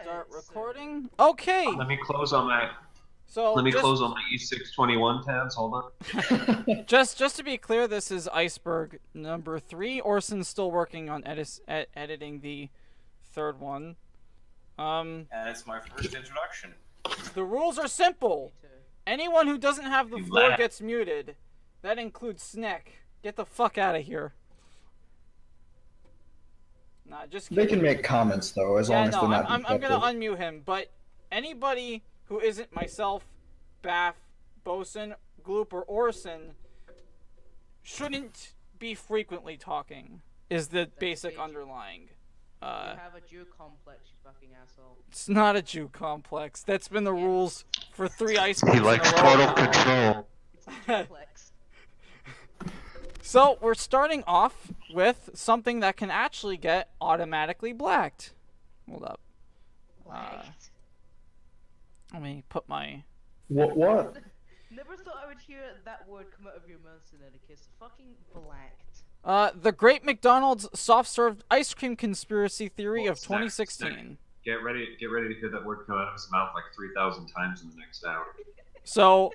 Start recording. Okay. Let me close on my close on my E621 tabs. Hold on. just to be clear, this is Iceberg number 3. Orson's still working on editing the third one. And it's my first introduction. The rules are simple. Anyone who doesn't have the floor gets muted. That includes Sneck. Get the fuck out of here. Nah, just kidding. They can make comments though, as long as they're not. I'm gonna unmute him. But anybody who isn't myself, Baph, Boson, Gloop, or Orson shouldn't be frequently talking. Is the basic underlying. You have a Jew complex, you fucking asshole. It's not a Jew complex. That's been the rules for 3 Icebergs. He likes total control. It's a complex. So we're starting off with something that can actually get automatically blacked. Hold up. Let me put my. What? Never thought I would hear that word come out of your mouth, Sinaticus. Fucking blacked. The Great McDonald's soft served ice cream conspiracy theory of 2016. Get ready to hear that word come out of his mouth like 3,000 times in the next hour. So,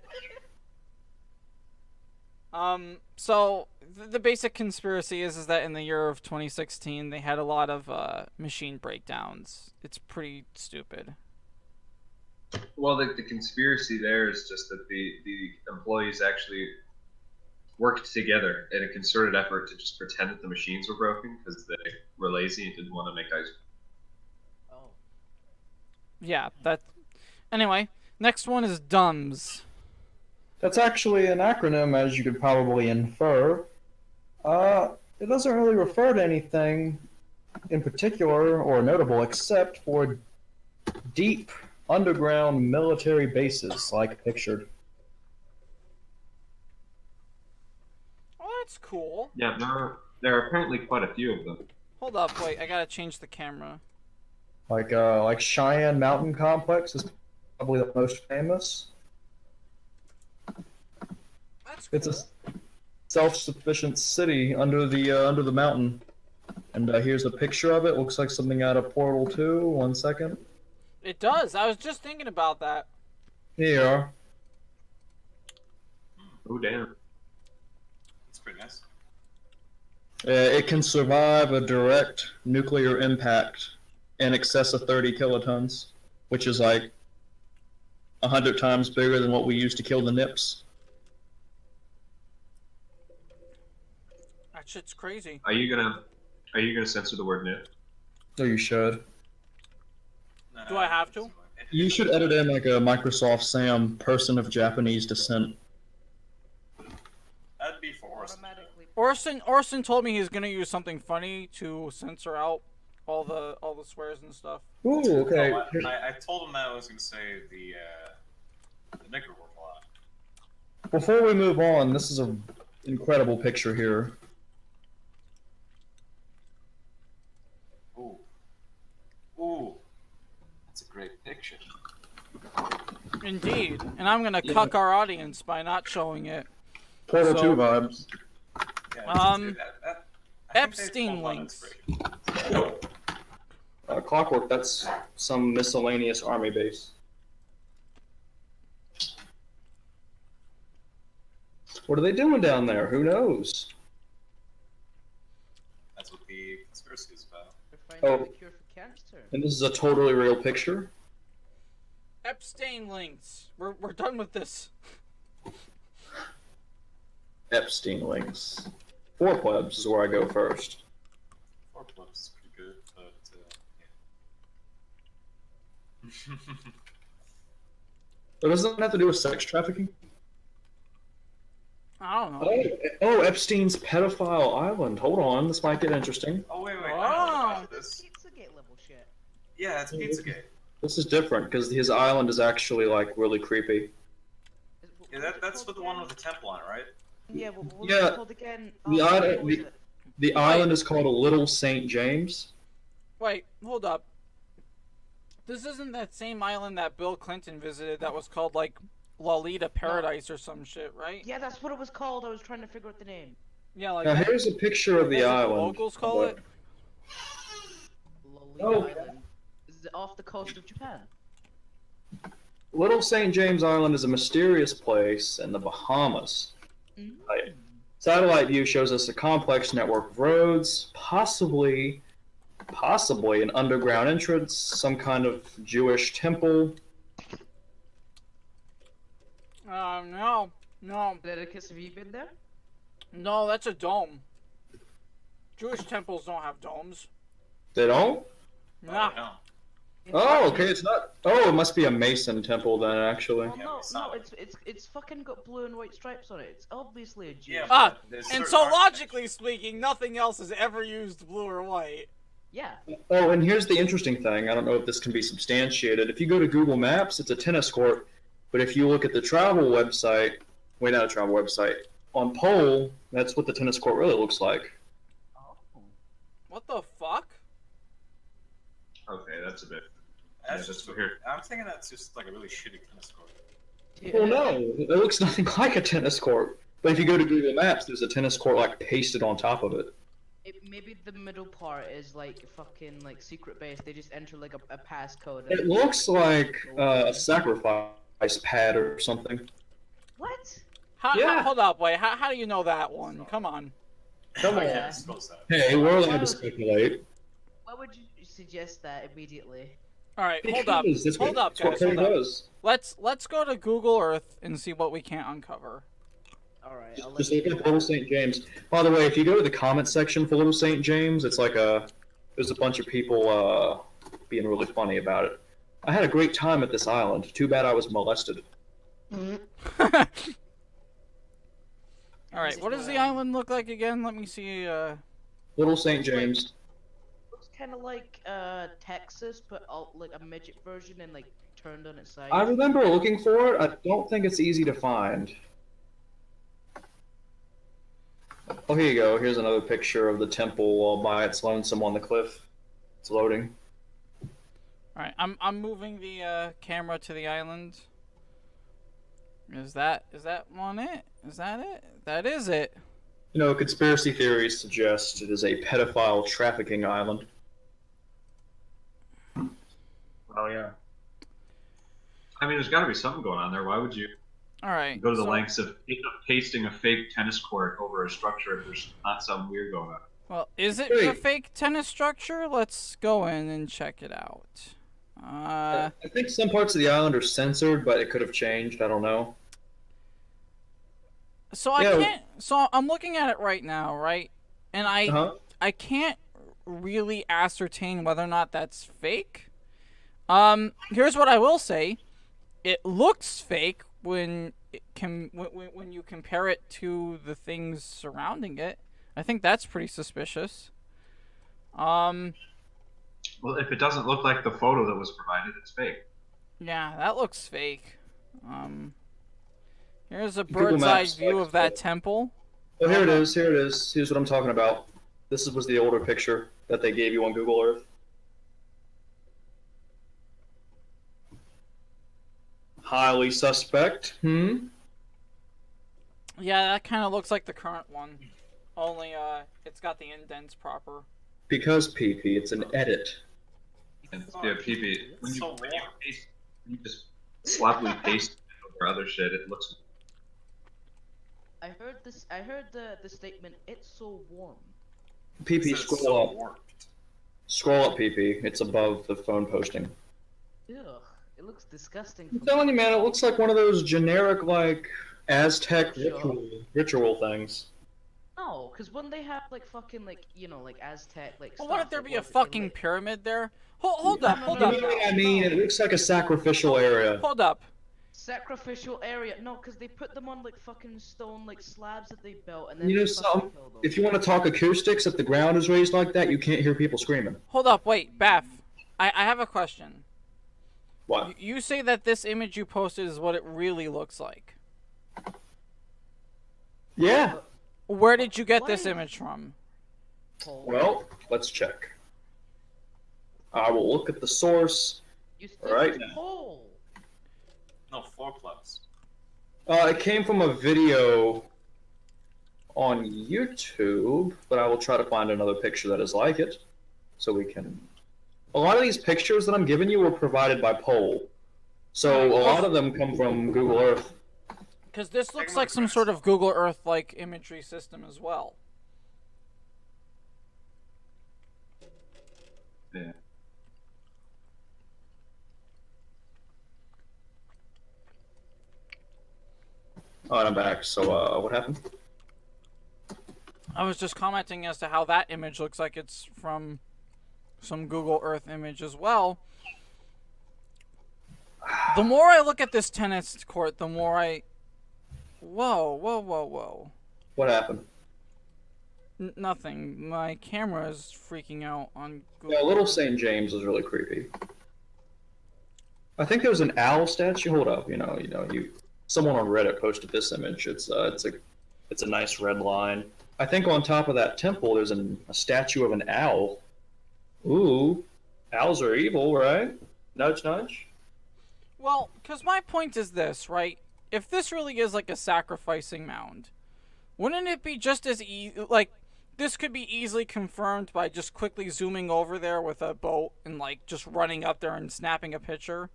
the basic conspiracy is that in the year of 2016 they had a lot of machine breakdowns. It's pretty stupid. Well, the conspiracy there is just that the employees actually worked together in a concerted effort to just pretend that the machines were broken because they were lazy and didn't want to make ice. Oh. Yeah, that. Anyway, next one is DUMBS. That's actually an acronym, as you could probably infer. It doesn't really refer to anything in particular or notable except for deep underground military bases, like pictured. Oh, that's cool. Yeah, there are apparently quite a few of them. Hold up, wait, I gotta change the camera. Like Cheyenne Mountain Complex is probably the most famous. That's cool. It's a self-sufficient city under the mountain. And here's a picture of it. Looks like something out of Portal 2. 1 second. It does. I was just thinking about that. Here you are. Oh damn. It's pretty nice. It can survive a direct nuclear impact in excess of 30 kilotons, which is like 100 times bigger than what we use to kill the nips. That shit's crazy. Are you gonna censor the word nip? So you should. No, Do I have to? You should edit in like a Microsoft Sam person of Japanese descent. That'd be for Orson. Automatically. Orson told me he's gonna use something funny to censor out all the swears and stuff. Ooh, okay. No, I told him that I was gonna say the nigger word a lot. Before we move on, this is an incredible picture here. Ooh. Ooh. That's a great picture. Indeed, and I'm gonna cuck our audience by not showing it. Portal So- 2 vibes. Yeah, Epstein links. Clockwork, that's some miscellaneous army base. What are they doing down there? Who knows? That's what the conspiracy is about. We're finding Oh. a cure for cancer. And this is a totally real picture? Epstein links. We're done with this. Epstein links. 4 plebs is where I go first. 4 plus is pretty good, but yeah. But doesn't that have to do with sex trafficking? I don't know. Oh, Epstein's pedophile island. Hold on, this might get interesting. Oh wait, Oh. I know about this. Pizzagate level shit. Yeah, it's Pizzagate. This is different, because his island is actually, like, really creepy. Yeah, that's with the one with the temple on it, right? Yeah, what was Yeah, it called again? the Oh, island- what was it? The island is called Little St. James. Wait, hold up. This isn't that same island that Bill Clinton visited that was called, like, Lolita Paradise or some shit, right? Yeah, that's what it was called. I was trying to figure out the name. Yeah, like Now that. here's a picture of the That's what island. the locals call it. Lolita Oh. Island. Is it off the coast of Japan? Little St. James Island is a mysterious place in the Bahamas. Mm. Satellite view shows us a complex network of roads, possibly an underground entrance, some kind of Jewish temple. No. Sinaticus, have you been there? No, that's a dome. Jewish temples don't have domes. They don't? Nah. No. Oh, okay, it's not. Oh, it must be a Mason temple then, actually. Well, Yeah, no, it's not. it's fucking got blue and white stripes on it. It's obviously a Jew. Yeah, Ah, but there's and certain so architecture. logically speaking, nothing else has ever used blue or white. Yeah. Oh, and here's the interesting thing. I don't know if this can be substantiated. If you go to Google Maps, it's a tennis court. But if you look at the travel website, not a travel website, on Pole, that's what the tennis court really looks like. Oh. What the fuck? Okay, that's a bit. That's Yeah, just that's weird. I'm thinking that's just like a really shitty tennis court. Well, no, it looks nothing like a tennis court. But if you go to Google Maps, there's a tennis court like pasted on top of it. Maybe the middle part is like fucking like secret base. They just enter like a passcode. It looks like a sacrifice pad or something. What? Yeah. Hold up, wait. How do you know that one? Come on. Come I on. can't suppose that. Hey, we're allowed to speculate. Why would you suggest that immediately? All right, hold up, Because that's hold what- up, that's what guys. Pole Hold up. does. Let's go to Google Earth and see what we can't uncover. All right. I'll let Just you look do up that. Little St. James. By the way, if you go to the comment section for Little St. James, it's like there's a bunch of people being really funny about it. I had a great time at this island. Too bad I was molested. All right, what does the island look like again? Let me see. Little St. James. Looks kind of like Texas, but like a midget version and like turned on its side. I remember looking for it. I don't think it's easy to find. Oh, here you go. Here's another picture of the temple all by its lonesome on the cliff. It's loading. All right, I'm moving the camera to the island. Is that one it? Is that it? That is it. You know, conspiracy theories suggest it is a pedophile trafficking island. Oh yeah. I mean, there's got to be something going on there. Why would you All right. go to the so- lengths of pasting a fake tennis court over a structure if there's not something weird going on? Well, is it Wait. a fake tennis structure? Let's go in and check it out. I think some parts of the island are censored, but it could have changed. I don't know. So I Yeah. can't. So I'm looking at it right now, right? And Uh-huh. I can't really ascertain whether or not that's fake. Here's what I will say: it looks fake when when you compare it to the things surrounding it. I think that's pretty suspicious. Well, if it doesn't look like the photo that was provided, it's fake. Yeah, that looks fake. Here's a Google bird's eye Maps view likes of that it. temple. Oh, here it is. Here it is. Here's what I'm talking about. This was the older picture that they gave you on Google Earth. Highly suspect. Yeah, that kind of looks like the current one. Only, it's got the indents proper. Because PP, it's an edit. And yeah, PP. When It's you, so when you warm. paste, you just sloppily paste it over other shit. It looks. I heard this. I heard the statement. It's so warm. PP, It's scroll so up. warped. Scroll up, PP. It's above the phone posting. Ugh. It looks disgusting. I'm from- telling you, man, it looks like one of those generic, like, Aztec Sure. ritual things. No, because when they have like fucking like like Aztec like. Well, stuff, wouldn't there like, be a what, they, fucking like- pyramid there? Hold up, hold No, up, You know what I mean? It looks like a sacrificial area. hold up. Sacrificial area? No, because they put them on like fucking stone like slabs that they built, and then You know they fucking something? kill them. If you want to talk acoustics, if the ground is raised like that, you can't hear people screaming. Hold up, wait, Baph. I have a question. What? You say that this image you posted is what it really looks like. Yeah. Where did you get Why this is- image from? Paul, Well, let's check. I will look at the source. you said alright. Paul. No, 4 plus. It came from a video on YouTube, but I will try to find another picture that is like it, so we can a lot of these pictures that I'm giving you were provided by Poll. So a lot of them come from Google Earth. Because this looks like some sort of Google Earth-like imagery system as well. Yeah. Oh, and I'm back. So, what happened? I was just commenting as to how that image looks like it's from some Google Earth image as well. The more I look at this tennis court, the more I... Whoa, whoa, whoa, whoa. What happened? Nothing. My camera is freaking out on Google. Yeah, Little St. James is really creepy. I think there was an owl statue. Hold up, someone on Reddit posted this image. It's a nice red line. I think on top of that temple there's a statue of an owl. Ooh, owls are evil, right? Nudge, nudge. Well, because my point is this, right? If this really is like a sacrificing mound, wouldn't it be just as this could be easily confirmed by just quickly zooming over there with a boat and just running up there and snapping a picture?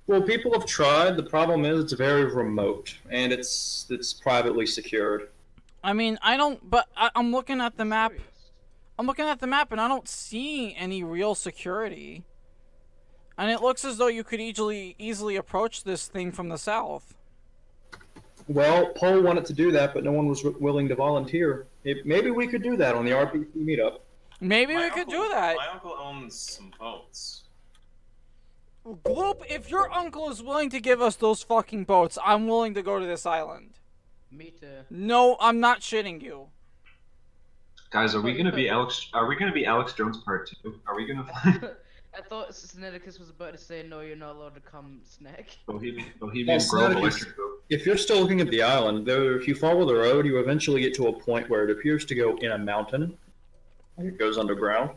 Well, people have tried. The problem is it's very remote and it's privately secured. I mean, I'm looking at the map. I'm looking at the map and I don't see any real security. And it looks as though you could easily approach this thing from the south. Well, Poll wanted to do that, but no one was willing to volunteer. Maybe we could do that on the RPC meetup. Maybe we could do that. My uncle owns some boats. Gloop, if your uncle is willing to give us those fucking boats, I'm willing to go to this island. Me too. No, I'm not shitting you. Guys, are we gonna be Alex? Are we gonna be Alex Jones Part 2? Are we gonna? I thought Sinaticus was about to say, no, you're not allowed to come snack. Bohemian Grove Sinaticus, Electric Boat. If you're still looking at the island, though, if you follow the road, you eventually get to a point where it appears to go in a mountain. It goes underground.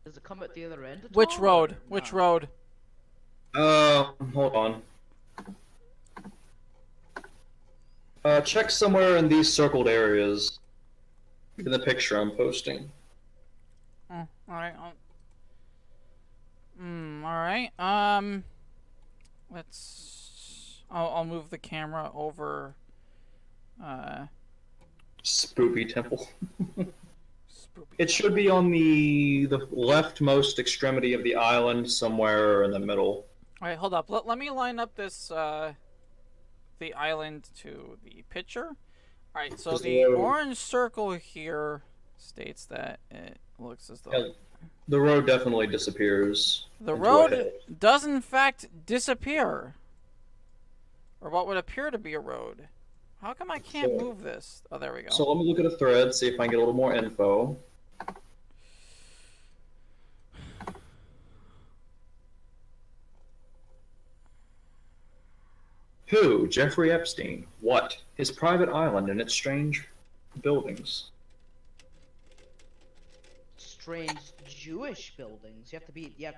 Does it come at the other end? Which road? Which road? Hold on. Check somewhere in these circled areas. In the picture I'm posting. Alright. Alright. I'll move the camera over. Spoopy Temple. Spoopy. It should be on the leftmost extremity of the island, somewhere in the middle. Alright, hold up. Let me line up this, the island to the picture. Alright, so the orange circle here states that it looks as though... Yeah, the road definitely disappears. The road does in fact disappear. Or what would appear to be a road. How come I can't move this? Oh, there we go. So let me look at a thread, see if I can get a little more info. Who? Jeffrey Epstein. What? His private island and its strange buildings. Strange Jewish buildings. You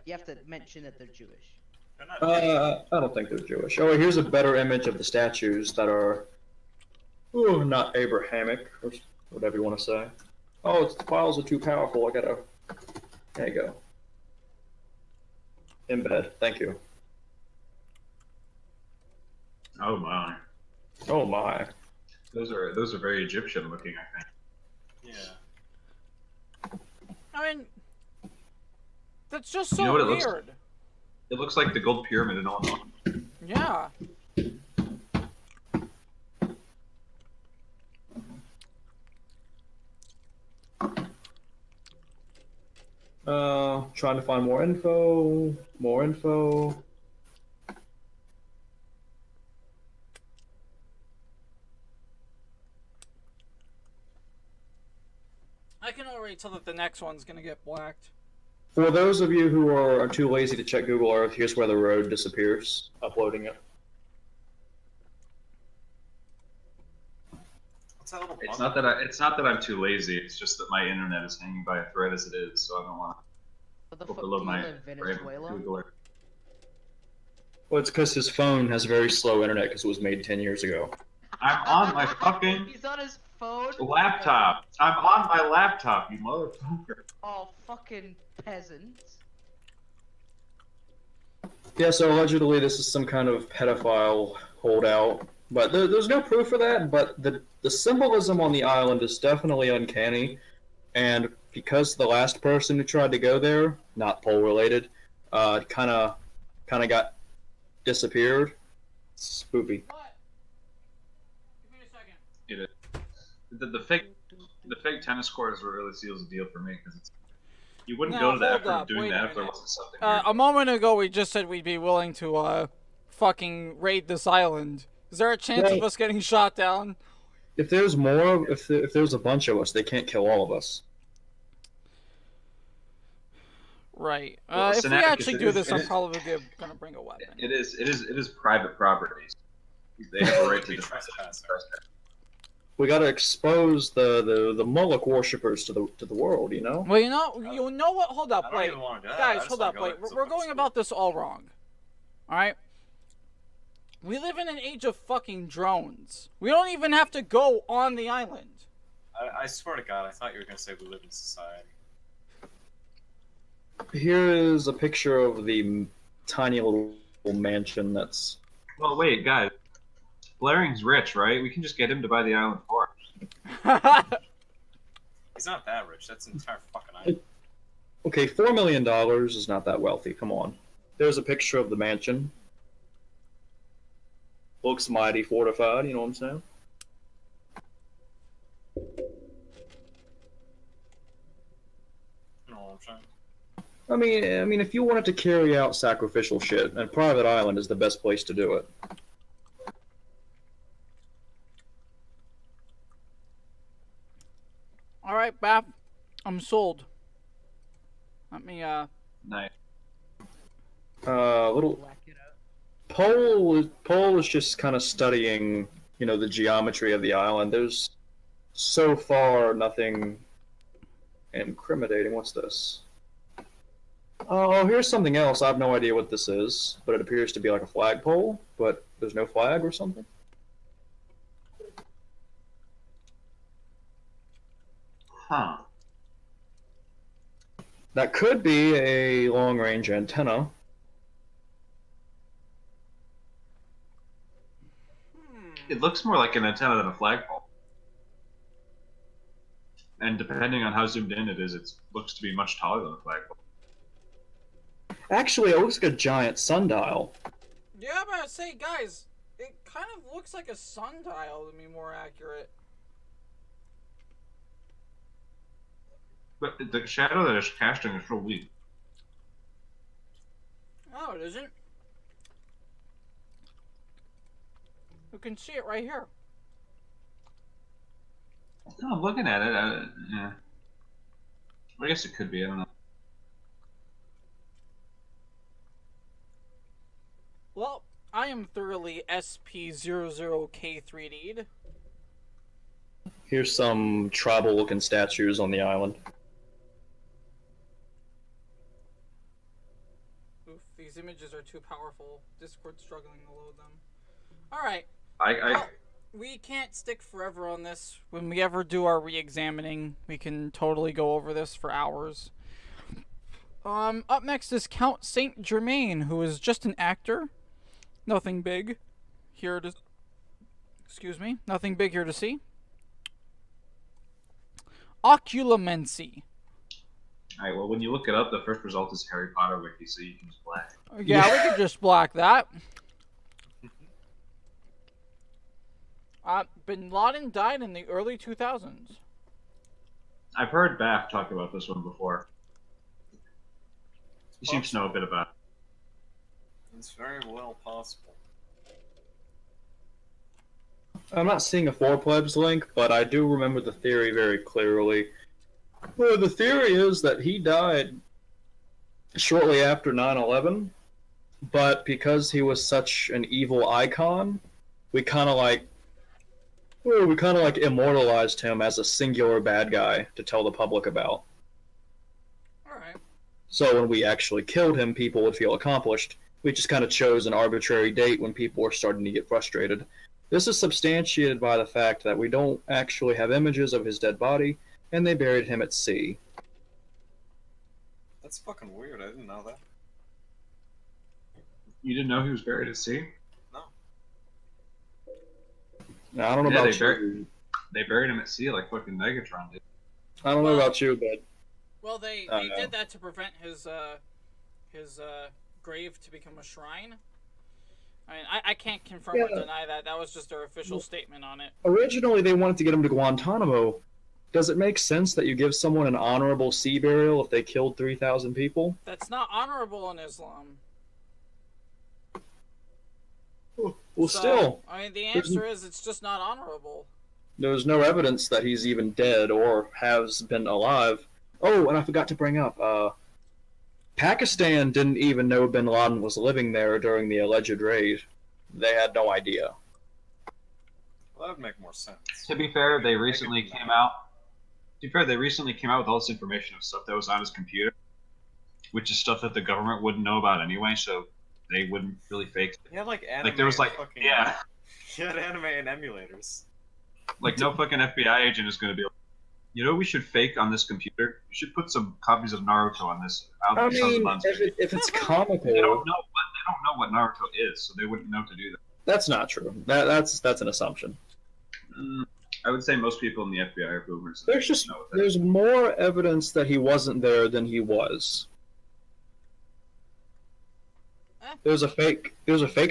have to mention that they're Jewish. They're not I don't think they're Jewish. Oh, here's a better image of the statues that are, not Abrahamic, or whatever you want to say. Oh, the files are too powerful. There you go. Embed. Thank you. Oh my. Oh my. Those are very Egyptian looking, I think. Yeah. I mean, that's just so You know what it weird. looks like? It looks like the Gold Pyramid in Illinois. Yeah. Trying to find more info. More info. I can already tell that the next one's gonna get blacked. For those of you who are too lazy to check Google Earth, here's where the road disappears. Uploading it. What's that little It's bump? not that I'm too lazy. It's just that my internet is hanging by a thread as it is, so I don't want What the to fuck do overload you my live in Venezuela? Google Earth. Well, it's because his phone has very slow internet because it was made 10 years ago. I'm on my fucking. He's on his phone? Laptop. I'm on my laptop, you motherfucker. Oh, fucking peasants. Yeah, so allegedly this is some kind of pedophile holdout. But there's no proof of that, but the symbolism on the island is definitely uncanny. And because the last person who tried to go there, not pole related, kind of got disappeared. It's spoopy. What? Give me a second. It is. The fake tennis court is what really seals the deal for me, because it's you wouldn't Now, go to the hold effort up, of doing wait a that if there minute. wasn't something. weird. A moment ago, we just said we'd be willing to fucking raid this island. Is there a chance of Well- us getting shot down? If there's more, if there's a bunch of us, they can't kill all of us. Right. Well, If we Sinaticus, actually do it this, is- I'm probably gonna bring a weapon. It is private property. They have a right to Be defend trespassing. it. We gotta expose the Moloch worshippers to the world, you know? Well, you know what? Hold up, I don't wait, even want to do that. I guys, just hold wanna up, go wait. into We're the going school. about this all wrong. All right. We live in an age of fucking drones. We don't even have to go on the island. I swear to God, I thought you were going to say we live in society. Here is a picture of the tiny little mansion that's... Well, wait, guys. Blaring's rich, right? We can just get him to buy the island for us. He's not that rich. That's an entire fucking island. Okay, $4 million is not that wealthy, come on. There's a picture of the mansion. Looks mighty fortified, you know what I'm saying? You know what I'm saying? I mean, if you wanted to carry out sacrificial shit, a private island is the best place to do it. All right, Baph, I'm sold. Let me Nice. Little Black it out. Pole is just kind of studying, you know, the geometry of the island. There's so far nothing incriminating. What's this? Oh, here's something else. I have no idea what this is, but it appears to be like a flagpole, but there's no flag or something. Huh. That could be a long-range antenna. It looks more like an antenna than a flagpole. And depending on how zoomed in it is, it looks to be much taller than a flagpole. Actually, it looks like a giant sundial. Yeah, I'm gonna say, guys, it kind of looks like a sundial to be more accurate. But the shadow that is casting is real weak. No, it isn't. You can see it right here. No, I'm looking at it. Yeah. I guess it could be. I don't know. Well, I am thoroughly SP00K3D'd. Here's some tribal-looking statues on the island. Oof, these images are too powerful. Discord's struggling to load them. Alright. I Well, we can't stick forever on this. When we ever do our re-examining, we can totally go over this for hours. Up next is Count Saint Germain, who is just an actor. Nothing big here to... Excuse me. Nothing big here to see. Oculamency. Alright, well, when you look it up, the first result is Harry Potter wiki, so you can just black. Yeah, we could just block that. Bin Laden died in the early 2000s. I've heard Baph talk about this one before. He seems to know a bit about it. It's very well possible. I'm not seeing a 4plebs link, but I do remember the theory very clearly. Well, the theory is that he died shortly after 9/11, but because he was such an evil icon, we kind of like immortalized him as a singular bad guy to tell the public about. Alright. So when we actually killed him, people would feel accomplished. We just kind of chose an arbitrary date when people were starting to get frustrated. This is substantiated by the fact that we don't actually have images of his dead body, and they buried him at sea. That's fucking weird. I didn't know that. You didn't know he was buried at sea? No. Now, I don't know Yeah, about you. They buried him at sea like fucking Megatron did. I don't know about you, but Well, they did that to prevent his grave to become a shrine. I mean, I can't confirm or deny that. That was just their official statement on it. originally they wanted to get him to Guantanamo. Does it make sense that you give someone an honorable sea burial if they killed 3,000 people? That's not honorable in Islam. Well, still, I mean, the answer is it's just not honorable. there's no evidence that he's even dead or has been alive. Oh, and I forgot to bring up, Pakistan didn't even know bin Laden was living there during the alleged raid. They had no idea. Well, that would make more sense. To be fair, they recently came out. To be fair, they recently came out with all this information of stuff that was on his computer, which is stuff that the government wouldn't know about anyway, so they wouldn't really fake it. He had like anime. Like there was like, fucking, yeah, He had anime and emulators. like no fucking FBI agent is going to be like, you know, we should fake on this computer. You should put some copies of Naruto on this. I mean, if it's comical, They don't know what Naruto is, so they wouldn't know to do that. that's not true. That's an assumption. I would say most people in the FBI are boomers. There's just know what that there's more evidence that he wasn't there than he was. There's a fake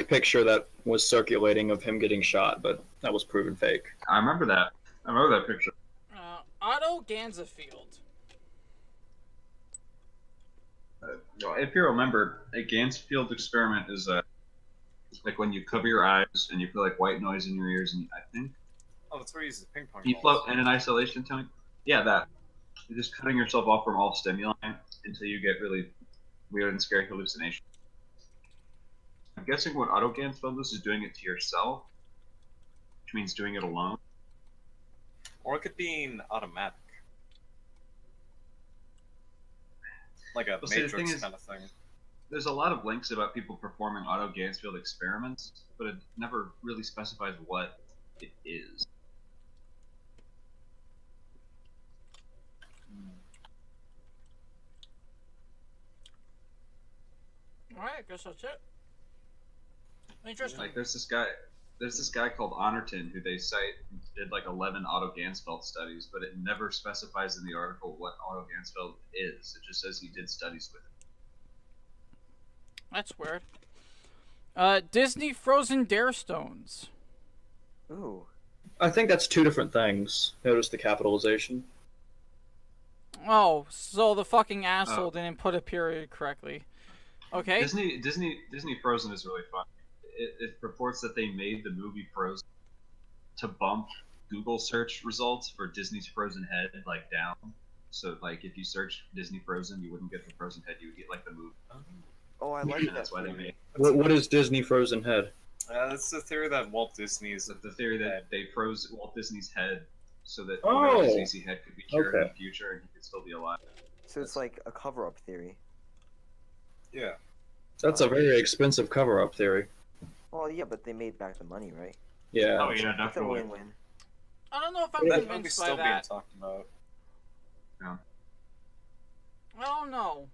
picture that was circulating of him getting shot, but that was proven fake. I remember that. I remember that picture. Otto Ganzafeld. If you remember, a Gansfield experiment is like when you cover your eyes and you feel like white noise in your ears, and I think Oh, that's where he uses ping pong you balls. float in an isolation tank. Yeah, that. You're just cutting yourself off from all stimuli until you get really weird and scary hallucinations. I'm guessing what Otto Gansfield is doing it to yourself, which means doing it alone. Or it could be an automatic. Like a Well, see, the thing Matrix is- kind of thing. There's a lot of links about people performing Otto Gansfield experiments, but it never really specifies what it is. Alright, I guess that's it. Interesting. Like there's this guy called Honorton who they cite did like 11 Otto Gansfeld studies, but it never specifies in the article what Otto Gansfeld is. It just says he did studies with it. That's weird. Disney Frozen Dare Stones. Ooh. I think that's two different things. Notice the capitalization. Oh, so the fucking asshole didn't put a period correctly. Okay. Disney Frozen is really fun. It purports that they made the movie Frozen to bump Google search results for Disney's Frozen head like down. So like if you search Disney Frozen, you wouldn't get the Frozen head. You would get like the movie. Oh, I like And that. that's why they made. What is Disney Frozen Head? That's the theory that Walt Disney's The theory that they froze Walt Disney's head so that Oh, Walt Disney's head could be cured in okay. the future and he could still be alive. So it's like a cover-up theory. yeah. That's a very expensive cover-up theory. Well, yeah, but they made back the money, right? Yeah. Oh yeah, It's a definitely. win-win. I don't know if I'm That movie's convinced by still being that. talked about. I don't know.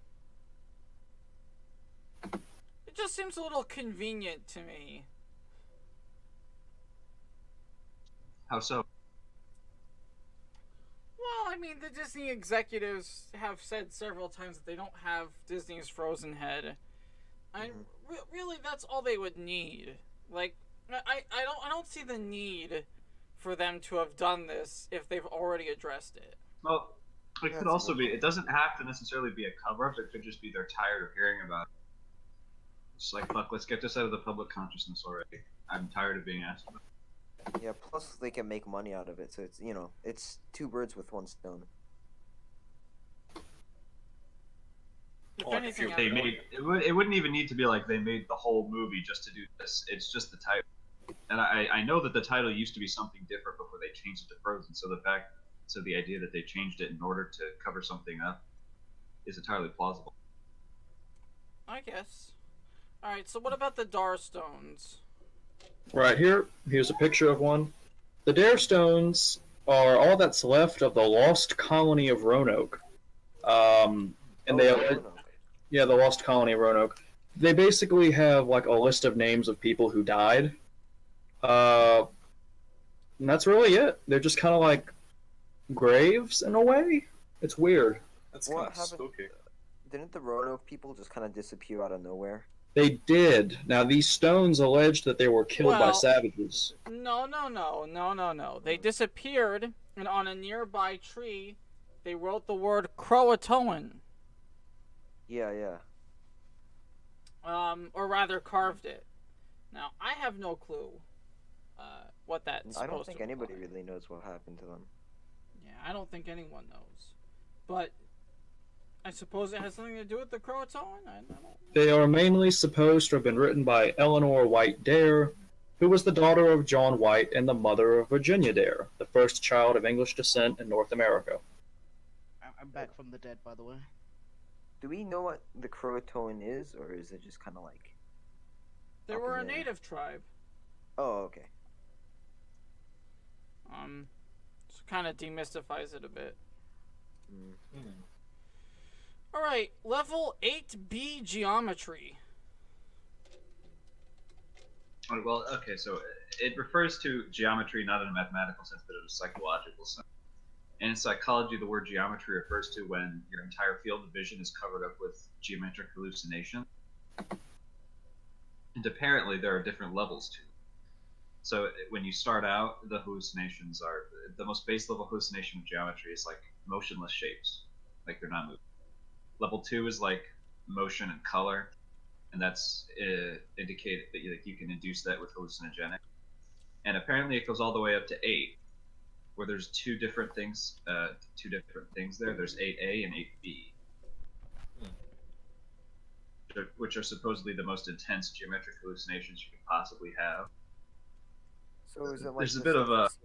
It just seems a little convenient to me. How so? Well, I mean, the Disney executives have said several times that they don't have Disney's Frozen head. Really, that's all they would need. Like, I don't see the need for them to have done this if they've already addressed it. Well, it Yeah, could that's also a be. good It doesn't have to necessarily be a cover-up. It could just be they're tired of hearing about it. It's like, fuck, let's get this out of the public consciousness already. I'm tired of being asked about it. Yeah, plus they can make money out of it, so it's, you know, it's two birds with one stone. If Well, if anything, you- I They don't- made it wouldn't even need to be like they made the whole movie just to do this. It's just the title. And I know that the title used to be something different before they changed it to Frozen. So the idea that they changed it in order to cover something up is entirely plausible. I guess. Alright, so what about the Dar Stones? Right here, here's a picture of one. The Dare Stones are all that's left of the lost colony of Roanoke. And they, Roanoke. yeah, the lost colony of Roanoke. They basically have like a list of names of people who died. And that's really it. They're just kind of like graves in a way. It's weird. That's What kind of happened? spooky. Didn't the Roanoke people just kind of disappear out of nowhere? They did. Now these stones allege that they were killed by Well- savages. No. They disappeared, and on a nearby tree, they wrote the word Croatoan. Yeah. Or rather carved it. Now, I have no clue what that's I don't supposed think to anybody imply. really knows what happened to them. Yeah, I don't think anyone knows. But I suppose it has something to do with the Croatoan? I don't know. They are mainly supposed to have been written by Eleanor White Dare, who was the daughter of John White and the mother of Virginia Dare, the first child of English descent in North America. I'm back from the dead, by the way. Do we know what the Croatoan is, or is it just kind of like? They Up were a in there. native tribe. Oh, okay. So kind of demystifies it a bit. Mm. Alright, level 8B geometry. Oh, well, okay, so it refers to geometry not in a mathematical sense, but in a psychological sense. And in psychology, the word geometry refers to when your entire field of vision is covered up with geometric hallucination. And apparently, there are different levels to it. So when you start out, the hallucinations are the most base level hallucination of geometry is like motionless shapes, like they're not moving. Level 2 is like motion and color, and that's indicated that you can induce that with hallucinogenic. And apparently, it goes all the way up to 8, where there's two different things there. There's 8A and 8B, which are supposedly the most intense geometric hallucinations you could possibly have. So is it like There's a the bit of a stuff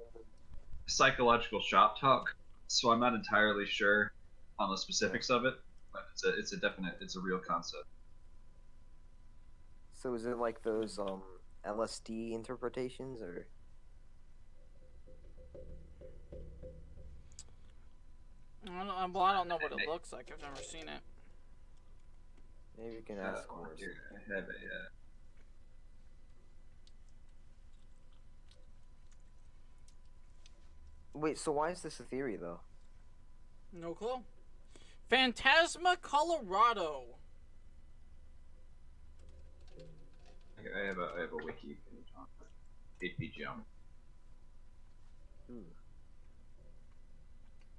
psychological shop talk, so I'm not entirely sure on the specifics of it, but it's a real concept. So is it like those LSD interpretations, or? I don't know what it looks like. I've never seen it. Maybe you can ask Morris. Here, I have a Wait, so why is this a theory though? No clue. Phantasma, Colorado. I have a wiki page on 8B geometry. Ooh.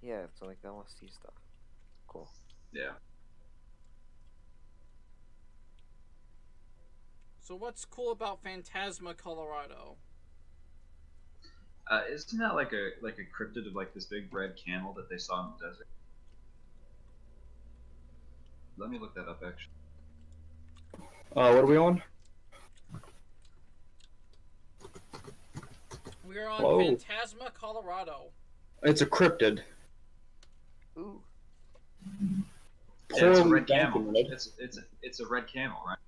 Yeah, it's like LSD stuff. Cool. Yeah. So what's cool about Phantasma, Colorado? Isn't that like a cryptid of like this big red camel that they saw in the desert? Let me look that up actually. What are we on? We're on Whoa. Phantasma, Colorado. It's a cryptid. Ooh. Yeah, it's a Poorly red camel. documented. It's a red camel, right?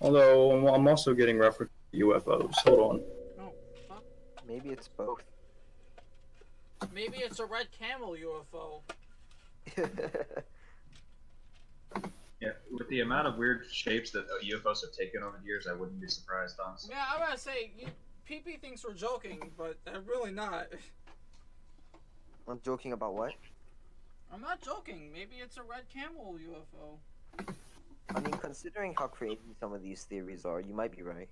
Although I'm also getting reference to UFOs. Hold on. Oh, fuck. Maybe it's both. Maybe it's a red camel UFO. Yeah, with the amount of weird shapes that UFOs have taken over the years, I wouldn't be surprised, honestly. Yeah, I'm gonna say, PP thinks we're joking, but they're really not. I'm joking about what? I'm not joking. Maybe it's a red camel UFO. I mean, considering how crazy some of these theories are, you might be right.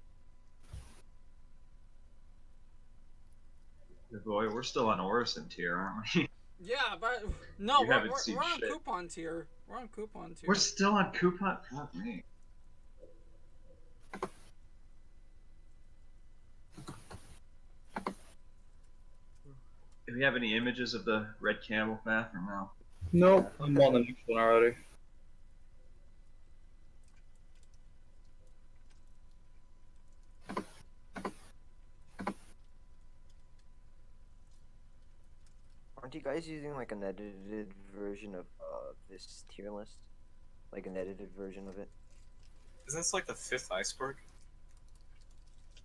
Boy, we're still on Orison tier, aren't we? Yeah, but no, You haven't seen we're on shit. coupon tier. We're on coupon tier. We're still on coupon. Fuck me. Do we have any images of the red camel path or no? Nope, I'm on the next one already. Aren't you guys using like an edited version of this tier list? Like an edited version of it? Isn't this like the 5th iceberg?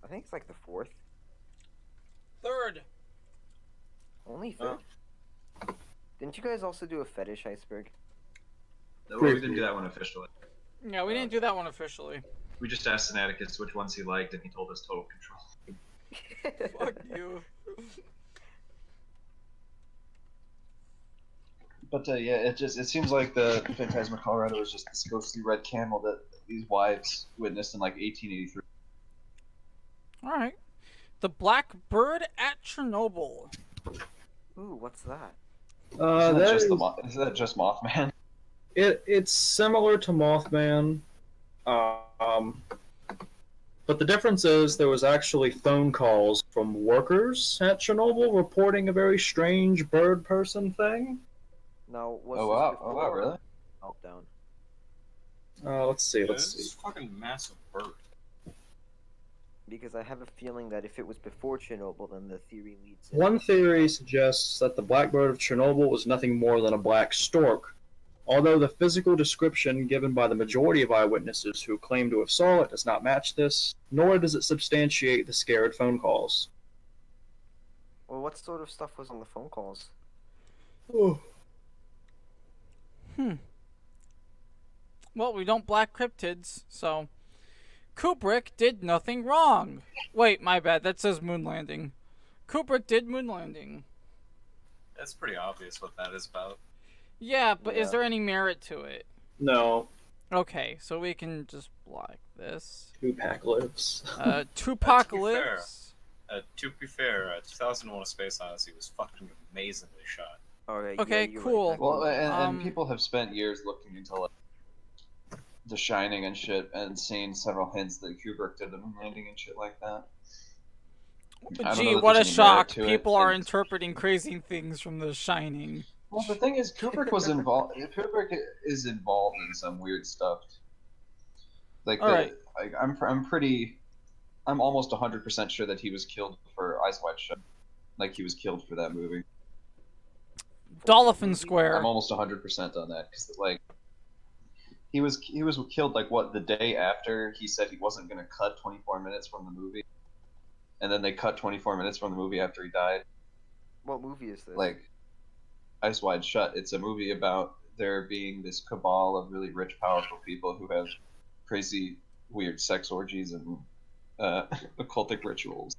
I think it's like the 4th. Third. Only 5th? Didn't you guys also do a fetish iceberg? No, we didn't do that one officially. Yeah, we didn't do that one officially. We just asked Sinaticus which ones he liked, and he told us total control. Fuck you. But yeah, it seems like the Phantasma Colorado is just this ghostly red camel that these wives witnessed in like 1883. Alright. The Black Bird at Chernobyl. Ooh, what's that? Is that just Mothman? It's similar to Mothman, but the difference is there was actually phone calls from workers at Chernobyl reporting a very strange bird person thing. Now, was Oh this wow! before Oh wow! Really? Meltdown? Let's see. This is a fucking massive bird. Because I have a feeling that if it was before Chernobyl, then the theory leads. One theory suggests that the black bird of Chernobyl was nothing more than a black stork, although the physical description given by the majority of eyewitnesses who claim to have saw it does not match this, nor does it substantiate the scared phone calls. Well, what sort of stuff was on the phone calls? Oh. Well, we don't black cryptids, so... Kubrick did nothing wrong. Wait, my bad. That says moon landing. Kubrick did moon landing. That's pretty obvious what that is about. Yeah, but is Yeah. there any merit to it? No. Okay, so we can just block this. Tupac lives. Tupac To be lives. To be fair, 2001: A Space Odyssey was fucking amazingly shot. Alright. Okay, yeah, you're cool. Right. Well, and Um, people have spent years looking into like The Shining and shit, and seen several hints that Kubrick did the moon landing and shit like that. I don't Gee, know that what a there's any merit shock. to it. People are It's- interpreting crazy things from The Shining. Well, the thing is, Kubrick was involved. Kubrick is involved in some weird stuff. Like, Alright. I'm almost 100% sure that he was killed for Eyes Wide Shut. Like, he was killed for that movie. Dolphin Square. I'm almost 100% on that because, like, he was killed like what, the day after he said he wasn't gonna cut 24 minutes from the movie, and then they cut 24 minutes from the movie after he died. What movie is this? Like, Eyes Wide Shut. It's a movie about there being this cabal of really rich, powerful people who have crazy, weird sex orgies and occultic rituals.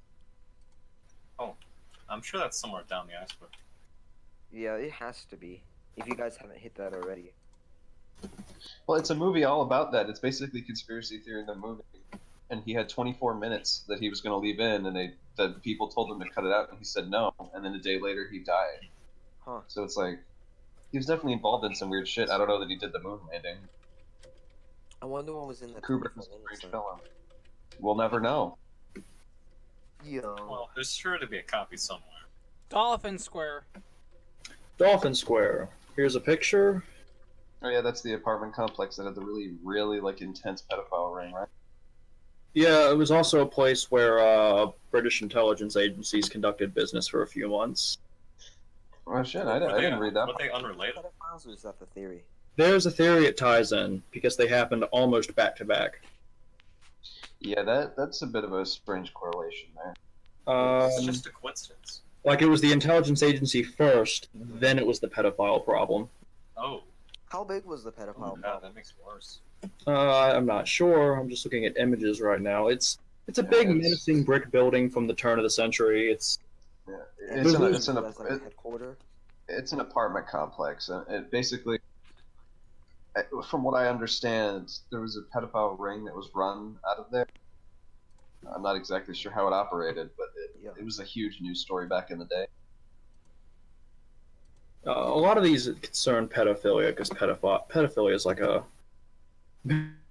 I'm sure that's somewhere down the iceberg. Yeah, it has to be. If you guys haven't hit that already. Well, it's a movie all about that. It's basically conspiracy theory in the movie. And he had 24 minutes that he was going to leave in, and the people told him to cut it out, and he said no. And then a day later, he died. Huh. So it's like, he was definitely involved in some weird shit. I don't know that he did the moon landing. I wonder what was in the Kubrick 24 was a minutes great then. film. We'll never know. Yo. Well, there's sure to be a copy somewhere. Dolphin Square. Dolphin Square. Here's a picture. Oh yeah, that's the apartment complex that had the really, really like intense pedophile ring, right? Yeah, it was also a place where British intelligence agencies conducted business for a few months. Oh shit, I Were they- didn't read that. Were they unrelated? Pedophiles, or is that the theory? There's a theory it ties in, because they happened almost back to back. Yeah, that's a bit of a strange correlation there. It's just a coincidence. Like it was the intelligence agency first, then it was the pedophile problem. Oh, How big was the pedophile God, problem? that makes it worse. I'm not sure. I'm just looking at images right now. It's a big, it's- menacing brick building from the turn of the century. It's Yeah, And it's it an, was it's an, used as, like, a headquarter. it's an apartment complex, and it basically, from what I understand, there was a pedophile ring that was run out of there. I'm not exactly sure how it operated, but Yeah. it was a huge news story back in the day. a lot of these concern pedophilia because pedophilia is like a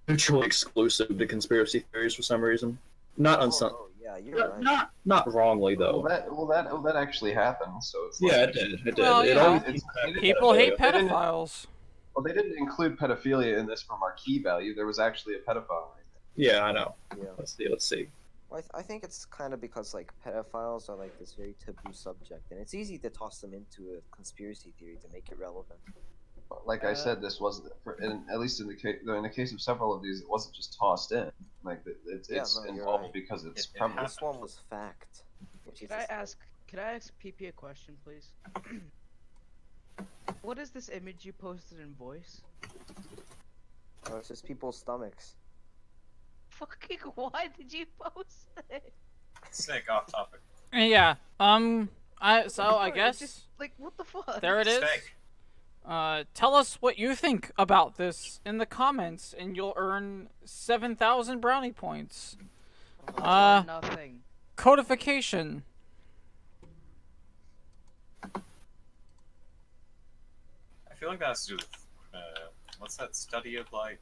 mutually exclusive to conspiracy theories for some reason. Not Oh, yeah, you're right. not wrongly though. Well, that actually happened. So it's Yeah, like, it did. It did. Well, It yeah. always People hate They didn't- pedophiles. Well, they didn't include pedophilia in this for marquee value. There was actually a pedophile ring. Yeah, I know. Yeah. Let's see. Well, I think it's kind of because like pedophiles are like this very taboo subject, and it's easy to toss them into a conspiracy theory to make it relevant. Like I said, this wasn't, at least in the case of several of these, it wasn't just tossed in. Like it's Yeah, no, you're involved right. because it's It prevalent. This one was fact. Which is Could I ask PP a question, please? What is this image you posted in voice? Oh, it's just people's stomachs. Fucking why did you post it? Snake off topic. Yeah. I It's guess just, like, what the fuck? there it is. Snake. Tell us what you think about this in the comments, and you'll earn 7,000 brownie points. Nothing. Codification. I feel like that has to do with what's that study of like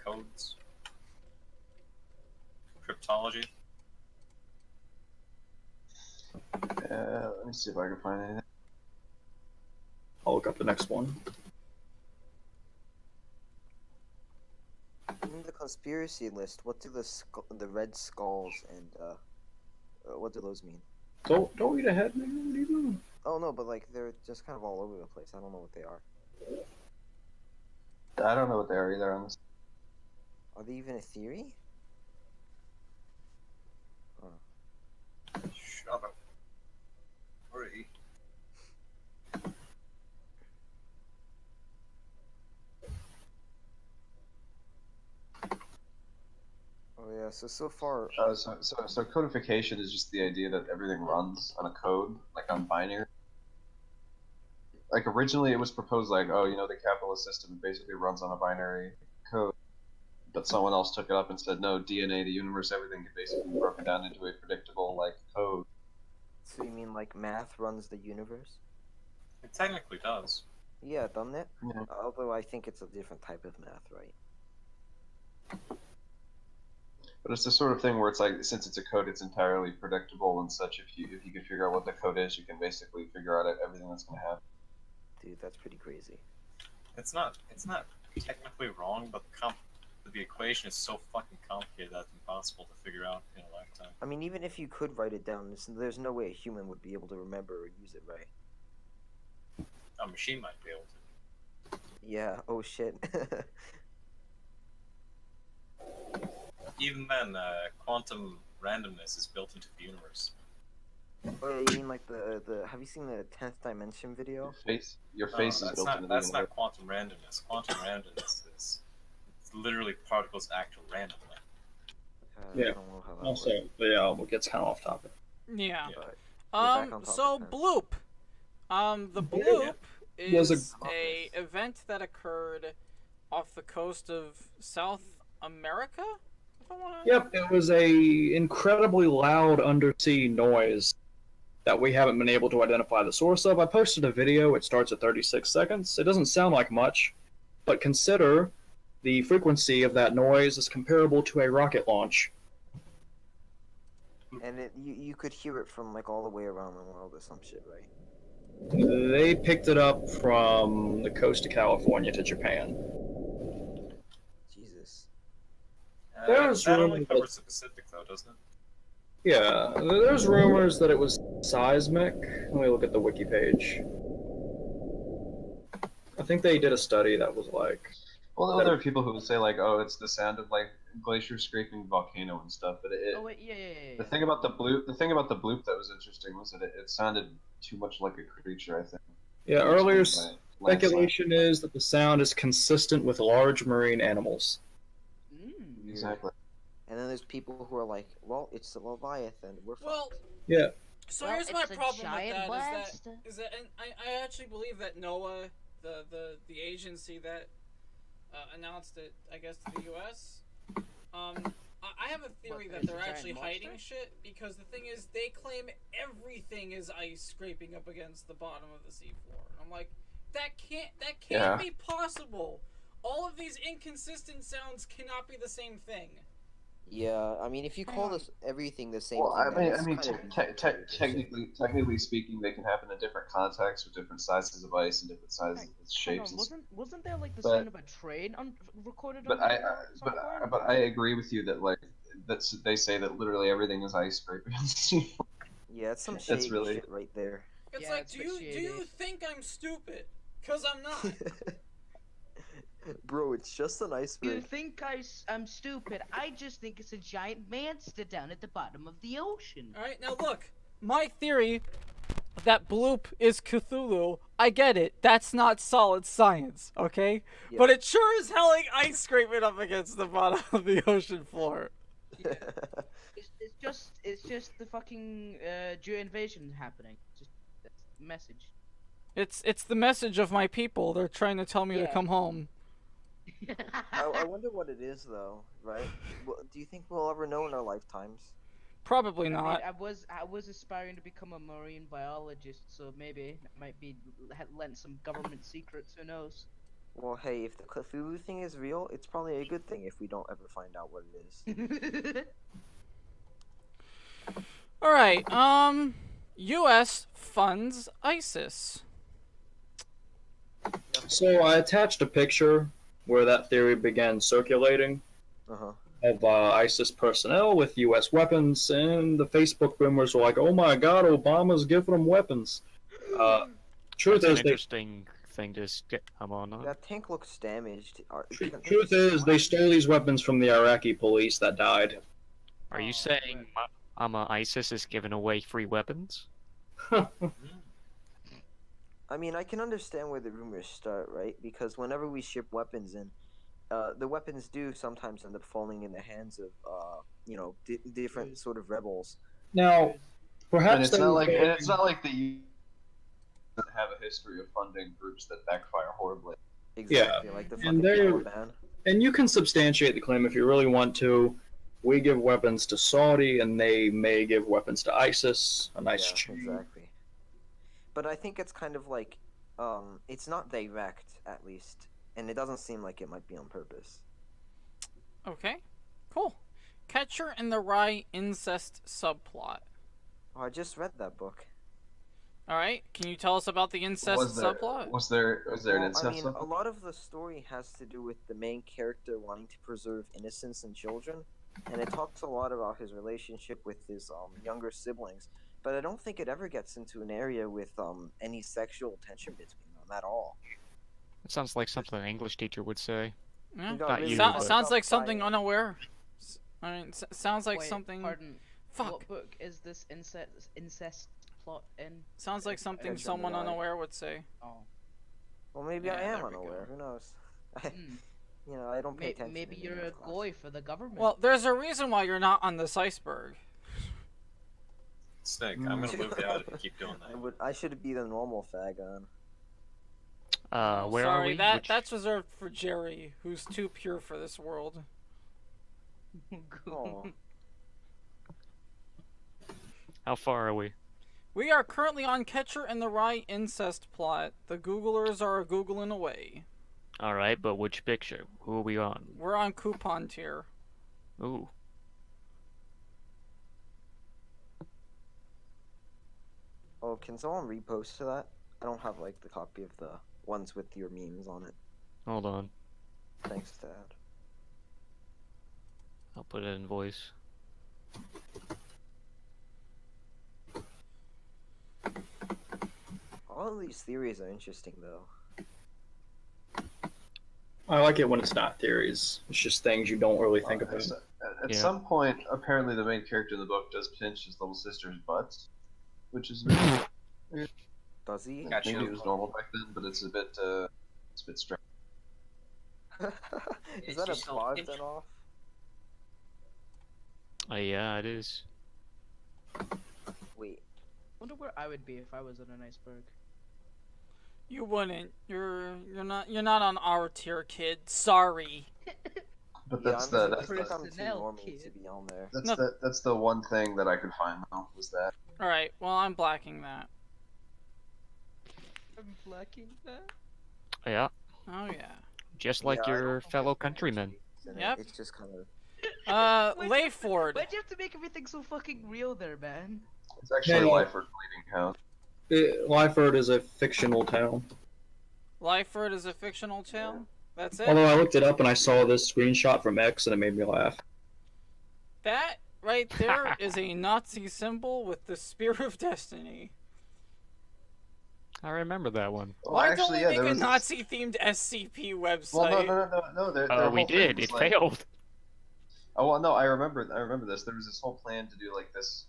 codes, cryptology. Let me see if I can find anything. I'll look up the next one. In the conspiracy list, what do the red skulls and what do those mean? Don't read ahead, man. What are you doing? Oh no, but like they're just kind of all over the place. I don't know what they are. I don't know what they are either. On this. Are they even a theory? Shut up. Hurry. Oh yeah. So far. So codification is just the idea that everything runs on a code, like on binary. Like originally, it was proposed like, oh, the capitalist system basically runs on a binary code, but someone else took it up and said, no, DNA, the universe, everything can basically be broken down into a predictable like code. So you mean like math runs the universe? It technically does. Yeah, doesn't it? Yeah. Although I think it's a different type of math, right? But it's the sort of thing where it's like, since it's a code, it's entirely predictable and such. If you can figure out what the code is, you can basically figure out everything that's going to happen. Dude, that's pretty crazy. It's not technically wrong, but the equation is so fucking complicated that it's impossible to figure out in a lifetime. I mean, even if you could write it down, there's no way a human would be able to remember or use it, right? A machine might be able to. Yeah. Oh shit. Even then, quantum randomness is built into the universe. Oh, you mean like the have you seen the 10th dimension video? Your face is that's built not, into the that's universe. not quantum randomness. Quantum randomness is literally particles act randomly. Yeah. I don't know how that Also, works. but yeah, it gets kind of off topic. Yeah. But we're back on So topic then. bloop. The bloop Was is a- a event that occurred off the coast of South America. If I wanna... Yep, it was a incredibly loud undersea noise that we haven't been able to identify the source of. I posted a video. It starts at 36 seconds. It doesn't sound like much, but consider the frequency of that noise is comparable to a rocket launch. And you could hear it from like all the way around the world or some shit, right? They picked it up from the coast of California to Japan. Jesus. There's That only rumors covers the Pacific, though, doesn't it? Yeah, there's rumors that it was seismic. Let me look at the wiki page. I think they did a study that was like... Well, there are people who would say like, oh, it's the sound of like glacier scraping volcano and stuff. But Oh wait, yeah. the thing about the bloop that was interesting was that it sounded too much like a creature. I think. Yeah, earlier Landslide. speculation is that the sound is consistent with large marine animals. Mm. Exactly. And then there's people who are like, well, it's the Leviathan. We're Well, fucked. Yeah. so Well, here's my it's a problem with giant that blast. is that and I actually believe that NOAA, the agency that announced it, I guess, to the U.S. I have a theory What, that it's they're a giant actually hiding monster? shit because the thing is they claim everything is ice scraping up against the bottom of the seafloor. And I'm like, that can't Yeah. be possible. All of these inconsistent sounds cannot be the same thing. Yeah, I mean, if you call this everything the same Well, thing, I mean, then it's kind of technically speaking, they can happen in different contexts with different sizes of ice and different sizes, Hold shapes. on, wasn't there like the but- sound of a train recorded But on I, video at some point? but I agree with you that like they say that literally everything is ice scraping. Yeah, it's some That's shady really- shit right there. It's Yeah, like, it's do a bit you shady. think I'm stupid? Cause I'm not. Bro, it's just an You iceberg. think I'm stupid? I just think it's a giant monster down at the bottom of the ocean. All right, now look, my theory that Bloop is Cthulhu. I get it. That's not solid science, okay? Yeah. But it sure is hell like ice scraping up against the bottom of the ocean floor. It's just the fucking Jew invasion happening. Just that's the message. It's the message of my people. They're trying to tell me to Yeah. come home. I wonder what it is, though, right? Do you think we'll ever know in our lifetimes? Probably I mean, not. I was aspiring to become a marine biologist, so maybe it might be lent some government secrets. Who knows? Well, hey, if the Cthulhu thing is real, it's probably a good thing if we don't ever find out what it is. All right. U.S. funds ISIS. So I attached a picture where that theory began circulating Uh-huh. of ISIS personnel with U.S. weapons, and the Facebook rumors were like, "Oh my God, Obama's giving them weapons." Truth That's an is, interesting thing to come on. That tank looks damaged. truth is, they stole these weapons from the Iraqi police that died. Are you Oh, saying ISIS is giving away free weapons? I mean, I can understand where the rumors start, right? Because whenever we ship weapons in, the weapons do sometimes end up falling in the hands of, different sort of rebels. Now, And perhaps it's not like the U have a history of funding groups that backfire horribly. Exactly, like the And fucking they're- Taliban. and you can substantiate the claim if you really want to. We give weapons to Saudi, and they may give weapons to ISIS. A nice Yeah, chain. exactly. But I think it's kind of like, it's not direct, at least, and it doesn't seem like it might be on purpose. Okay, cool. Catcher in the Rye incest subplot. Oh, I just read that book. All right, can you tell us about the incest subplot? Was there an Well, incest I mean, subplot? a lot of the story has to do with the main character wanting to preserve innocence in children, and it talks a lot about his relationship with his younger siblings. But I don't think it ever gets into an area with any sexual tension between them at all. It sounds like something an English teacher would say. Yeah. He got Not really you, So- but- sounds like fucked something by- unaware. I mean, sounds like Wait, something. Pardon. Fuck. What book is this incest plot in? Sounds like something Catcher in the someone Rye. unaware would say. Oh. Well, maybe Yeah, I am there we unaware. go. Who knows? Hmm. I don't pay Maybe, attention. maybe in you're a English class. goy for the government. Well, there's a reason why you're not on this iceberg. Sick. I'm gonna move out and keep doing that. I should be the normal fag on. Where Sorry, are we? that Which- that's reserved for Jerry, who's too pure for this world. Oh, How far are we? We are currently on Catcher in the Rye incest plot. The Googlers are Googling away. Alright, but which picture? Who are we on? We're on coupon tier. Ooh. oh, can someone repost to that? I don't have like the copy of the ones with your memes on it. Hold on. Thanks, Dad. I'll put it in voice. All of these theories are interesting, though. I like it when it's not theories. It's just things you don't really think about. At Yeah. some point, apparently the main character in the book does pinch his little sister's butts, which is Does he? Gotcha. maybe it was normal back then, but it's a bit strange. Is that a She's so pause itchy. then off? Yeah, it is. Wait. Wonder where I would be if I was on an iceberg. You wouldn't. You're not on our tier, kid. Sorry. But Yeah, that's I'm the just that's the, I'm too Personnel normal kid. to be on there. that's the one thing that I could find though was that. All right. Well, I'm blacking that. I'm blacking that. Yeah, Oh yeah. just like Yeah, I your don't fellow have countrymen. cheats in it. Yep. It's just kind of. Layford. Why'd you have to make everything so fucking real there, man? It's actually Yeah. Lyford Bleeding House. Lyford is a fictional town. Lyford is a fictional town. That's it. Although I looked it up and I saw this screenshot from X and it made me laugh. That right there is a Nazi symbol with the spear of destiny. I remember that one. Well, Why actually, don't we there make a was this- Nazi-themed SCP website? Well, no. Their We whole thing did. was It like, failed. oh well, no, I remember this. There was this whole plan to do like this,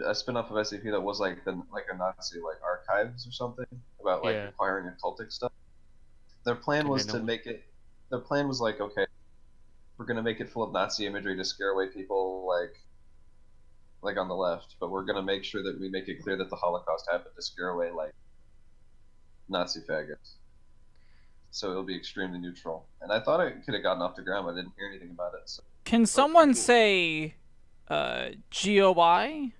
a spin-off of SCP that was like a Nazi like archives or something about like Yeah. acquiring occultic stuff. Their plan And was then to it- make it. Their plan was like, okay, we're gonna make it full of Nazi imagery to scare away people like on the left, but we're gonna make sure that we make it clear that the Holocaust happened to scare away like Nazi faggots. So it'll be extremely neutral. And I thought it could have gotten off the ground, but I didn't hear anything about it. So. Can someone say GOI?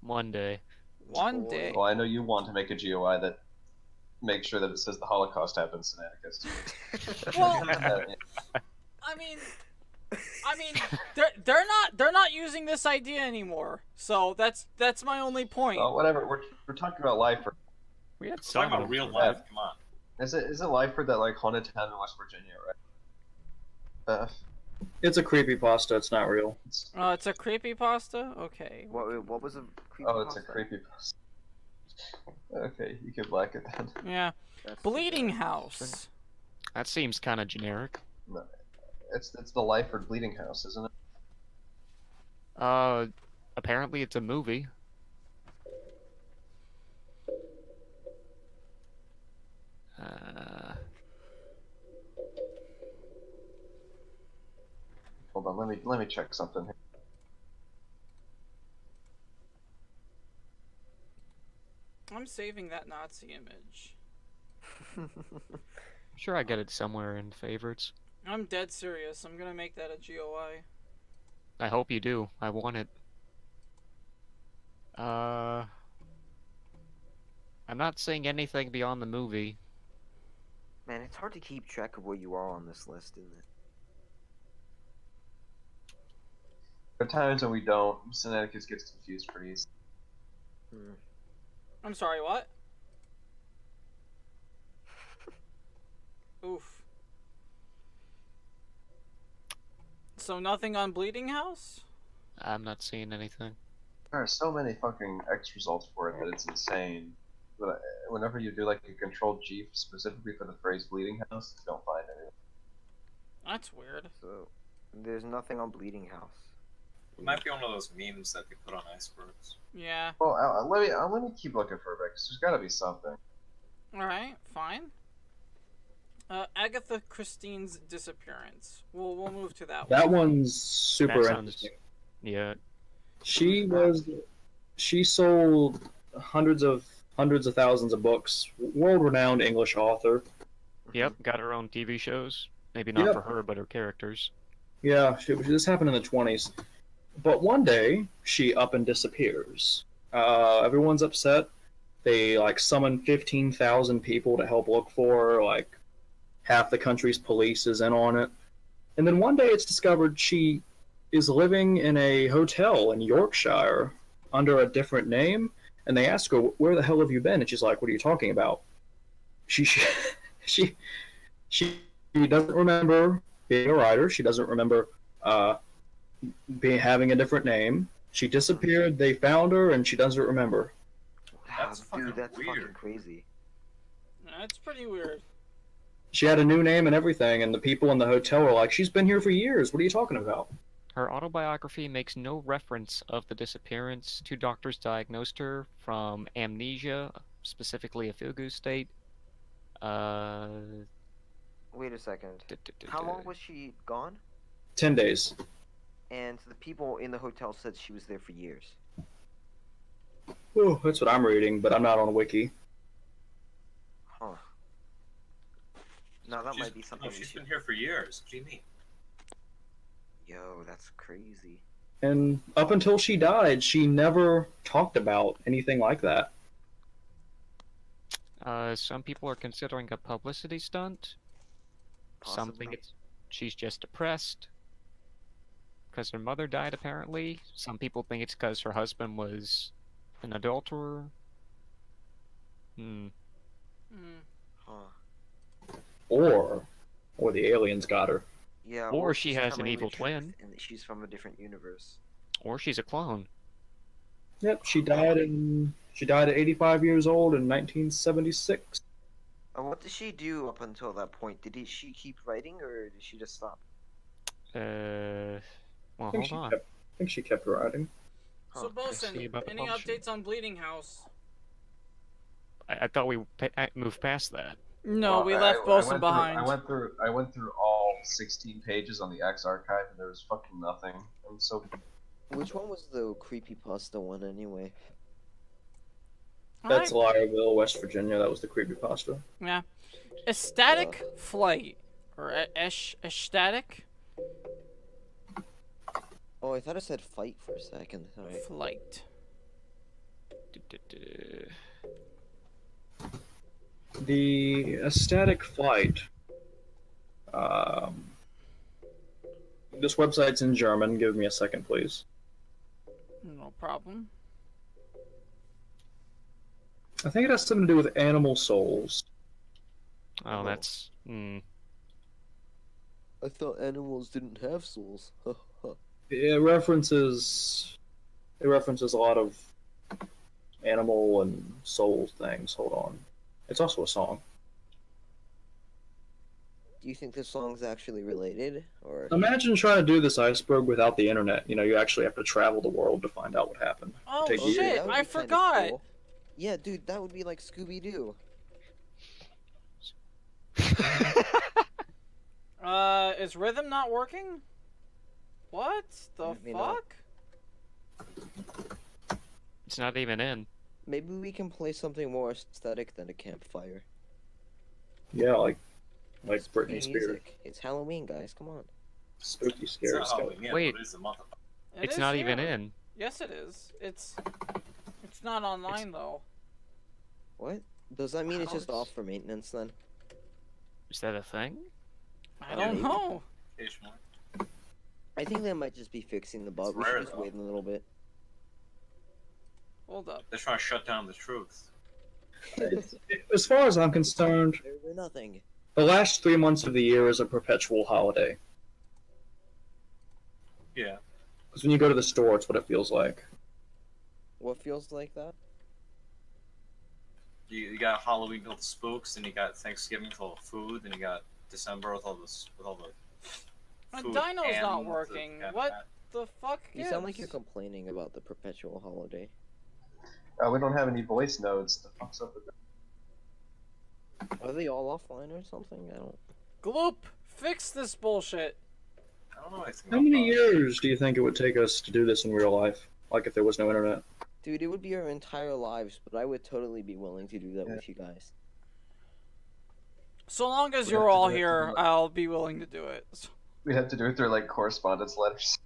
One day. One day. Well, I know you want to make a GOI that makes sure that it says the Holocaust happened, Sinaticus. Well, Yeah. I mean, they're not using this idea anymore. So that's my only point. Well, whatever. We're talking about Lyford. We had We're some talking of about them real for life. that. Come on. Is it Lyford that like haunted town in West Virginia, right? Baph? It's a creepypasta. It's not real. It's, It's a creepypasta? Okay. What was a creepy oh, it's a creepypasta. Okay, you can black it then. Yeah. That's Bleeding too bad. House. That seems kind of generic. It's the Lyford Bleeding House, isn't it? Apparently it's a movie. Hold on, let me check something here. I'm saving that Nazi image. I'm sure I get it somewhere in favorites. I'm dead serious. I'm gonna make that a GOI. I hope you do. I want it. I'm not seeing anything beyond the movie. Man, it's hard to keep track of where you are on this list, isn't it? There are times when we don't. Sinaticus gets confused pretty easily. I'm sorry, what? Oof. So nothing on Bleeding House? I'm not seeing anything. There are so many fucking X results for it that it's insane. But whenever you do like a controlled G specifically for the phrase bleeding house, you don't find anything. That's weird. So, there's nothing on Bleeding House. It might be one of those memes that they put on icebergs. Yeah. Well, let me keep looking for it because there's got to be something. Alright, fine. Agatha Christie's disappearance. We'll move to that one. That one's super That sounds- interesting. Yeah. She sold hundreds of thousands of books. World-renowned English author. Yep. Got her own TV shows. Maybe not Yep. for her, but her characters. Yeah, this happened in the 20s. But one day, she up and disappears. Everyone's upset. They summon 15,000 people to help look for her. Half the country's police is in on it. And then one day it's discovered she is living in a hotel in Yorkshire under a different name. And they ask her, "Where the hell have you been?" And she's like, "What are you talking about?" She doesn't remember being a writer. She doesn't remember having a different name. She disappeared. They found her, and she doesn't remember. That's fucking Dude, that's fucking weird. crazy. That's pretty weird. She had a new name and everything, and the people in the hotel were like, "She's been here for years. What are you talking about?" Her autobiography makes no reference of the disappearance. 2 doctors diagnosed her from amnesia, specifically a feel-good state. Wait a second. How long was she gone? 10 days. And the people in the hotel said she was there for years. Oh, that's what I'm reading, but I'm not on Wiki. Huh. Now that might be something No, we she's should... been here for years. What do you mean? Yo, that's crazy. And up until she died, she never talked about anything like that. Some people are considering a publicity stunt. Some think Possibly. she's just depressed because her mother died, apparently. Some people think it's because her husband was an adulterer. Huh. Or the aliens got her. Yeah. Or she she's has an telling evil the truth, twin. and she's from a different universe. Or she's a clone. Yep, she died She died at 85 years old in 1976. What did she do up until that point? She keep writing, or did she just stop? Well, I think hold on. I think she kept writing. So, Huh. Boson, see about the any publishing. updates on Bleeding House? I thought we moved past that. No, Well, we I- left I Boson went behind. I went through all 16 pages on the X archive, and there was fucking nothing. I'm so. Which one was the creepypasta one anyway? That's Alright. Lyerville, West Virginia. That was the creepypasta. Yeah. Ecstatic Flight. Or Ecstatic Oh, I thought it said fight for a second. Alright. Flight. The ecstatic flight. This website's in German. Give me a second, please. No problem. I think it has something to do with animal souls. Oh, that's. I thought animals didn't have souls. It references a lot of animal and soul things. Hold on. It's also a song. Do you think the song's actually related, or? Imagine trying to do this Iceberg without the internet. You know, you actually have to travel the world to find out what happened. Oh Take Okay, shit, that would I be kinda forgot. cool. Yeah, dude, that would be like Scooby-Doo. Is rhythm not working? What the Maybe not. fuck? It's not even in. Maybe we can play something more aesthetic than a campfire. Yeah, like It's Britney pretty Spears. music. It's Halloween, guys. Come on. Spooky, It's scary not stuff. Halloween yet, Wait. but it is a month. It It's is not even here. in. Yes, it is. It's not online though. What? Does that mean it's just How off for maintenance then? Is that a thing? I don't know. Occasionally. I think they might just be fixing the bug. It's We rare, should just though. wait a little bit. Hold up. They're trying to shut down the truth. As far as I'm concerned, Better than nothing. the last 3 months of the year is a perpetual holiday. Yeah. Because when you go to the store, it's what it feels like. What feels like that? You got Halloween with all the spooks, and you got Thanksgiving with all the food, and you got December with all the My food dyno's and not the working. cat What fat. the fuck You sound like you're complaining about the perpetual holiday. We don't have any voice nodes. The fuck's up with that? Are they all offline or something? I don't. Gloop, fix this bullshit. I don't know anything How about many that. years do you think it would take us to do this in real life? Like if there was no internet? Dude, it would be our entire lives, but I would totally be willing to do that Yeah. with you guys. So long as We you're have to all do it here, to- I'll be willing to do it. We have to do it through like correspondence letters.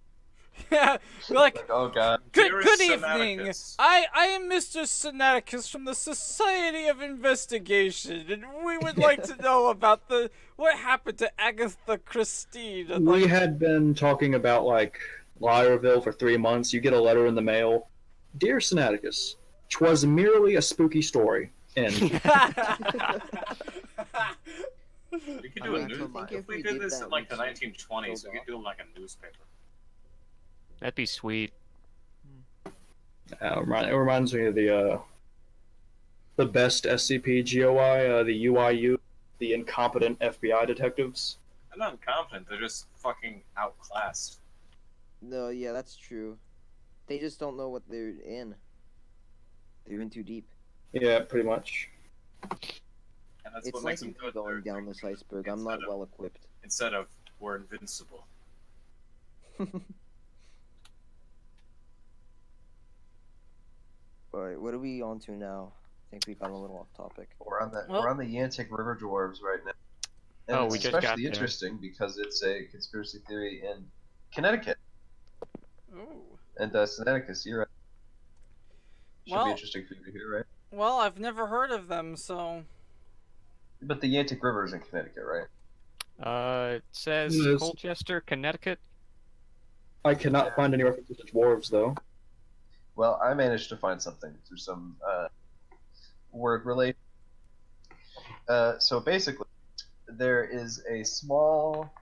Yeah, like, Like, oh god. good Dearest evening. Sinaticus. I am Mr. Sinaticus from the Society of Investigation, and we would like to know about what happened to Agatha Christine. And, We like, had been talking about like Lyerville for 3 months. You get a letter in the mail. Dear Sinaticus, 'twas merely a spooky story. End. We could do I a news. think If if we we did did this that, in like the we'd 1920s, we build could do like a newspaper. That'd be sweet. It reminds me of the best SCP-GOI, the UIU, the incompetent FBI detectives. They're not incompetent. They're just fucking outclassed. No, yeah, that's true. They just don't know what they're in. They're in too deep. Yeah, pretty much. And that's It's what like makes them me good. going They're- down this iceberg. I'm not Instead of- well equipped. Instead of we're invincible. Alright, what are we on to now? I think we got a little off topic. We're on the Well- we're on the Yantic River Dwarves right now. And Oh, it's we just got especially there. interesting because it's a conspiracy theory in Connecticut. Ooh. And Sinaticus, you're right. Should Well- be interesting for you to hear, right? Well, I've never heard of them, so But the Yantic River is in Connecticut, right? It says Yes. Colchester, Connecticut. I cannot find any references to dwarves, though. Well, I managed to find something through some word relation. So basically, there is a small,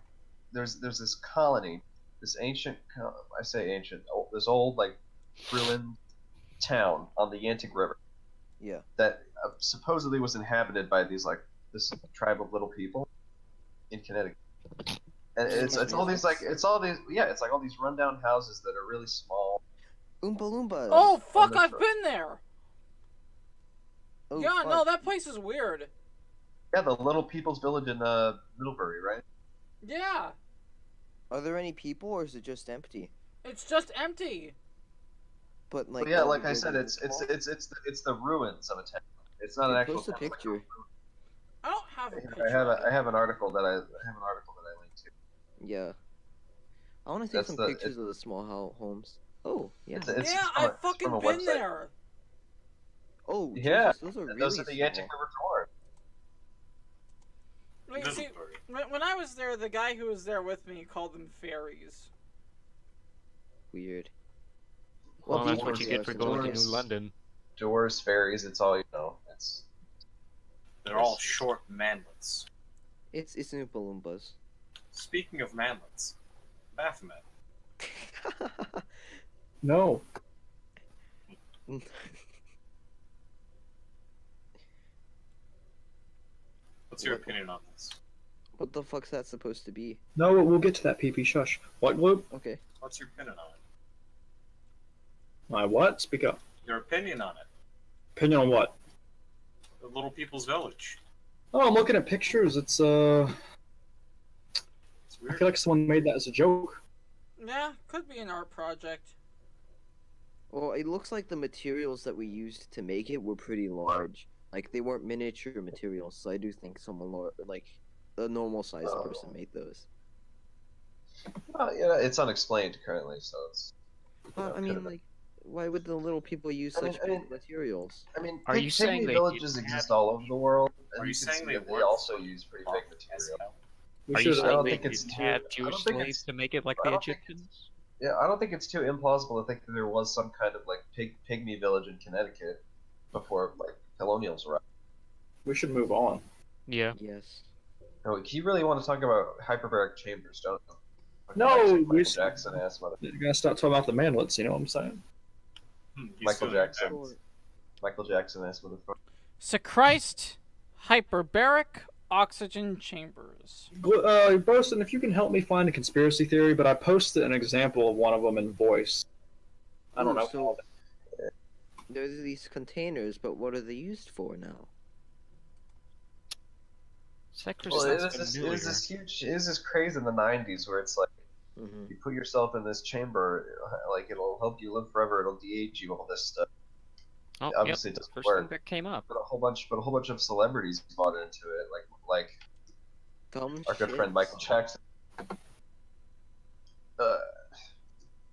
there's this colony, this ancient, I say ancient, this old like ruined town on the Yantic River, Yeah. that supposedly was inhabited by this tribe of little people in Connecticut. And it's all these it's all these rundown houses that are really small. Oompa Loompas. Oh fuck! the I've shore. been there. Oh, Yeah, fuck. no, that place is weird. Yeah, the Little People's Village in Middlebury, right? Yeah, Are there any people, or is it just empty? it's just empty. But like. Well, yeah, all the like I said, buildings it's are it's the ruins of a town. It's not small? an Dude, actual post a town. picture. I don't have a I picture. have of I it. have an article that I linked to. Yeah. I want to see That's some the- pictures of the small homes. Oh, yeah. It's Yeah, from I've it's from fucking a been website. there. Oh, Yeah, Jesus, those are really those are the small. Yantic River Torrent. Wait, see, Middlebury. when I was there, the guy who was there with me called them fairies. Weird. Well, that's these what ones you are get for some going to nice. New London. Doors, ferries, it's all you know. It's They're all short manlets. It's Oompa Loompas. Speaking of manlets, Baphomet. No. What's your opinion on this? What the fuck's that supposed to be? No, we'll get to that, PP. Shush. What, Gloop? Okay. What's your opinion on it? My what? Speak up. Your opinion on it? Opinion on what? The Little People's Village. Oh, I'm looking at pictures. It's, It's I weird. feel like someone made that as a joke. Yeah, could be an art project. Well, it looks like the materials that we used to make it were pretty large. Like, they weren't miniature materials, so I do think someone, like, a normal sized person made those. yeah, it's unexplained currently, so it's. But, I mean, like, why would the little people use I mean- such I mean- big materials? I mean, Are you saying pygmy they villages didn't exist have- all over the world, and Are you can saying see they that they weren't also use pretty big material. We Are you should, I saying don't they think it's didn't too- have I don't Jewish think slaves it's- to make it like I the don't think Egyptians? Yeah, I don't think it's too implausible to think that there was some kind of like pygmy village in Connecticut before like colonials arrived. we should move on. Yeah. Yes. No, you really want to talk about hyperbaric chambers, don't you? No, Michael we- Jackson ass mother. You're gonna start talking about the manlets, you know what I'm saying? He's Michael feeling Jackson. attacked. Michael Jackson ass motherfucker. Sechrist hyperbaric oxygen chambers. Boson, if you can help me find a conspiracy theory, but I posted an example of one of them in voice. I don't Ooh, know. so- There's these containers, but what are they used for now? Sector Well, it sounds was familiar. this craze in the '90s where it's like Mm-hmm. you put yourself in this chamber, like it'll help you live forever, it'll de-age you, all this stuff. Oh, obviously yep, it doesn't first work. thing that came up. But a whole bunch of celebrities bought into it, like Dumb our good friend shits. Michael Jackson.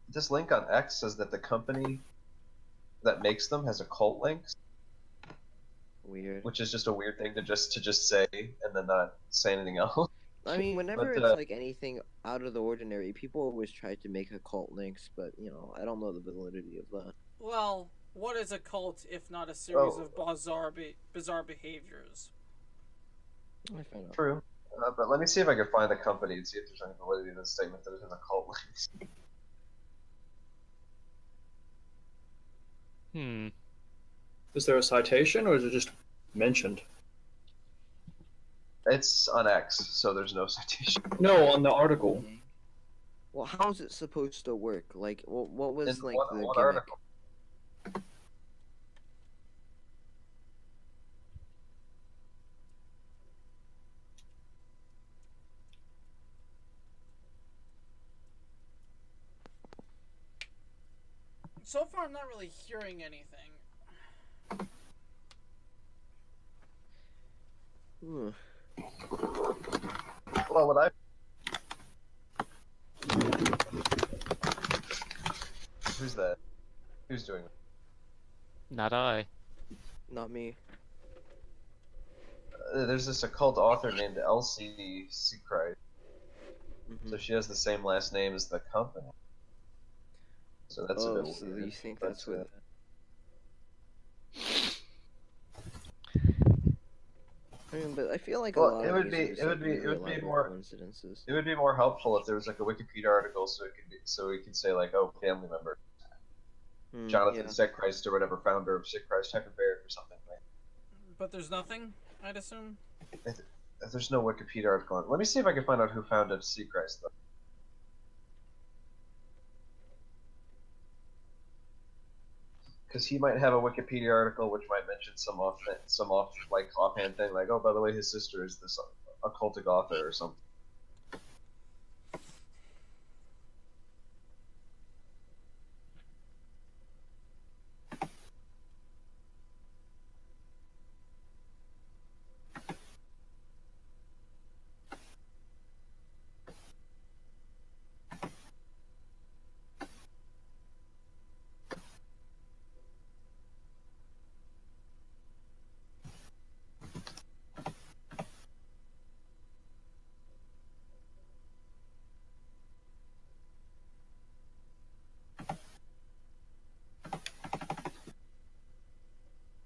This link on X says that the company that makes them has occult links, Weird. which is just a weird thing to just say and then not say anything else. I mean, whenever But, it's like anything out of the ordinary, people always try to make occult links, but you know, I don't know the validity of that. Well, what is a cult if not a series Oh. of bizarre behaviors? I find out. True. But let me see if I can find the company and see if there's any validity to the statement that it has occult links. Is there a citation, or is it just mentioned? It's on X, so there's no citation. No, on the article. Well, how is it supposed to work? Like, what was In like one the gimmick? article. So far, I'm not really hearing anything. Hmm. Well, what I Who's that? Who's doing it? Not I. Not me. There's this occult author named Elsie Seacrite. Mhm. So she has the same last name as the company. So that's a Oh, bit so weird. you think but, that's what? I mean, but I feel like a Well, lot it of would these be- are just, it would like, be- it would be elaborate more- coincidences. It would be more helpful if there was like a Wikipedia article so we could say like, oh, family member. Jonathan Yeah. Sitchrist or whatever, founder of Sitchrist Hyperbaric or something. Right? But there's nothing, I'd assume. There's no Wikipedia article on it. Let me see if I can find out who founded Sitchrist, though. Because he might have a Wikipedia article which might mention some offhand thing, like, oh, by the way, his sister is this occultic author or something.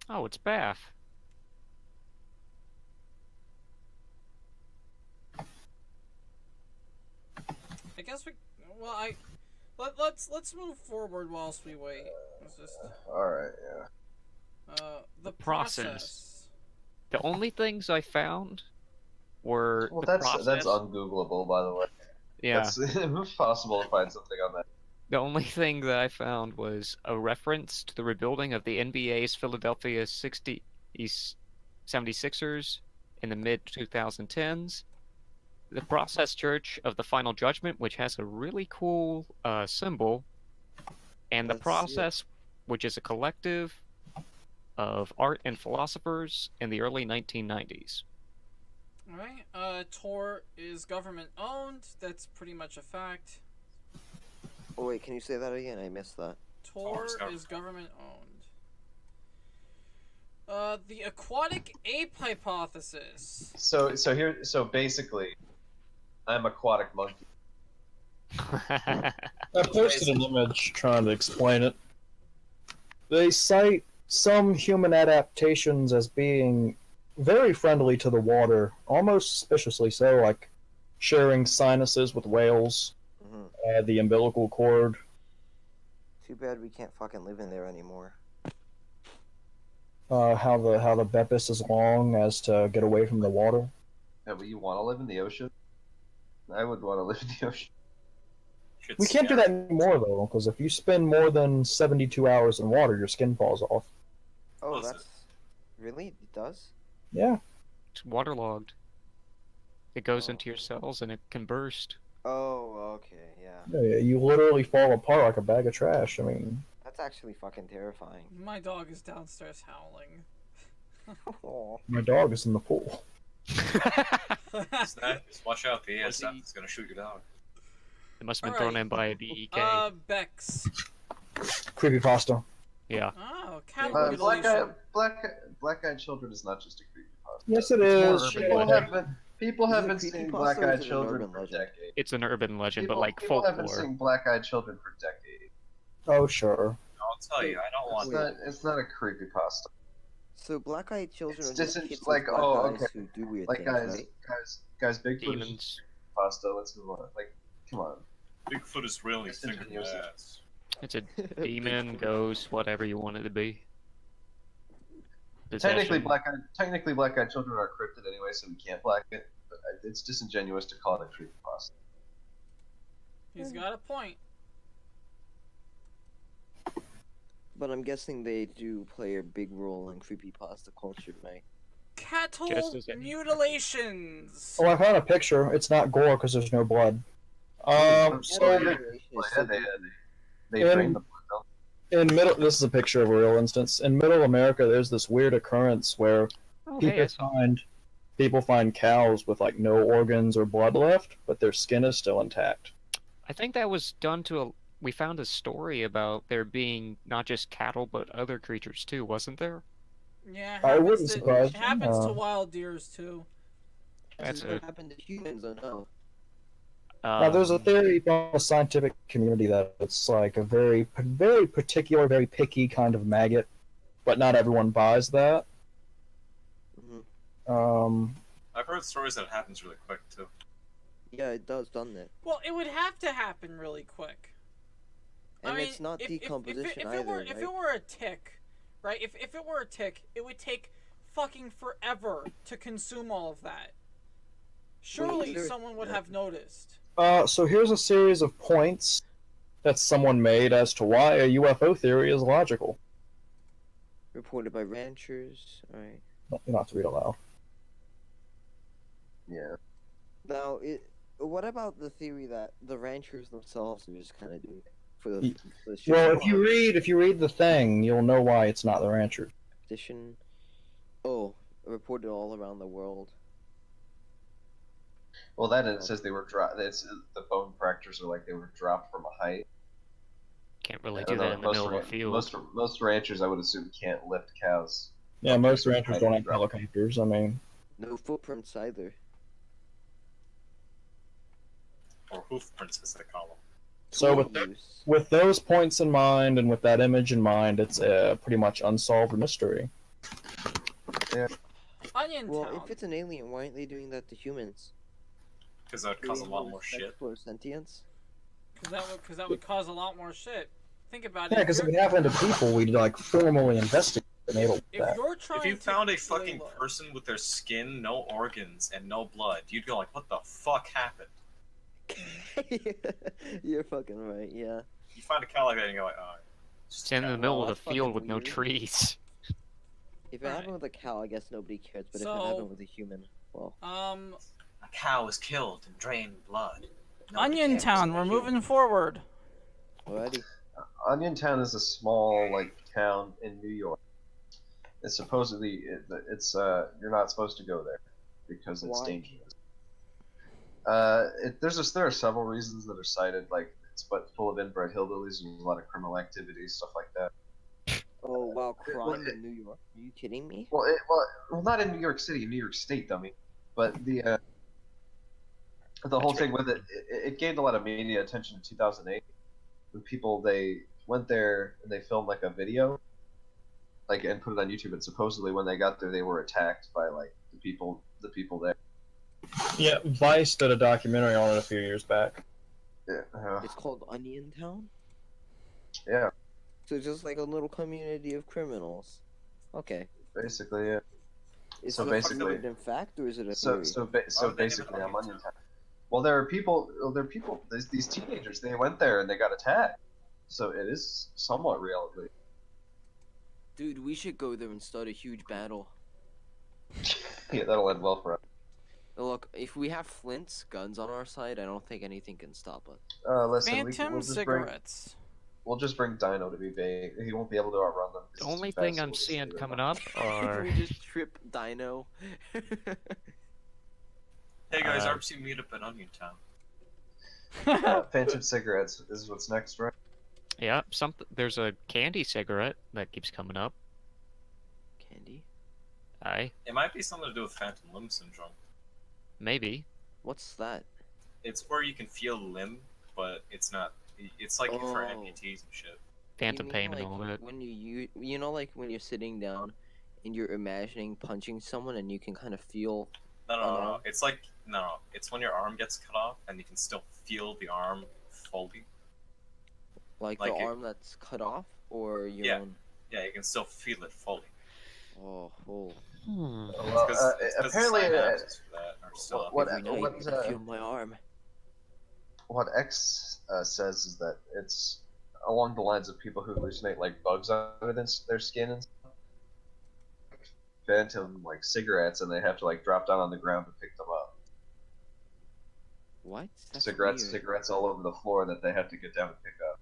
Oh, it's Baph. I guess we. Well, let's move forward whilst we wait. Let's just. All right, yeah. The Process. process. The only things I found were Well, the that's process. ungoogleable, by the way. Yeah. It's possible to find something on that. The only thing that I found was a reference to the rebuilding of the NBA's Philadelphia 76ers in the mid-2010s. The Process Church of the Final Judgment, which has a really cool symbol. And the Let's see it. Process, which is a collective of art and philosophers in the early 1990s. Alright, Tor is government owned. That's pretty much a fact. Oh wait, can you say that again? I missed that. Tor is government owned. The aquatic ape hypothesis. So basically, I'm aquatic monkey. I posted an image trying to explain it. They cite some human adaptations as being very friendly to the water, almost suspiciously so, like sharing sinuses with whales, the umbilical cord. Too bad we can't fucking live in there anymore. How the Bepis is long as to get away from the water. Yeah, but you want to live in the ocean? I would want to live in the ocean. We can't do that anymore though, because if you spend more than 72 hours in water, your skin falls off. Oh, Does it? that's really it does. Yeah. It's waterlogged. It goes into your cells and it can burst. Oh, okay, yeah. Yeah, you literally fall apart like a bag of trash. I mean, That's actually fucking terrifying. My dog is downstairs howling. Oh. my dog is in the pool. Just watch out, the ASF is gonna shoot your dog. It must have been Alright. thrown in by a DEK. Bex. Creepypasta. Yeah. Oh, cat Black mutilation. eyed children is not just a creepypasta. Yes, it It's is. more urban people Is have it been a seeing creepypasta black or eyed is it an children urban for legend? decades. It's an urban legend, but like people have been folklore. seeing black eyed children for decades. Oh, sure. I'll tell you, I don't want It's not a creepypasta. So black-eyed children It's are just just kids like, with black oh, eyes okay. who do weird Like things, right? guys, Bigfoot is Demons. pasta. Let's move on. Like, come on. Bigfoot is really It's finger my ingenuous. ass. It's a demon, ghost, whatever you want it to be. Technically, Possession. black eyed children are cryptid anyway, so we can't black it. But it's disingenuous to call it a creepypasta. He's got a point. But I'm guessing they do play a big role in creepypasta culture, right? Cattle Just as any- mutilations. Oh, I found a picture. It's not gore because there's no blood. So Yeah, they In- bring the blood. in middle, this is a picture of a real instance. In Middle America, there's this weird occurrence where Oh, hey, people find cows with like no organs or blood left, but their skin is still intact. I think that was done to a. We found a story about there being not just cattle but other creatures too, wasn't there? Yeah, I happens wouldn't to, surprise it me, happens to uh, wild deers too. That's Does that it. happen to humans or no? Now, there's a Um, theory from the scientific community that it's like a very, very particular, very picky kind of maggot, but not everyone buys that. Hmm. I've heard stories that it happens really quick too. Yeah, it does, doesn't it? Well, it would have to happen really quick. And I mean, it's not if decomposition it either, were, right? if it were a tick, right? If it were a tick, it would take fucking forever to consume all of that. Surely there- someone would have noticed. So here's a series of points that someone made as to why a UFO theory is logical. Reported by ranchers. Alright. Not to read aloud. Yeah. Now, what about the theory that the ranchers themselves are just kind of doing it for the, Y- for the shit Well, of if you read the thing, you'll know why it's not the ranchers. competition? Oh, reported all around the world. Well, that and it says they were dropped. It's the bone fractures are like they were dropped from a height. Can't really I do don't know, that in the middle of a field. Most ranchers, I would assume, can't lift cows. Yeah, most Okay, ranchers don't have helicopters. I mean, No footprints either. Or hoof prints, as they call them. so Loose. with those points in mind and with that image in mind, it's a pretty much unsolved mystery. Onion Well, Town. if it's an alien, why aren't they doing that to humans? Because that would cause a lot more shit. For sentience? Because that would cause a lot more shit. Think about it. Yeah, because if it happened to people, we'd like formally investigate and able if that. you're trying If you to found a fucking Layla, person with their skin, no organs, and no blood, you'd go like, what the fuck happened? You're fucking right, yeah. You find a cow like that and you go like, oh. It's in the middle of the that's fucking field with no weird. trees. If it Right. happened with a cow, I guess nobody cares, but if So- it happened with a human, well... A cow was killed and drained blood. Nobody Onion cares. Town, we're moving forward. Alrighty. Onion Town is a small like town in New York. It's supposedly it's you're not supposed to go there because it's Why? dangerous. There are several reasons that are cited, like it's but full of inbred hillbillies and a lot of criminal activity, stuff like that. Oh, wow, crime in New York? Are you kidding me? Well, not in New York City, in New York State, dummy. But the whole thing with it gained a lot of media attention in 2008 when they went there and they filmed like a video, like and put it on YouTube. And supposedly when they got there, they were attacked by like the people there. Yeah, Vice did a documentary on it a few years back. Yeah, It's called Onion Town? yeah, So it's just like a little community of criminals. Okay. basically, yeah. Is So it basically- in fact, or is it a So theory? basically, I'm Onion Town. Well, there are people. These teenagers. They went there and they got attacked. So it is somewhat real, at least. Dude, we should go there and start a huge battle. Yeah, that'll end well for us. Look, if we have Flint's guns on our side, I don't think anything can stop us. Listen, Phantom cigarettes. We'll just bring Dino to be big. He won't be able to outrun them. 'cause The he's only too thing fast, I'm we'll just seeing leave it coming alone. up are we just trip Dino. Hey guys, Uh, RPC meet up at Onion Town. Phantom cigarettes is what's next, right? yeah, there's a candy cigarette that keeps coming up. Candy? Aye, It might be something to do with phantom limb syndrome. maybe. What's that? It's where you can feel limb, but it's not. It's like for Oh. amputees and shit. Phantom You mean, pain and like, all that. When you know, like when you're sitting down and you're imagining punching someone and you can kind of feel. No. It's like no. It's when your arm gets cut off and you can still feel the arm folding. Like Like the it- arm that's cut off, or your Yeah. own. Yeah, you can still feel it folding. Oh. Hmm. Well, apparently, the synapses for that are still up. what- Every night what, I feel my arm. what X says is that it's along the lines of people who hallucinate like bugs under their skin and stuff. Phantom like cigarettes, and they have to like drop down on the ground to pick them up. What? That's Cigarettes weird. all over the floor that they have to get down and pick up.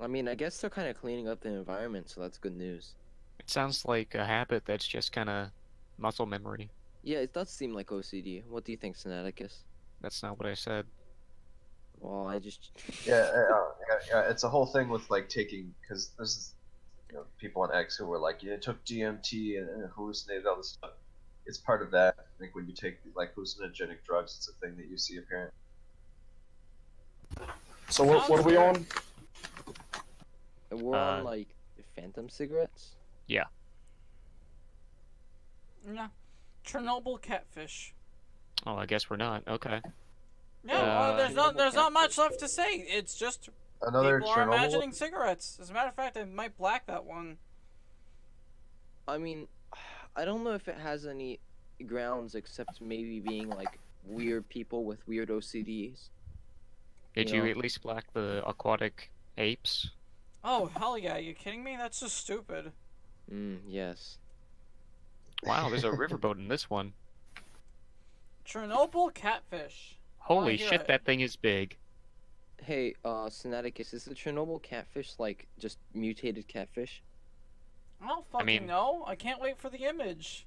I mean, I guess they're kind of cleaning up the environment, so that's good news. It sounds like a habit that's just kind of muscle memory. Yeah, it does seem like OCD. What do you think, Sinaticus? That's not what I said. Well, I just. Yeah, it's a whole thing with like taking, because this is people on X who were like, yeah, took DMT and hallucinated all this stuff. It's part of that. I think when you take like hallucinogenic drugs, it's a thing that you see apparent. So what are we on? We're on like phantom cigarettes. Yeah. Yeah. Chernobyl catfish. Oh, I guess we're not. Okay. Yeah, well, Uh, there's not much left to say. It's just Another People are Chernobyl. imagining cigarettes. As a matter of fact, I might black that one. I mean, I don't know if it has any grounds except maybe being like weird people with weird OCDs. Did You you know. at least black the aquatic apes? Oh, hell yeah. Are you kidding me? That's just stupid. Yes. Wow, there's a riverboat in this one. Chernobyl catfish. I wanna Holy hear shit, it. that thing is big. Hey, Sinaticus, is the Chernobyl catfish like just mutated catfish? I don't fucking mean- know. I can't wait for the image.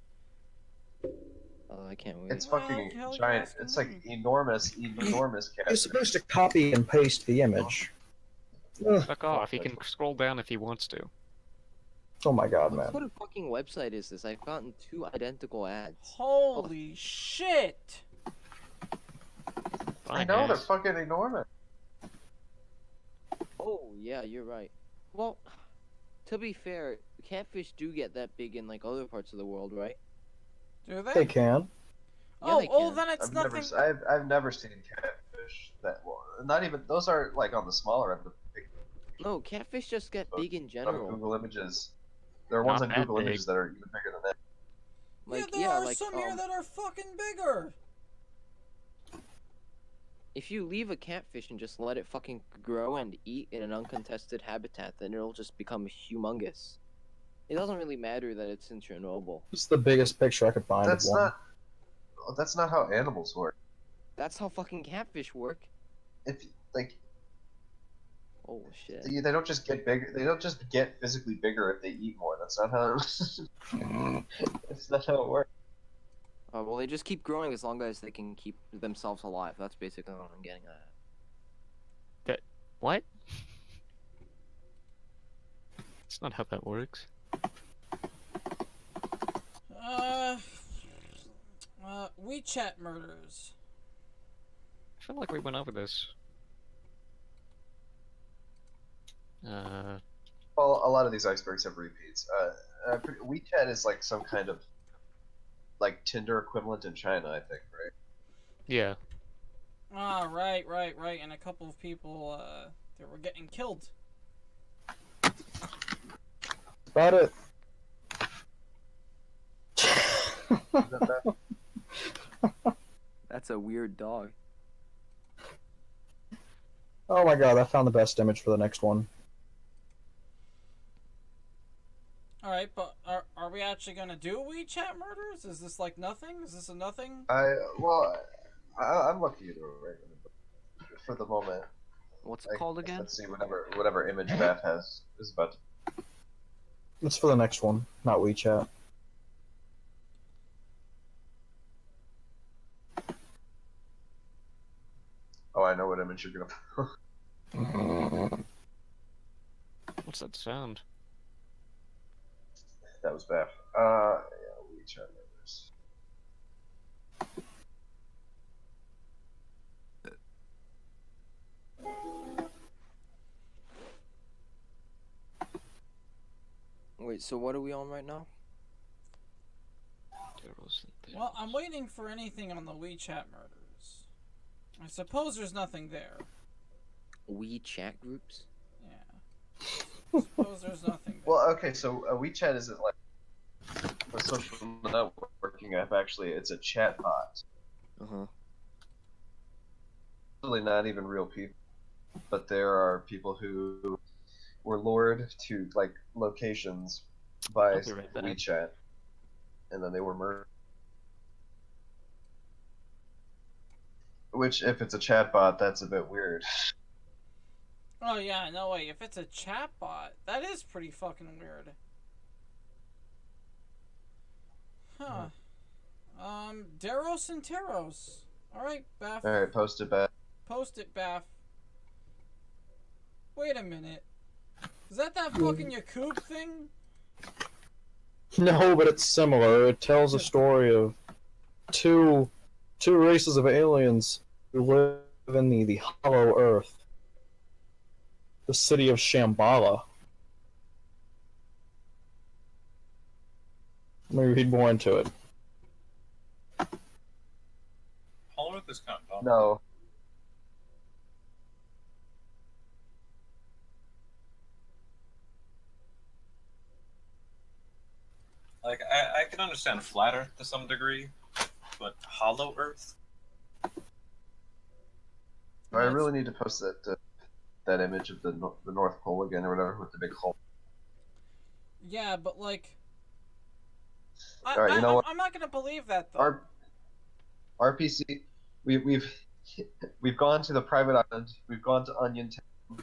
I can't wait. It's Well, fucking hell, you giant. asking It's like me. enormous cat. You're supposed to copy and paste the image. Ugh. Fuck off, he can scroll down if he wants to. Oh my god, What man. sort of fucking website is this? I've gotten 2 identical ads. Holy shit. I Fine, know they're ass. fucking enormous. Oh, yeah, you're right. Well, to be fair, catfish do get that big in like other parts of the world, right? Do they? They can. Yeah, Oh, they oh, can. then it's I've nothing. I've never seen catfish that well. Not even those are like on the smaller end of the No, catfish just get big in of general. Google Images. There are ones Not on that Google big. Images that are even bigger than that. Yeah, Like, there are like, some here that are fucking bigger. if you leave a catfish and just let it fucking grow and eat in an uncontested habitat, then it'll just become humongous. It doesn't really matter that it's in Chernobyl. It's the biggest picture I could find That's of one. not. That's not how animals work. That's how fucking catfish work. If like Oh shit. they don't just get bigger. They don't just get physically bigger if they eat more. That's not how. That's not how it works. Well, they just keep growing as long as they can keep themselves alive. That's basically what I'm getting at. What? That's not how that works. WeChat murders. I feel like we went over this. Well, a lot of these icebergs have repeats. WeChat is like some kind of like Tinder equivalent in China, I think, right? Yeah. Ah, right. And a couple of people, that were getting killed. About it. That's a weird dog. Oh my god, I found the best image for the next one. Alright, but are we actually gonna do WeChat murders? Is this like nothing? Is this a nothing? I'm looking at it right for the moment. What's it called again? Let's see whatever image Baph has is about. It's for the next one, not WeChat. Oh, I know what image you're gonna. What's that sound? That was Baph. Yeah, WeChat members. Wait, so what are we on right now? Well, I'm waiting for anything on the WeChat murders. I suppose there's nothing there. WeChat groups? Yeah. I suppose there's nothing there. Well, okay, so WeChat isn't like a social networking app. Actually, it's a chat bot. Uh-huh. Really, not even real people, but there are people who were lured to like locations by I'll be right back. WeChat, and then they were murdered. Which, if it's a chatbot, that's a bit weird. Oh yeah, no way. If it's a chatbot, that is pretty fucking weird. Huh. Deros and Teros. Alright, Baph. All right, post it back. Post it, Baph. Wait a minute. Is that fucking Yakub thing? No, but it's similar. It tells a story of two races of aliens who live in the Hollow Earth, the city of Shambhala. Let me read more into it. Hollow Earth is kind of dumb. No. understand flat Earth to some degree, but hollow Earth? I really need to post that image of the North Pole again or whatever with the big hole. Yeah, but like, Alright, you know what? I'm not gonna believe that though. RPC, we've gone to the private island. We've gone to Onion Town.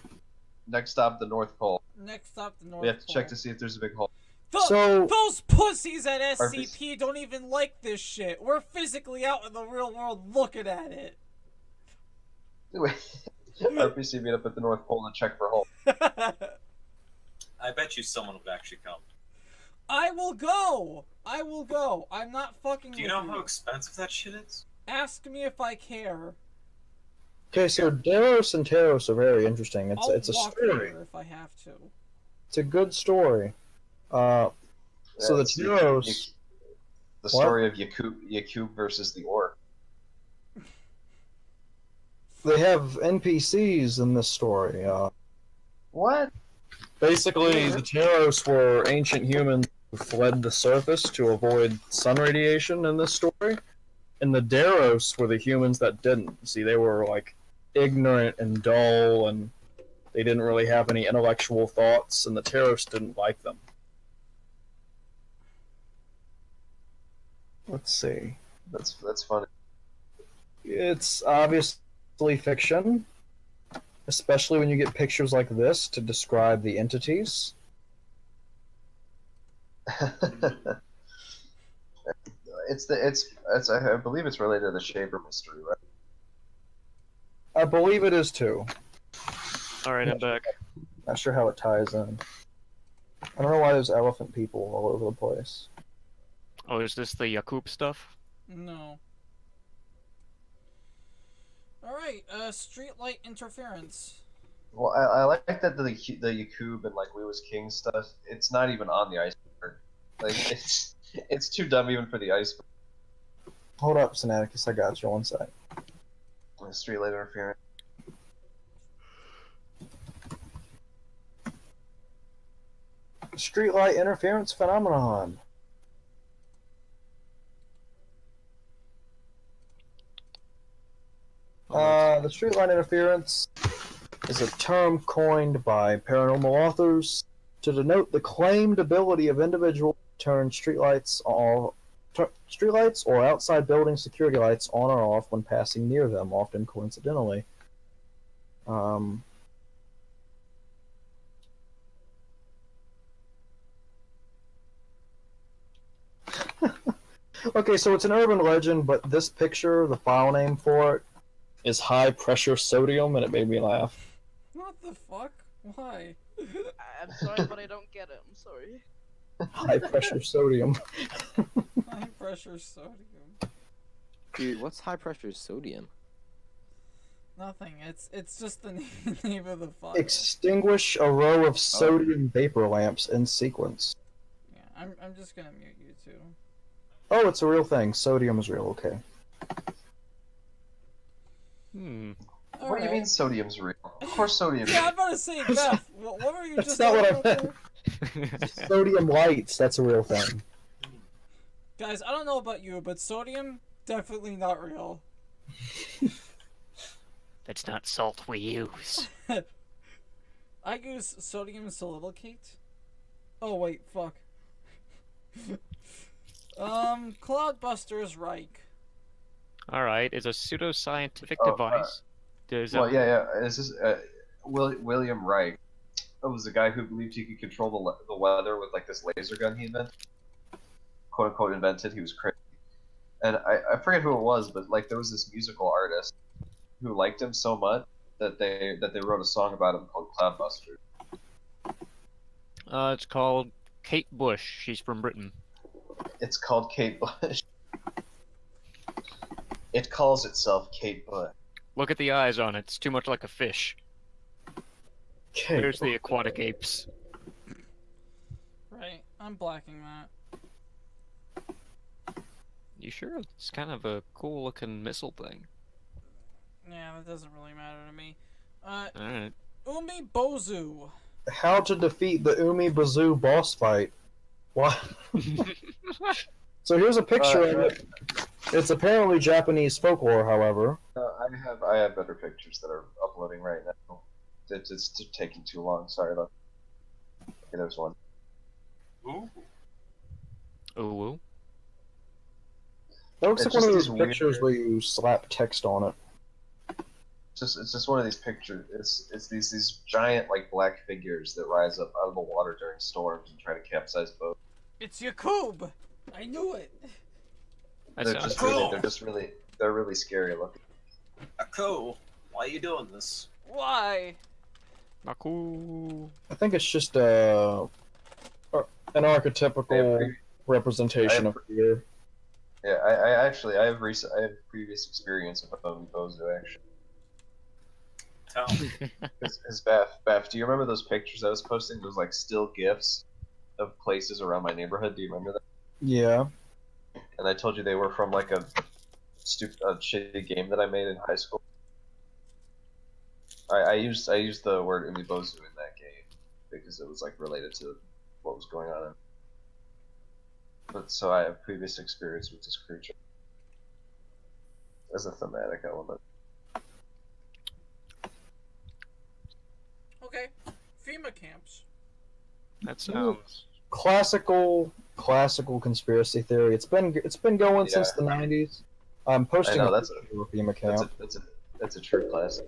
Next stop, the North Pole. Next stop, the North We have to Pole. check to see if there's a big hole. Those pussies at SCP don't even like this shit. We're physically out in the real world looking at it. RPC meet up at the North Pole and check for holes. I bet you someone would actually come. I will go. I will go. I'm not fucking. Do you know how expensive that shit is? Ask me if I care. Okay, so Deros and Teros are very interesting. It's a story. If I have to. It's a good story. So the Teros. The story of Yakub versus the Orc. They have NPCs in this story. What? Basically, the Teros were ancient humans who fled the surface to avoid sun radiation in this story. And the Deros were the humans that didn't. See, they were, like, ignorant and dull, and they didn't really have any intellectual thoughts, and the Teros didn't like them. Let's see. That's funny. It's obviously fiction, especially when you get pictures like this to describe the entities. I believe it's related to the Shaver mystery, right? I believe it is too. Alright, I'm back. Not sure how it ties in. I don't know why there's elephant people all over the place. Oh, is this the Yakub stuff? No. Alright, streetlight interference. Well, I like that the Yakub and like We Was King stuff. It's not even on the iceberg. Like it's too dumb even for the iceberg. Hold up, Sinaticus, I got you. One sec. Streetlight interference. Streetlight interference phenomenon. The streetlight interference is a term coined by paranormal authors to denote the claimed ability of individuals to turn streetlights or outside building security lights on or off when passing near them, often coincidentally. Okay, so it's an urban legend, but this picture, the file name for it, is high pressure sodium, and it made me laugh. What the fuck? Why? I'm sorry, but I don't get it. I'm sorry. High pressure sodium. High pressure sodium. Dude, what's high pressure sodium? Nothing. It's just the name of the file. Extinguish a row of sodium vapor lamps in sequence. Yeah, I'm just gonna mute you too. Oh, it's a real thing. Sodium is real, okay. What do you mean sodium's real? Of course sodium is Yeah, real. I'm about to say, Baph, what were you That's just not talking what I about meant. there? Sodium lights, that's a real thing. Guys, I don't know about you, but sodium, definitely not real. That's not salt we use. I use sodium silicate. Oh wait, fuck. Cloudbuster's Reich. Alright, it's a pseudoscientific Oh, device. There's Well, yeah. This is William Wright. That was the guy who believed he could control the weather with like this laser gun he invented, quote unquote invented. He was crazy, and I forget who it was, but like there was this musical artist who liked him so much that they wrote a song about him called Cloudbuster. It's called Kate Bush. She's from Britain. It's called Kate Bush. It calls itself Kate Bush. Look at the eyes on it. It's too much like a fish. Okay. There's the aquatic apes. Right, I'm blacking that. You sure? It's kind of a cool looking missile thing. Yeah, that doesn't really matter to me. Alright. Umi Bozu. How to defeat the Umi Bazoo boss fight. What? So here's a picture of it. It's apparently Japanese folklore, however. I have better pictures that are uploading right now. It's taking too long. Sorry about. Okay, there's one. Ooh. Ooh. That looks It's like one of just those these pictures weird- where you slap text on it. It's just one of these pictures. It's these giant like black figures that rise up out of the water during storms and try to capsize boats. It's Yakub! I knew it! That They're sounds just cool. they're really scary looking. Akko, why are you doing this? Why? not cool. I think it's just an archetypical I representation have- of fear. Yeah, I have previous experience with Bozo actually. Tell me. His Baph, do you remember those pictures I was posting? Those like still gifs of places around my neighborhood. Do you remember that? Yeah. And I told you they were from like a shitty game that I made in high school. I used the word umibozu in that game because it was like related to what was going on. But so I have previous experience with this creature as a thematic element. Okay. FEMA camps. That sounds. Classical conspiracy theory. It's been going since the 90s. I'm posting I know, a that's picture of FEMA camp. That's a true classic.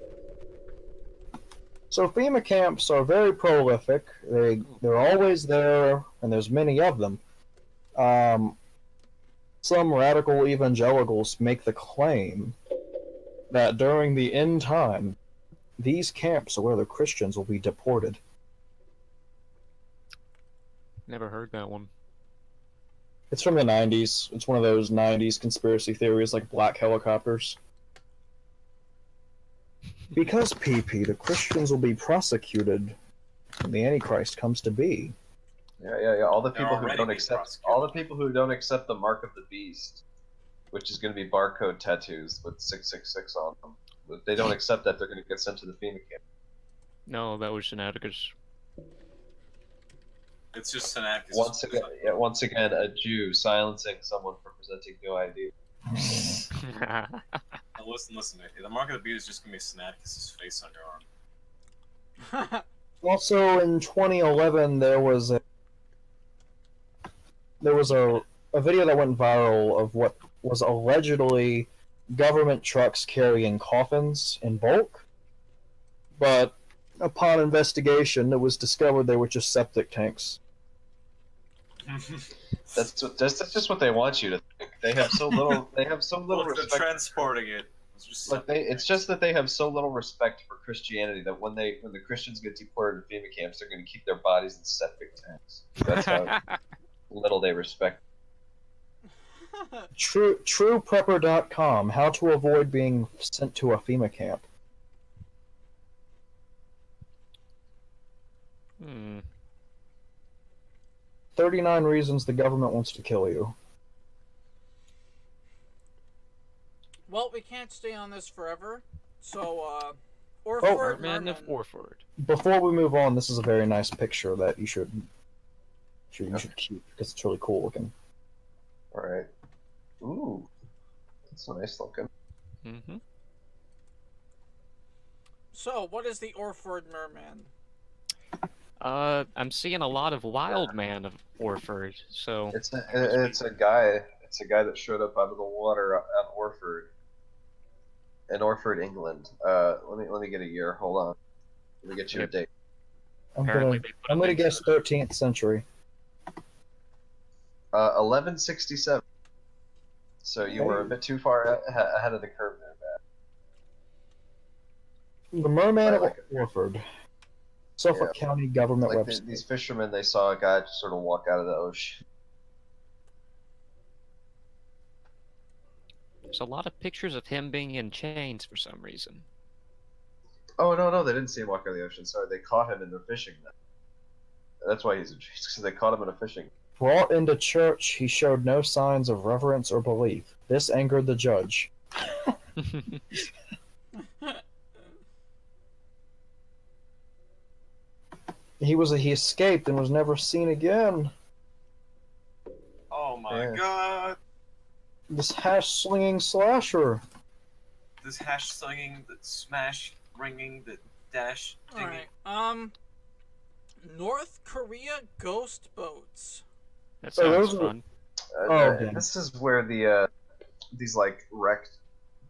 So FEMA camps are very prolific. They're always there, and there's many of them. Some radical evangelicals make the claim that during the end time, these camps are where the Christians will be deported. Never heard that one. It's from the 90s. It's one of those 90s conspiracy theories like black helicopters. Because PP, the Christians will be prosecuted when the Antichrist comes to be. Yeah. All the They're people who already don't being accept the mark of the beast, which is going to be barcode tattoos with 666 on them. If they don't accept that, they're going to get sent to the FEMA camp. No, that was Sinaticus. It's just Sinaticus. Once again, a Jew silencing someone for presenting no ID. Now listen. The mark of the beast is just gonna be Sinaticus' face on your arm. Also, in 2011, there was a video that went viral of what was allegedly government trucks carrying coffins in bulk, but upon investigation, it was discovered they were just septic tanks. That's just what they want you to think. They have so little. They have so little Well, they're respect. transporting it. It's just Like it's just that they have so little respect for Christianity that when the Christians get deported to FEMA camps, they're going to keep their bodies in septic tanks. That's how little they respect. TruePrepper.com, how to avoid being sent to a FEMA camp. Hmm. 39 reasons the government wants to kill you. Well, we can't stay on this forever. So, Orford Man of Merman. Orford. Before we move on, this is a very nice picture that you should keep because it's really cool looking. All right. Ooh, that's nice looking. Mm-hmm. So, what is the Orford Merman? I'm seeing a lot of Wild Man of Orford, so It's a guy. It's a guy that showed up out of the water on Orford, in Orford, England. Let me get a year. Hold on. Let me get you a Yep. date. apparently they put I'm a gonna link guess to it. 13th century. 1167. So you were a bit too far ahead of the curve there, Matt. The Merman of Like Orford. Suffolk County government Like website. these fishermen, they saw a guy just sort of walk out of the ocean. There's a lot of pictures of him being in chains for some reason. Oh no, they didn't see him walk out of the ocean. Sorry, they caught him in their fishing net. That's why he's in chains, because they caught him in a fishing. Brought into church, he showed no signs of reverence or belief. This angered the judge. He escaped and was never seen again. Oh my my Yeah. god! This hash-slinging slasher. This hash slinging, the smash ringing, the dash All dinging. right. North Korea ghost boats. That So sounds those are- fun. okay. This is where the these like wrecked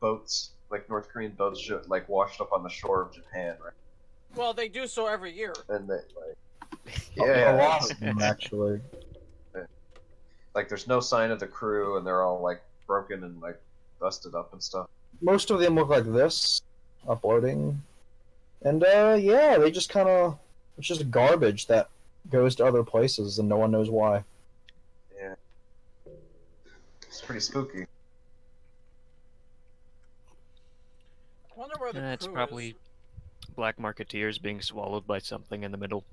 boats, like North Korean boats, like washed up on the shore of Japan, right? Well, they do so every year. And they like A lot of them, actually. like there's no sign of the crew, and they're all like broken and like busted up and stuff. Most of them look like this, uploading. And, yeah, they just kind of... It's just garbage that goes to other places, and no one knows why. Yeah, it's pretty spooky. I wonder where the It's crew probably is. black marketeers being swallowed by something in the middle.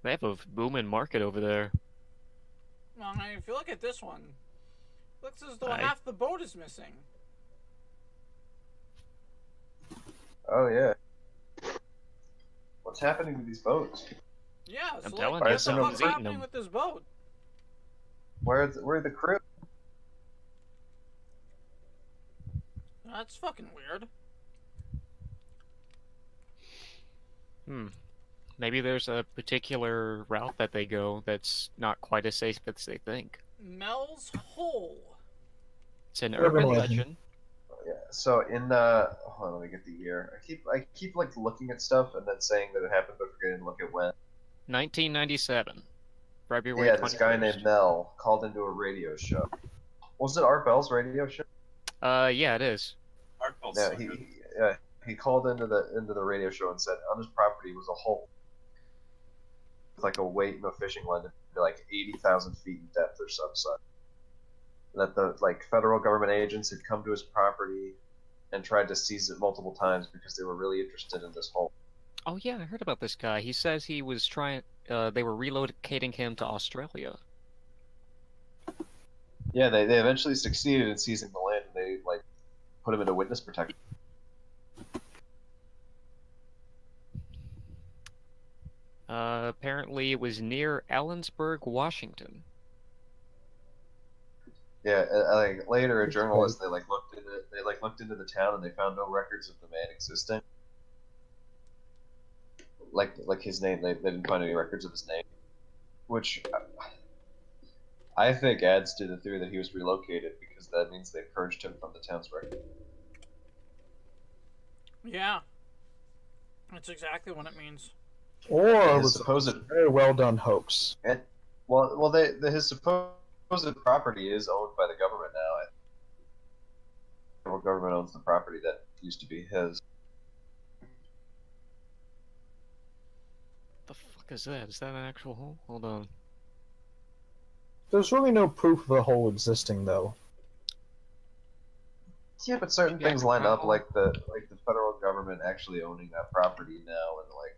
They have a booming market over there. Well, I mean, if you look at this one, looks as though Aye. half the boat is missing. Oh yeah. What's happening to these boats? Yeah, so I'm like, telling what you, the someone's fuck's eating happening them. with this boat? Where are the crew? That's fucking weird. Maybe there's a particular route that they go that's not quite as safe as they think. Mel's Hole. It's an Urban urban legend. legend. Yeah. So in hold on, let me get the year. I keep like looking at stuff and then saying that it happened, but forgetting to look at when. 1997. February Yeah, 21st. this guy named Mel called into a radio show. Was it Art Bell's radio show? Yeah, it is. Art Bell's Yeah, so good. he called into the radio show and said on his property was a hole with like a weight and a fishing line to be like 80,000 feet in depth or some such. That the like federal government agents had come to his property and tried to seize it multiple times because they were really interested in this hole. Oh yeah, I heard about this guy. He says he was trying. They were relocating him to Australia. Yeah, they eventually succeeded in seizing the land, and they like put him into witness protection. Apparently, it was near Ellensburg, Washington. Yeah, like later, a journalist they looked into the town and they found no records of the man existing. Like his name, they didn't find any records of his name, which I think adds to the theory that he was relocated because that means they purged him from the town's record. Yeah. That's exactly what it means. Or it His was supposed a very well done hoax. his supposed property is owned by the government now. The federal government owns the property that used to be his. The fuck is that? Is that an actual hole? Hold on. There's really no proof of the hole existing, though. Yeah, but certain Yeah, things line up, well- like the federal government actually owning that property now, and like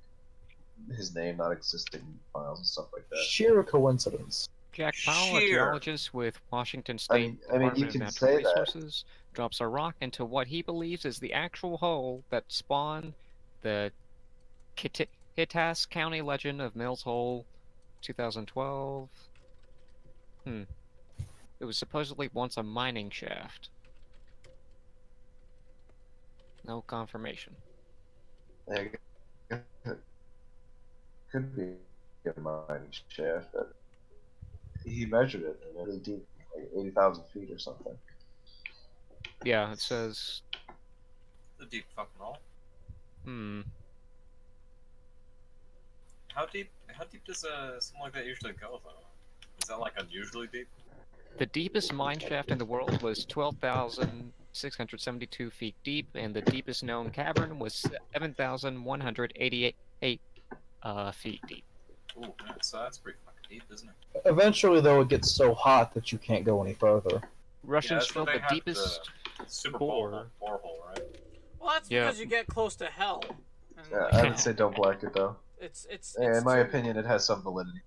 his name not existing in files and stuff like that. Sheer coincidence. Jack Powell, a Sheer. geologist with Washington State I mean, you Department of can Natural say that. Resources, drops a rock into what he believes is the actual hole that spawned the Kittitas County legend of Mills Hole, 2012. It was supposedly once a mining shaft. No confirmation. Like, could be a mining shaft, but he measured it and really deep, like 80,000 feet or something. Yeah, it says. The deep fucking hole. How deep does something like that usually go though? Is that like unusually deep? The deepest mine shaft in the world was 12,672 feet deep, and the deepest known cavern was 7,188 feet deep. Ooh, yeah, so that's pretty fucking deep, isn't it? Eventually, though, it gets so hot that you can't go any further. Russians that's what drilled they the have deepest the Super bore. borehole, right? Well, that's Yeah. because you get close to hell. And Yeah, like, I would say don't black it though. it's In my too- opinion, it has some validity.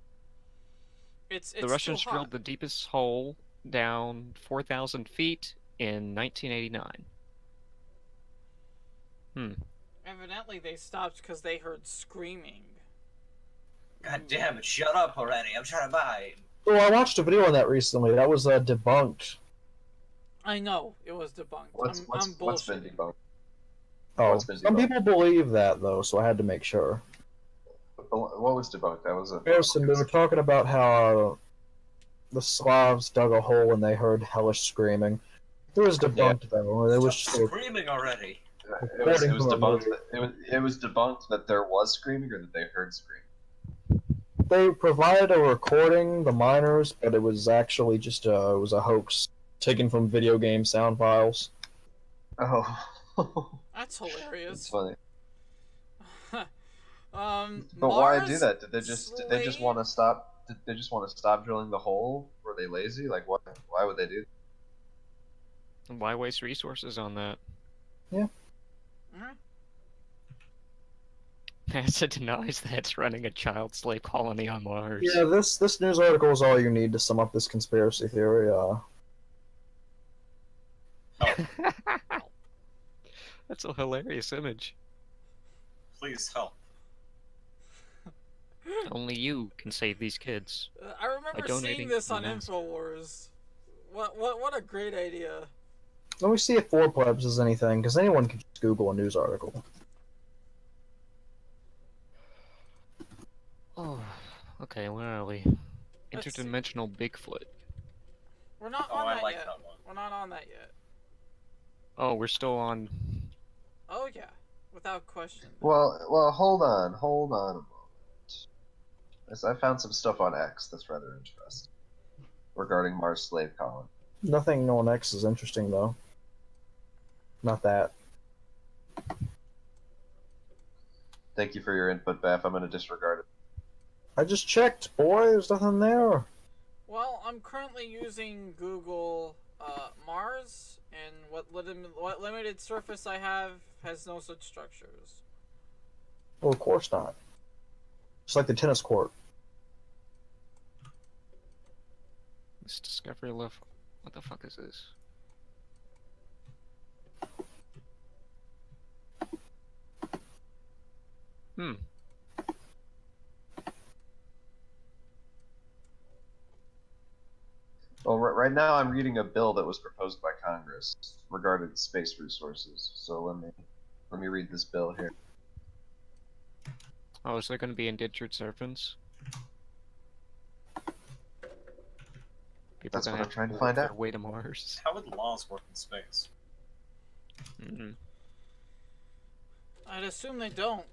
It's The Russians too drilled hot. the deepest hole down 4,000 feet in 1989. Evidently, they stopped because they heard screaming. God damn it! Shut up already! I'm trying to buy. Oh, I watched a video on that recently. That was debunked. I know it was debunked. What's I'm been bullshitting. debunked? Oh, What's been some debunked? people believe that though, so I had to make sure. What was debunked? That was a. Harrison, we were talking about how the Slavs dug a hole and they heard hellish screaming. It was debunked though. It was Stop just screaming already. It was According to a debunked. movie. It was debunked that there was screaming or that they heard screaming. They provided a recording, the miners, but it was actually just it was a hoax taken from video game sound files. Oh. That's It's hilarious. funny. But Mars why do that? Did they just want to stop? Did they just want to stop drilling the hole? Were they lazy? Like what? Why would they do? Why waste resources on that? Mhm. NASA denies that it's running a child slave colony on Mars. Yeah, this news article is all you need to sum up this conspiracy theory. That's a hilarious image. Please help. Only you can save these kids. I remember seeing donating this to on NASA. InfoWars. What a great idea. Let me see if 4plebs is anything, because anyone can just Google a news article. Oh, okay, where are we? Let's see. Interdimensional Bigfoot. We're not Oh, on I that like yet. that one. We're not on that yet. Oh, we're still on. Oh yeah, without question. Well, hold on a moment. As I found some stuff on X that's rather interesting regarding Mars slave colony. Nothing on X is interesting, though. Not that. Thank you for your input, Baph. I'm going to disregard it. I just checked, boy. There's nothing there. Well, I'm currently using Google Mars, and what limited surface I have has no such structures. Well, of course not. It's like the tennis court. This discovery left. What the fuck is this? Hmm. Well, right now I'm reading a bill that was proposed by Congress regarding space resources. So let me read this bill here. Oh, is there going to be indentured servants? People That's gonna what I'm have trying to work find their out. way to Mars. How would laws work in space? Mm-hmm. I'd assume they don't.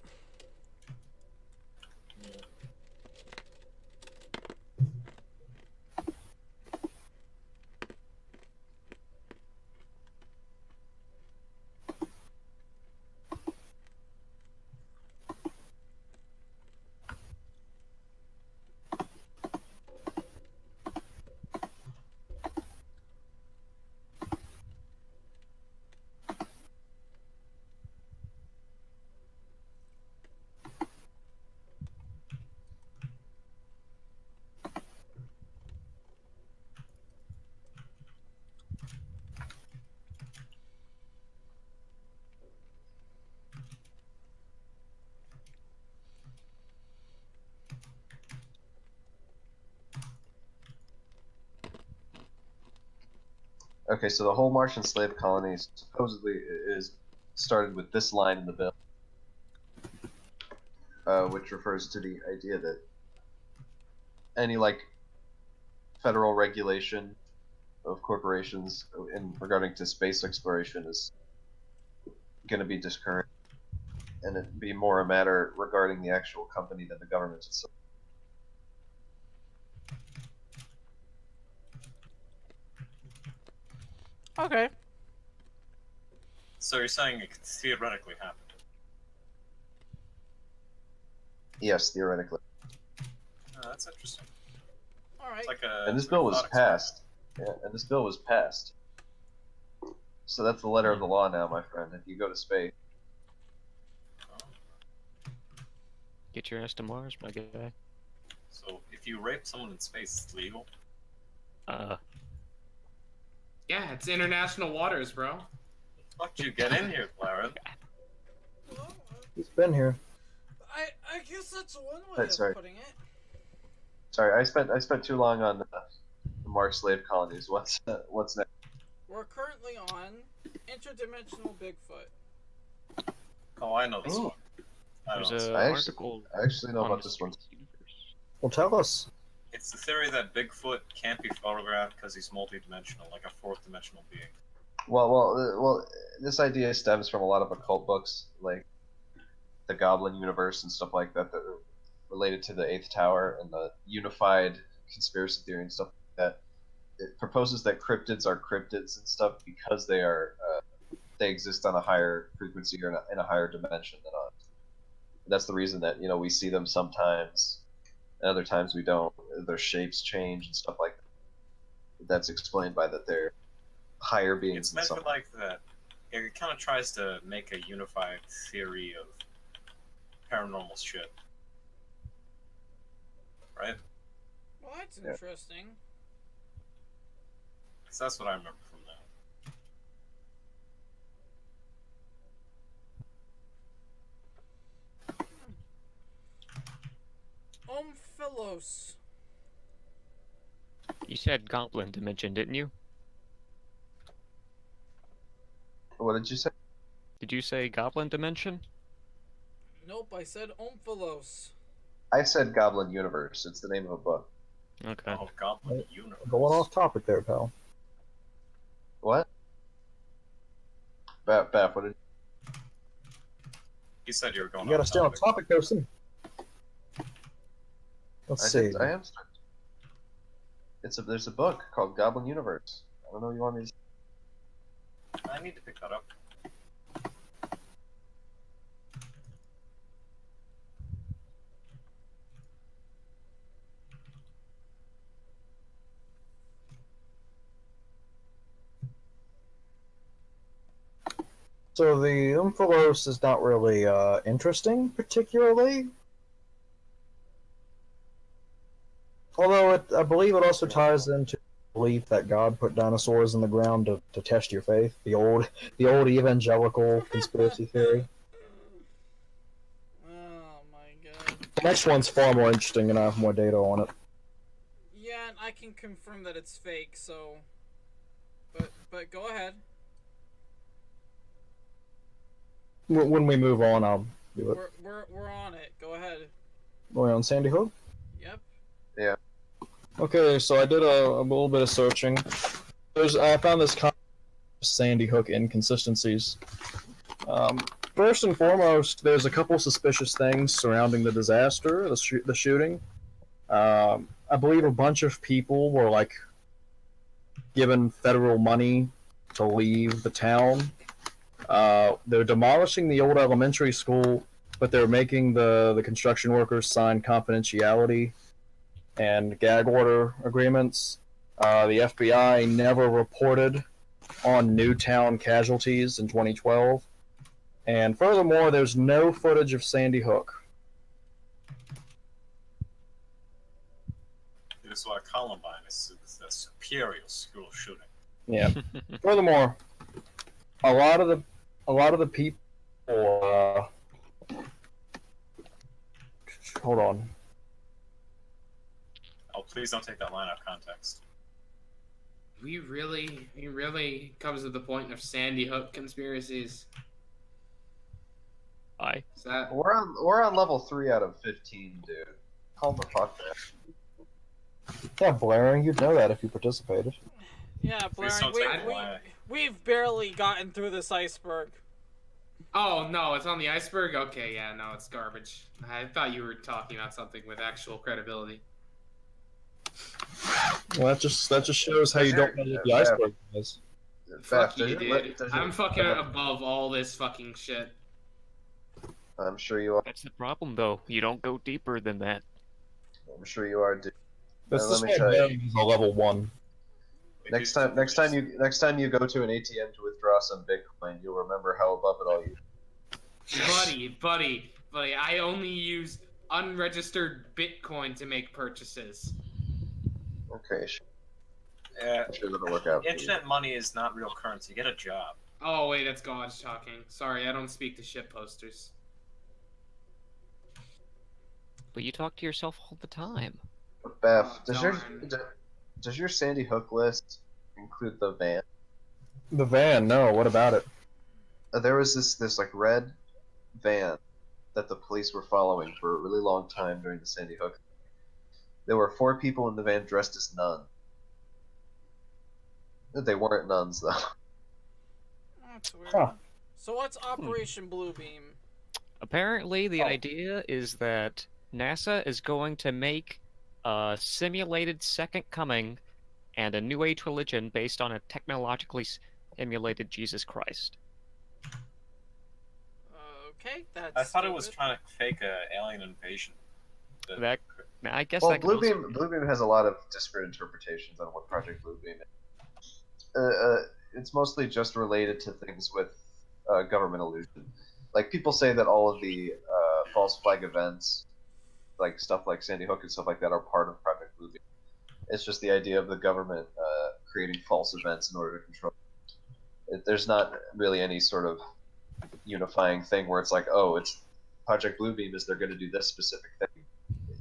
Okay, so the whole Martian slave colony supposedly is started with this line in the bill, which refers to the idea that any federal regulation of corporations in regarding to space exploration is going to be discouraged, and it'd be more a matter regarding the actual company than the government itself. Okay. So you're saying it could theoretically happen? Yes, theoretically. That's interesting. All right. It's like a. And this like bill a was thought experiment. passed. Yeah, and this bill was passed. So that's the letter of the law now, my friend. If you go to space, Get your ass to Mars, my guy. So if you rape someone in space, it's legal. Yeah, it's international waters, bro. Fuck you, get in here, Clara. He's been here. I guess that's one way That's of right. putting it. Sorry, I spent too long on the Mark slave colonies. What's next? We're currently on interdimensional Bigfoot. Oh, I know this Ooh. one. I There's don't an know. article. I actually know on about this one. Well, tell us. It's the theory that Bigfoot can't be photographed because he's multi-dimensional, like a fourth-dimensional being. Well, this idea stems from a lot of occult books, like the Goblin universe and stuff like that, that are related to the Eighth Tower and the unified conspiracy theory and stuff like that. It proposes that cryptids are cryptids and stuff because they exist on a higher frequency or in a higher dimension than us. That's the reason that we see them sometimes, and other times we don't. Their shapes change and stuff like that. That's explained by that they're higher beings. It's than meant to some. like that. It kind of tries to make a unified theory of paranormal shit, right? Well, that's Yeah. interesting. Because that's what I remember from that. Omphalos. You said Goblin Dimension, didn't you? What did you say? Did you say Goblin Dimension? Nope, I said Omphalos. I said Goblin Universe. It's the name of a book. Okay. Oh, Goblin Universe. Going off topic there, pal. What? Baph, what did You said you were going You gotta off stay on topic. topic, person. Let's see. I am starting. There's a book called Goblin Universe. I don't know what you want me to. I need to pick that up. So the Omphalos is not really interesting, particularly. Although I believe it also ties into the belief that God put dinosaurs in the ground to test your faith. The old evangelical conspiracy theory. Oh my god. The next one's far more interesting, and I have more data on it. Yeah, and I can confirm that it's fake, so. But go ahead. When we move on, I'll do it. We're on it. Go ahead. We're on Sandy Hook. Yep. Yeah. Okay, so I did a little bit of searching. I found this Sandy Hook inconsistencies. First and foremost, there's a couple suspicious things surrounding the disaster, the shooting. I believe a bunch of people were given federal money to leave the town. They're demolishing the old elementary school, but they're making the construction workers sign confidentiality and gag order agreements. The FBI never reported on Newtown casualties in 2012. And furthermore, there's no footage of Sandy Hook. This is why Columbine is a superior school shooting. Yeah. Furthermore, a lot of the people. Hold on. Oh, please don't take that line out of context. He really comes to the point of Sandy Hook conspiracies. Aye. Is that We're on level 3 out of 15, dude. Calm the fuck down. Yeah, Blaring, you'd know that if you participated. Yeah, Please Blaring, don't take my... we've barely gotten through this iceberg. Oh no, it's on the iceberg? Okay, yeah, no, it's garbage. I thought you were talking about something with actual credibility. Well, that just shows how you don't know what the iceberg is. Fuck Baph, you, dude. I'm fucking above all this fucking shit. I'm sure you are. That's the problem, though. You don't go deeper than that. I'm sure you are, dude. This let me tell you. is a level 1. Next time you go to an ATM to withdraw some Bitcoin, you'll remember how above it all you. Buddy, I only use unregistered Bitcoin to make purchases. Okay, sure. Yeah, I'm sure that'll work out. For you. internet money is not real currency. Get a job. Oh wait, that's God's talking. Sorry, I don't speak to shit posters. But you talk to yourself all the time. Baph, Darn. does your Sandy Hook list include the van? The van, no. What about it? There was this like red van that the police were following for a really long time during the Sandy Hook. There were 4 people in the van dressed as nuns. They weren't nuns though. That's weird. Huh. So what's Operation Bluebeam? Apparently, the idea is that NASA is going to make a simulated second coming and a new age religion based on a technologically simulated Jesus Christ. Okay, that's. I thought it was stupid. trying to fake a alien invasion. That I guess Well, that could also... Bluebeam has a lot of disparate interpretations on what Project Bluebeam is. It's mostly just related to things with government illusion. Like people say that all of the false flag events, like stuff like Sandy Hook and stuff like that, are part of Project Bluebeam. It's just the idea of the government creating false events in order to control. There's not really any sort of unifying thing where it's like, oh, it's Project Bluebeam is they're going to do this specific thing.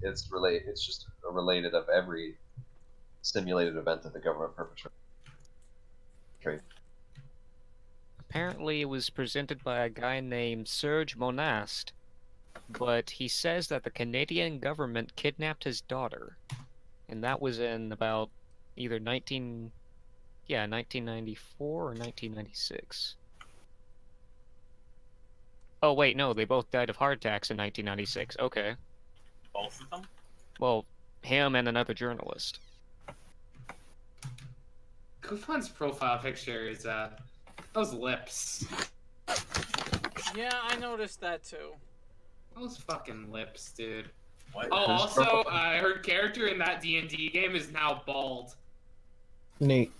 It's just a related of every simulated event that the government perpetrates. Apparently, it was presented by a guy named Serge Monast, but he says that the Canadian government kidnapped his daughter, and that was in about either 1994 or 1996. Oh wait, no, they both died of heart attacks in 1996. Okay. Both of them? Well, him and another journalist. Kufan's profile picture is those lips. Yeah, I noticed that too. Those fucking lips, dude. What? Oh, also, her character in that D&D game is now bald. Neat.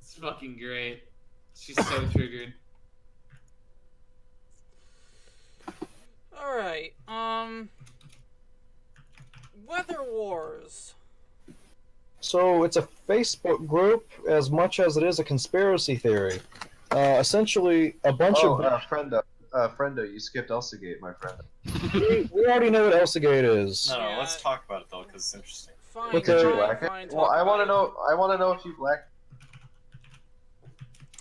It's fucking great. She's so triggered. Alright, Weather Wars. So it's a Facebook group as much as it is a conspiracy theory. Essentially, a bunch of... Friendo, you skipped Elsagate, my friend. We already know what Elsagate is. No, Yeah. let's talk about it though, because it's interesting. Fine, But Did you the- black fine, it? talk Well, I about want to it. know. I want to know if you black.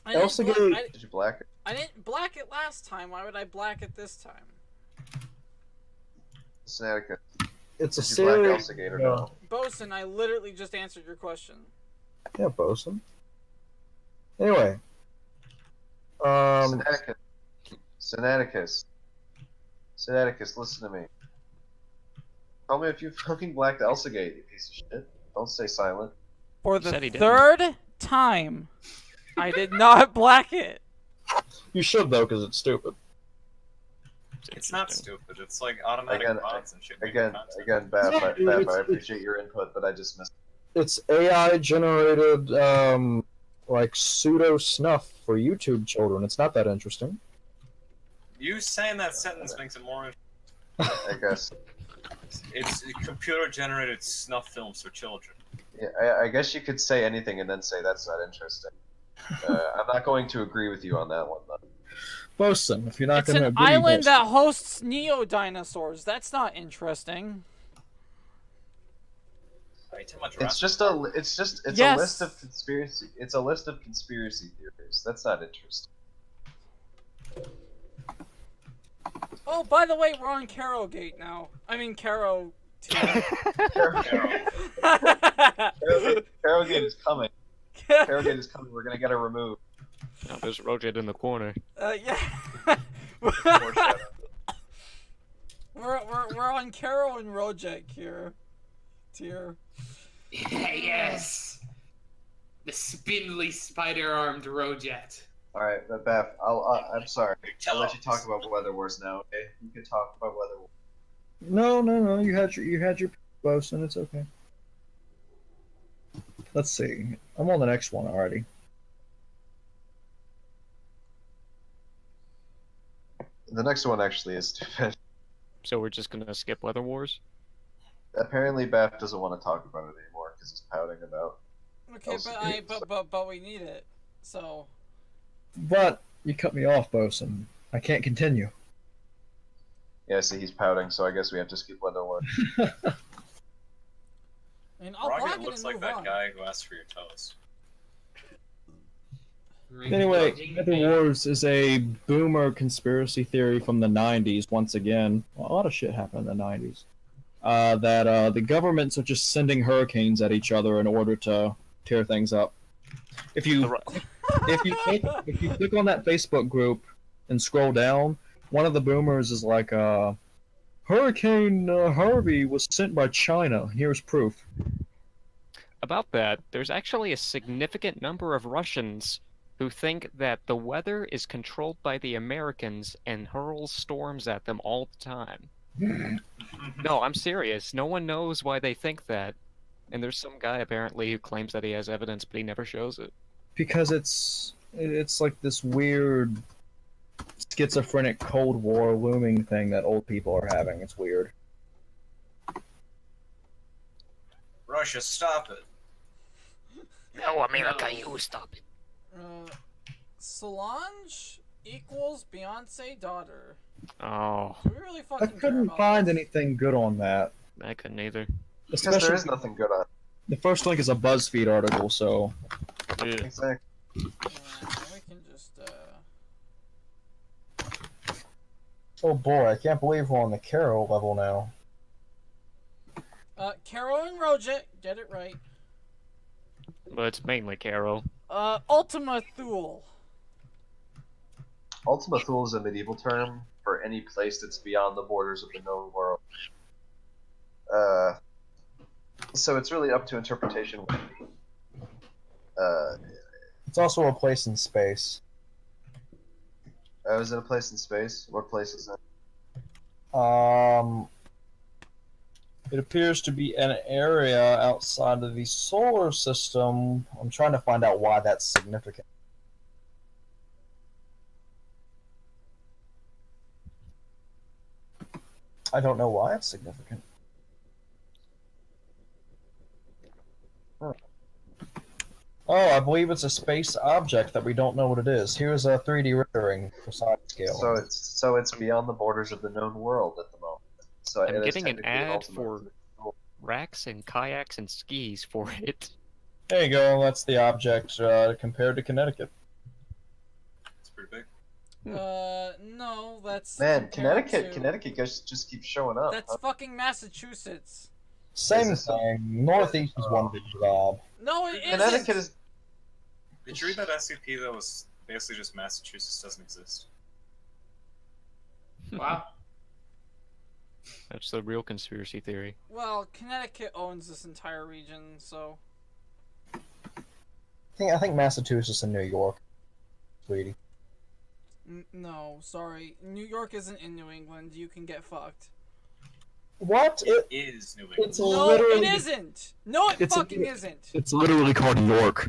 I didn't Elsagate- bla- Did you black it? I didn't black it last time. Why would I black it this time? Sinaticus. It's a Did you black series... Elsagate or no? Boson, I literally just answered your question. Yeah, Boson. Anyway. Sinaticus, listen to me. Tell me if you fucking blacked Elsagate, you piece of shit. Don't stay silent. For He the said he didn't. third time, I did not black it. You should, though, because it's stupid. It's not stupid. It's like automatic Again, bots and shit. Baph, Yeah, I appreciate your input, but I just missed. It's AI-generated, like, pseudo-snuff for YouTube children. It's not that interesting. You saying that sentence makes it more. I guess. It's computer-generated snuff films for children. Yeah, I guess you could say anything and then say that's not interesting. I'm not going to agree with you on that one, though. Boson, if you're not It's going to an agree... island Boson. that hosts neo-dinosaurs. That's not interesting. Are you talking about It's Jurassic just a Yes. list of conspiracy. It's a list of conspiracy theories. That's not interesting. Oh, by the way, we're on Carogate now. I mean, Caro. Carogate is coming. Carogate is coming. We're gonna get her removed. Now there's Rojet in the corner. Yeah. Foreshadow. we're on Caro and Rojek here. Tier. Yes! The spindly spider-armed Rojet. All right, but Baph, I'm sorry. I'll let you talk about Weather Wars now. Okay, you can talk about Weather Wars. No. You had your Boson. It's okay. Let's see. I'm on the next one already. The next one actually is stupid. So we're just gonna skip Weather Wars? Apparently, Baph doesn't want to talk about it anymore because he's pouting about. Okay, but we need it. So. But you cut me off, Boson. I can't continue. Yeah, see, he's pouting, so I guess we have to skip Wonderwood. And I'll Rocket block it looks and like move that on. guy who asked for your toes. Anyway, Nether Wars is a boomer conspiracy theory from the 90s, once again. Well, a lot of shit happened in the 90s. That the governments are just sending hurricanes at each other in order to tear things up. If you if you click on that Facebook group and scroll down, one of the boomers is like, Hurricane Harvey was sent by China. Here's proof. About that, there's actually a significant number of Russians who think that the weather is controlled by the Americans and hurls storms at them all the time. No, I'm serious. No one knows why they think that. And there's some guy apparently who claims that he has evidence, but he never shows it. Because it's like this weird schizophrenic Cold War looming thing that old people are having. It's weird. Russia, stop it. No, America, you stop it. Solange equals Beyonce daughter. Oh, Do we really I fucking care couldn't about find this? anything good on that. I couldn't either. Because there Especially is nothing good on it. the first link is a BuzzFeed article, so Yeah. Exactly. We can just, oh boy, I can't believe we're on the Carol level now. Caro and Rojet, get it right. But it's mainly Carol. Ultima Thule. Ultima Thule is a medieval term for any place that's beyond the borders of the known world. So it's really up to interpretation. It's also a place in space. Is it a place in space? What place is it? It appears to be an area outside of the solar system. I'm trying to find out why that's significant. I don't know why it's significant. Oh, I believe it's a space object that we don't know what it is. Here's a 3D rendering for side scale. So it's beyond the borders of the known world at the moment. So I'm it is getting an technically ad Ultima for Thule. racks and kayaks and skis for it. There you go. That's the object compared to Connecticut. It's pretty big. No, that's Man, compared Connecticut, to- Connecticut just keeps showing up. That's fucking Massachusetts. Same Is this a- thing. Northeast is one big job. No, it Connecticut isn't. is. Did you read that SCP that was basically just Massachusetts doesn't exist? Wow. That's the real conspiracy theory. Well, Connecticut owns this entire region, so. I think Massachusetts and New York, sweetie. No, sorry. New York isn't in New England. You can get fucked. What? It is New England. It's No, literally. it isn't. No, it It's a- fucking isn't. It's literally called York.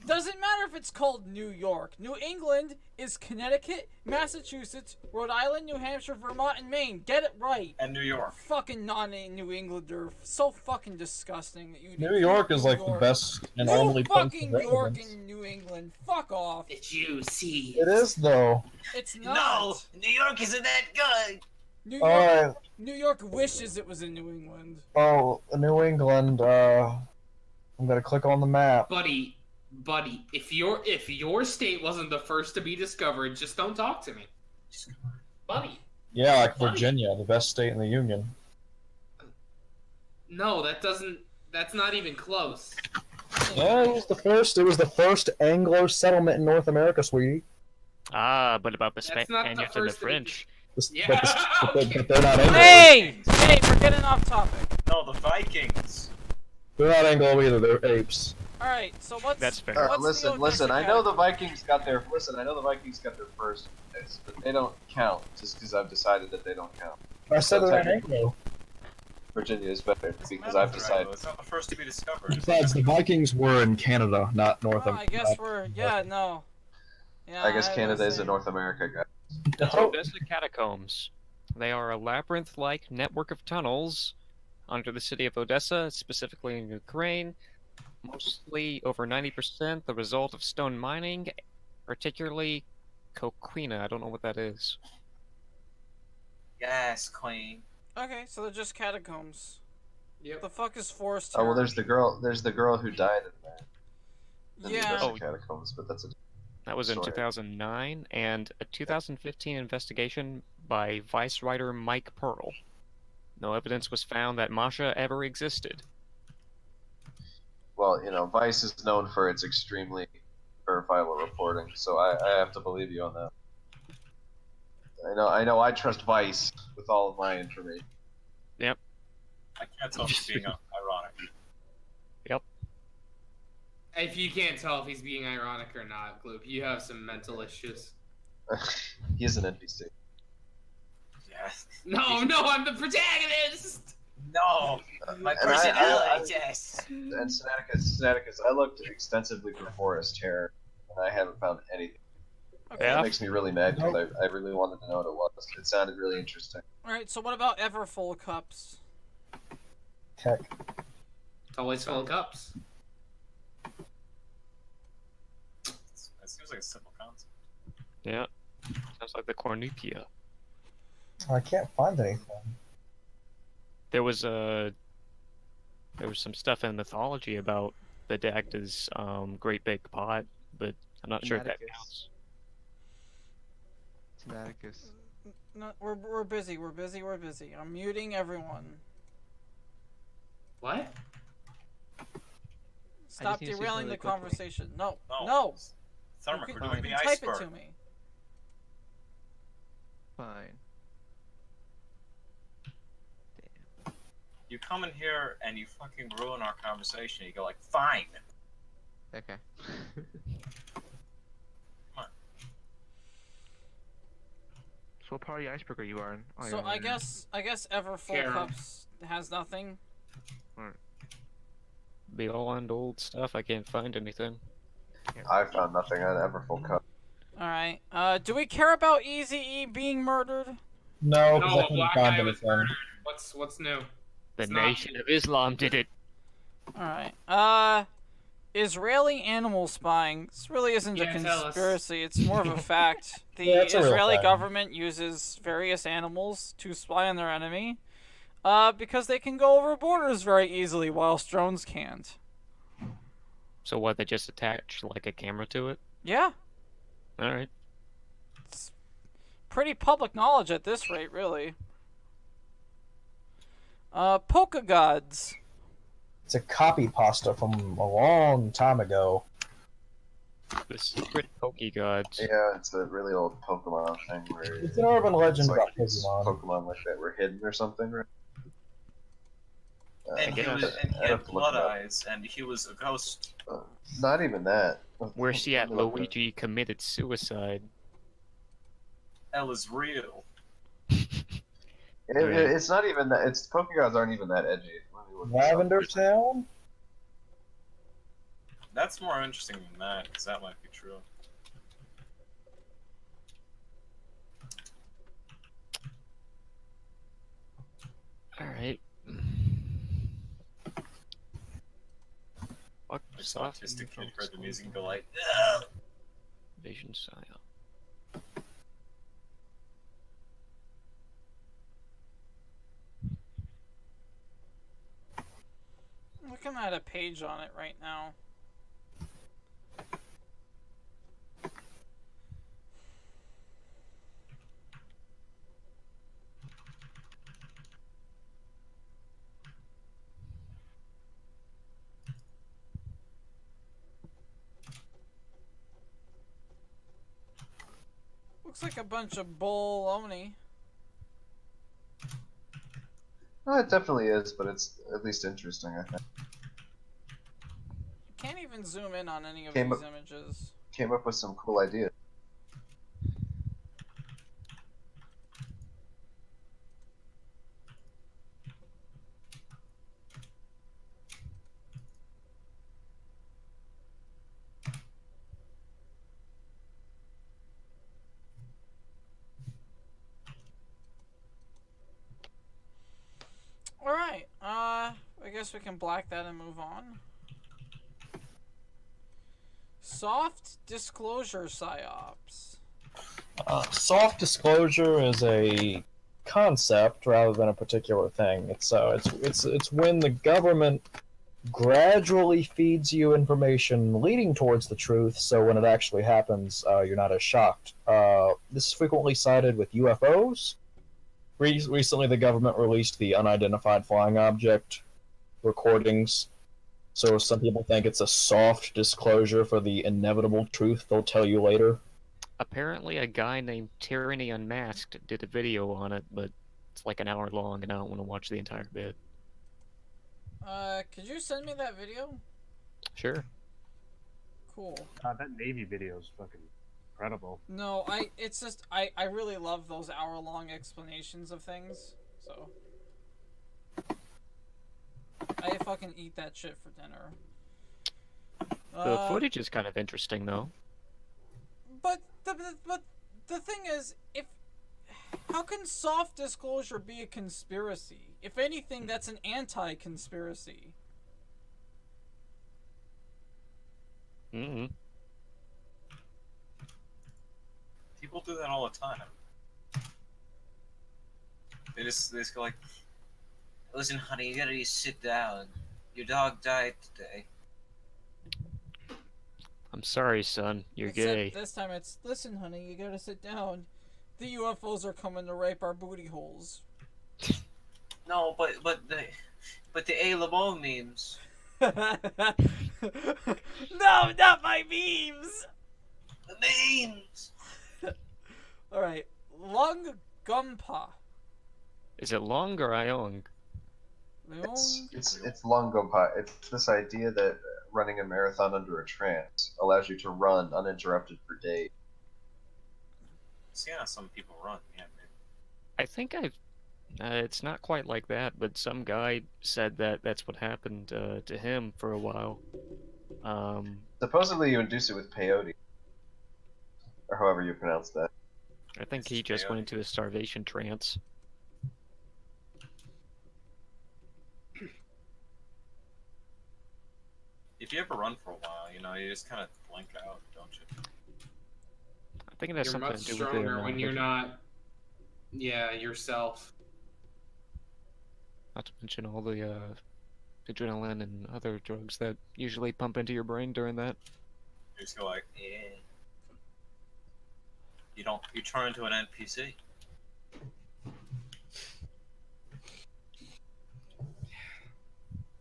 Doesn't matter if it's called New York. New England is Connecticut, Massachusetts, Rhode Island, New Hampshire, Vermont, and Maine. Get it right. And New York. Fucking non-New Englander. So fucking disgusting that you. New York is like the York. best and New only place fucking of York residence. and New England. Fuck off. It's you, see. It is though. It's not. New York isn't that good. New York. Alright. New York wishes it was in New England. Oh, New England. I'm gonna click on the map. Buddy, if your state wasn't the first to be discovered, just don't talk to me. Buddy. Yeah, like Buddy. Virginia, the best state in the union. No, that's not even close. Yeah, it was the first. It was the first Anglo settlement in North America, sweetie. Ah, but about the That's not the Spaniards and the first thing- French. Yeah. But they're not Anglo. Hey! Hey, we're getting off topic. No, the Vikings. They're not Anglo either. They're apes. Alright, so what's. That's fair. what's the Listen. Odessa I know Cat? the Vikings got their. Listen, I know the Vikings got their first place, but they don't count just because I've decided that they don't count. I said So they're not technically- Anglo. Virginia is better Doesn't because matter I've if they're decided. Anglo, it's not the first to be discovered. Besides, the Vikings were in Canada, not North Well, I America. guess we're. Yeah, no. Yeah, I guess was Canada is a saying- North America guy. The Odessa catacombs. They are a labyrinth-like network of tunnels under the city of Odessa, specifically in Ukraine. Mostly over 90% the result of stone mining, particularly coquina. I don't know what that is. Yes, Queen. Okay, so they're just catacombs. Yep. The fuck is forest Oh well, terror? there's the girl. There's the girl who died in there. In the Yeah. Investa catacombs, but that's a That was in story. 2009, and a 2015 investigation by Vice writer Mike Pearl. No evidence was found that Masha ever existed. Well, you know, Vice is known for its extremely verifiable reporting, so I have to believe you on that. I know. I trust Vice with all of my information. I can't tell if he's being ironic. If you can't tell if he's being ironic or not, Gloop, you have some mental issues. He's an NPC. Yes. No, I'm the protagonist! No! My And personality, yes! And Sinaticus, I looked extensively for forest terror, and I haven't found anything. Okay. Yeah. It makes me really mad because I really wanted to know what it was. It sounded really interesting. Alright, so what about Everfull cups? Tech. It's always full of cups. It seems like a simple concept. Yeah. Sounds like the cornucopia. I can't find anything. There was some stuff in mythology about the Dagda's great big pot, but I'm not sure if that Sinaticus. counts. Sinaticus. No, we're busy. I'm muting everyone. What? Stop need to say derailing something the really quickly. conversation. No. No. You Thermic, can, we're doing you the can type it iceberg. to me. Fine. You come in here and you fucking ruin our conversation. You go like, fine. Okay. So what part of the iceberg are you on? Oh, So you're I on- guess Everfull Karen. cups has nothing. Beyond old stuff, I can't find anything. I found nothing on Everfull Cup. Alright. Do we care about Easy-E being murdered? No, because No, I a couldn't black find guy was anything. murdered. What's new? The It's not- Nation of Islam did it. Alright. Israeli animal spying. This really isn't a Yeah, tell us. conspiracy, it's more of a fact. The Yeah, it's a real Israeli fact. government uses various animals to spy on their enemy. Because they can go over borders very easily, whilst drones can't. So what? They just attach like a camera to it? Yeah. All right. It's pretty public knowledge at this rate, really. Polka Gods. It's a copy pasta from a long time ago. The secret Poke Gods. Yeah, it's a really old Pokemon thing where It's an urban legend it's about like these Pokemon. Pokemon like that were hidden or something, right? And he guess. had I'd have to look blood it up. eyes, and he was a ghost. Not even that. Where's she at? Let me look it up. Luigi committed suicide. That was real. It's not even that. It's Pokegods aren't even that edgy. Let me look this up. Lavender Town? That's more interesting than that, because that might be true. All right. Fuck. This autistic kid heard the music and go like, Vision Psyop. Looking at a page on it right now. Looks like a bunch of baloney. No, it definitely is, but it's at least interesting, I think. Can't even zoom in on any of Came these up- images. Came up with some cool ideas. Alright, I guess we can black that and move on. Soft disclosure psyops. Soft disclosure is a concept rather than a particular thing. It's when the government gradually feeds you information leading towards the truth, so when it actually happens, you're not as shocked. This is frequently cited with UFOs. Recently, the government released the unidentified flying object recordings, so some people think it's a soft disclosure for the inevitable truth they'll tell you later. Apparently, a guy named Tyranny Unmasked did a video on it, but it's like an hour long, and I don't want to watch the entire bit. Could you send me that video? Sure. Cool. God, that Navy video is fucking incredible. No, it's just, I really love those hour-long explanations of things, so. I fucking eat that shit for dinner. The footage is kind of interesting, though. But the thing is, how can soft disclosure be a conspiracy? If anything, that's an anti-conspiracy. Mm-hmm. People do that all the time. They just go like, "Listen, honey, you gotta sit down. Your dog died today." I'm sorry, son. You're gay. This time it's, listen, honey, you gotta sit down. The UFOs are coming to rape our booty holes. No, but the A. Lamone memes. No, not my memes! The memes! Alright, Long Gumpa. Is it Long or Iong? It's Longompa. It's this idea that running a marathon under a trance allows you to run uninterrupted for days. See how some people run, yeah, man. I think I've... it's not quite like that, but some guy said that that's what happened to him for a while. Supposedly you induce it with peyote. Or however you pronounce that. I think he just went into a starvation trance. If you ever run for a while, you know, you just kind of blank out, don't you? I think it has You're something much to do with stronger when you're not, yourself. Not to mention all the adrenaline and other drugs that usually pump into your brain during that. You just go like, yeah. You turn into an NPC.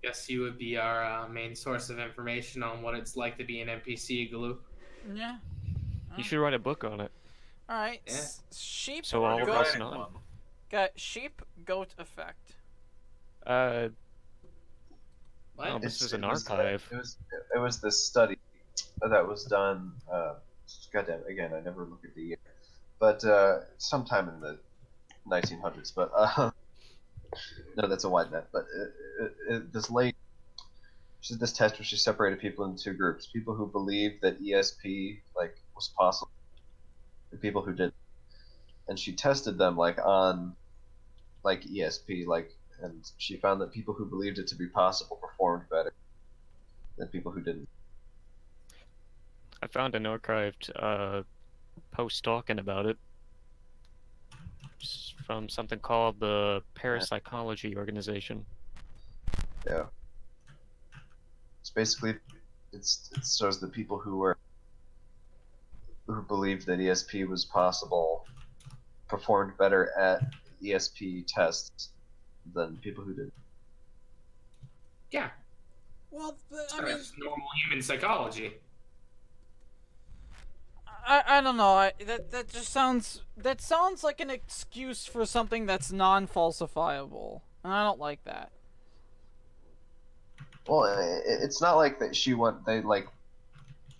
Guess you would be our main source of information on what it's like to be an NPC, Glue. Yeah. You should write a book on it. Alright, Yeah. sheep, So all of goat, us know. got sheep, goat effect. What? What? Oh, this is an It was- archive. It was this study that was done. Goddamn, again, I never look at the year, but sometime in the 1900s. But no, that's a wide net. But this lady, she did this test where she separated people into two groups: people who believed that ESP was possible, and people who didn't. And she tested them on ESP, and she found that people who believed it to be possible performed better than people who didn't. I found an archived post talking about it. It's from something called the Parapsychology Organization. Yeah. It's basically it shows that people who believed that ESP was possible performed better at ESP tests than people who didn't. Yeah. Well, I mean, That's normal human psychology. I don't know. That just sounds like an excuse for something that's non-falsifiable, and I don't like that. Well, it's not like that they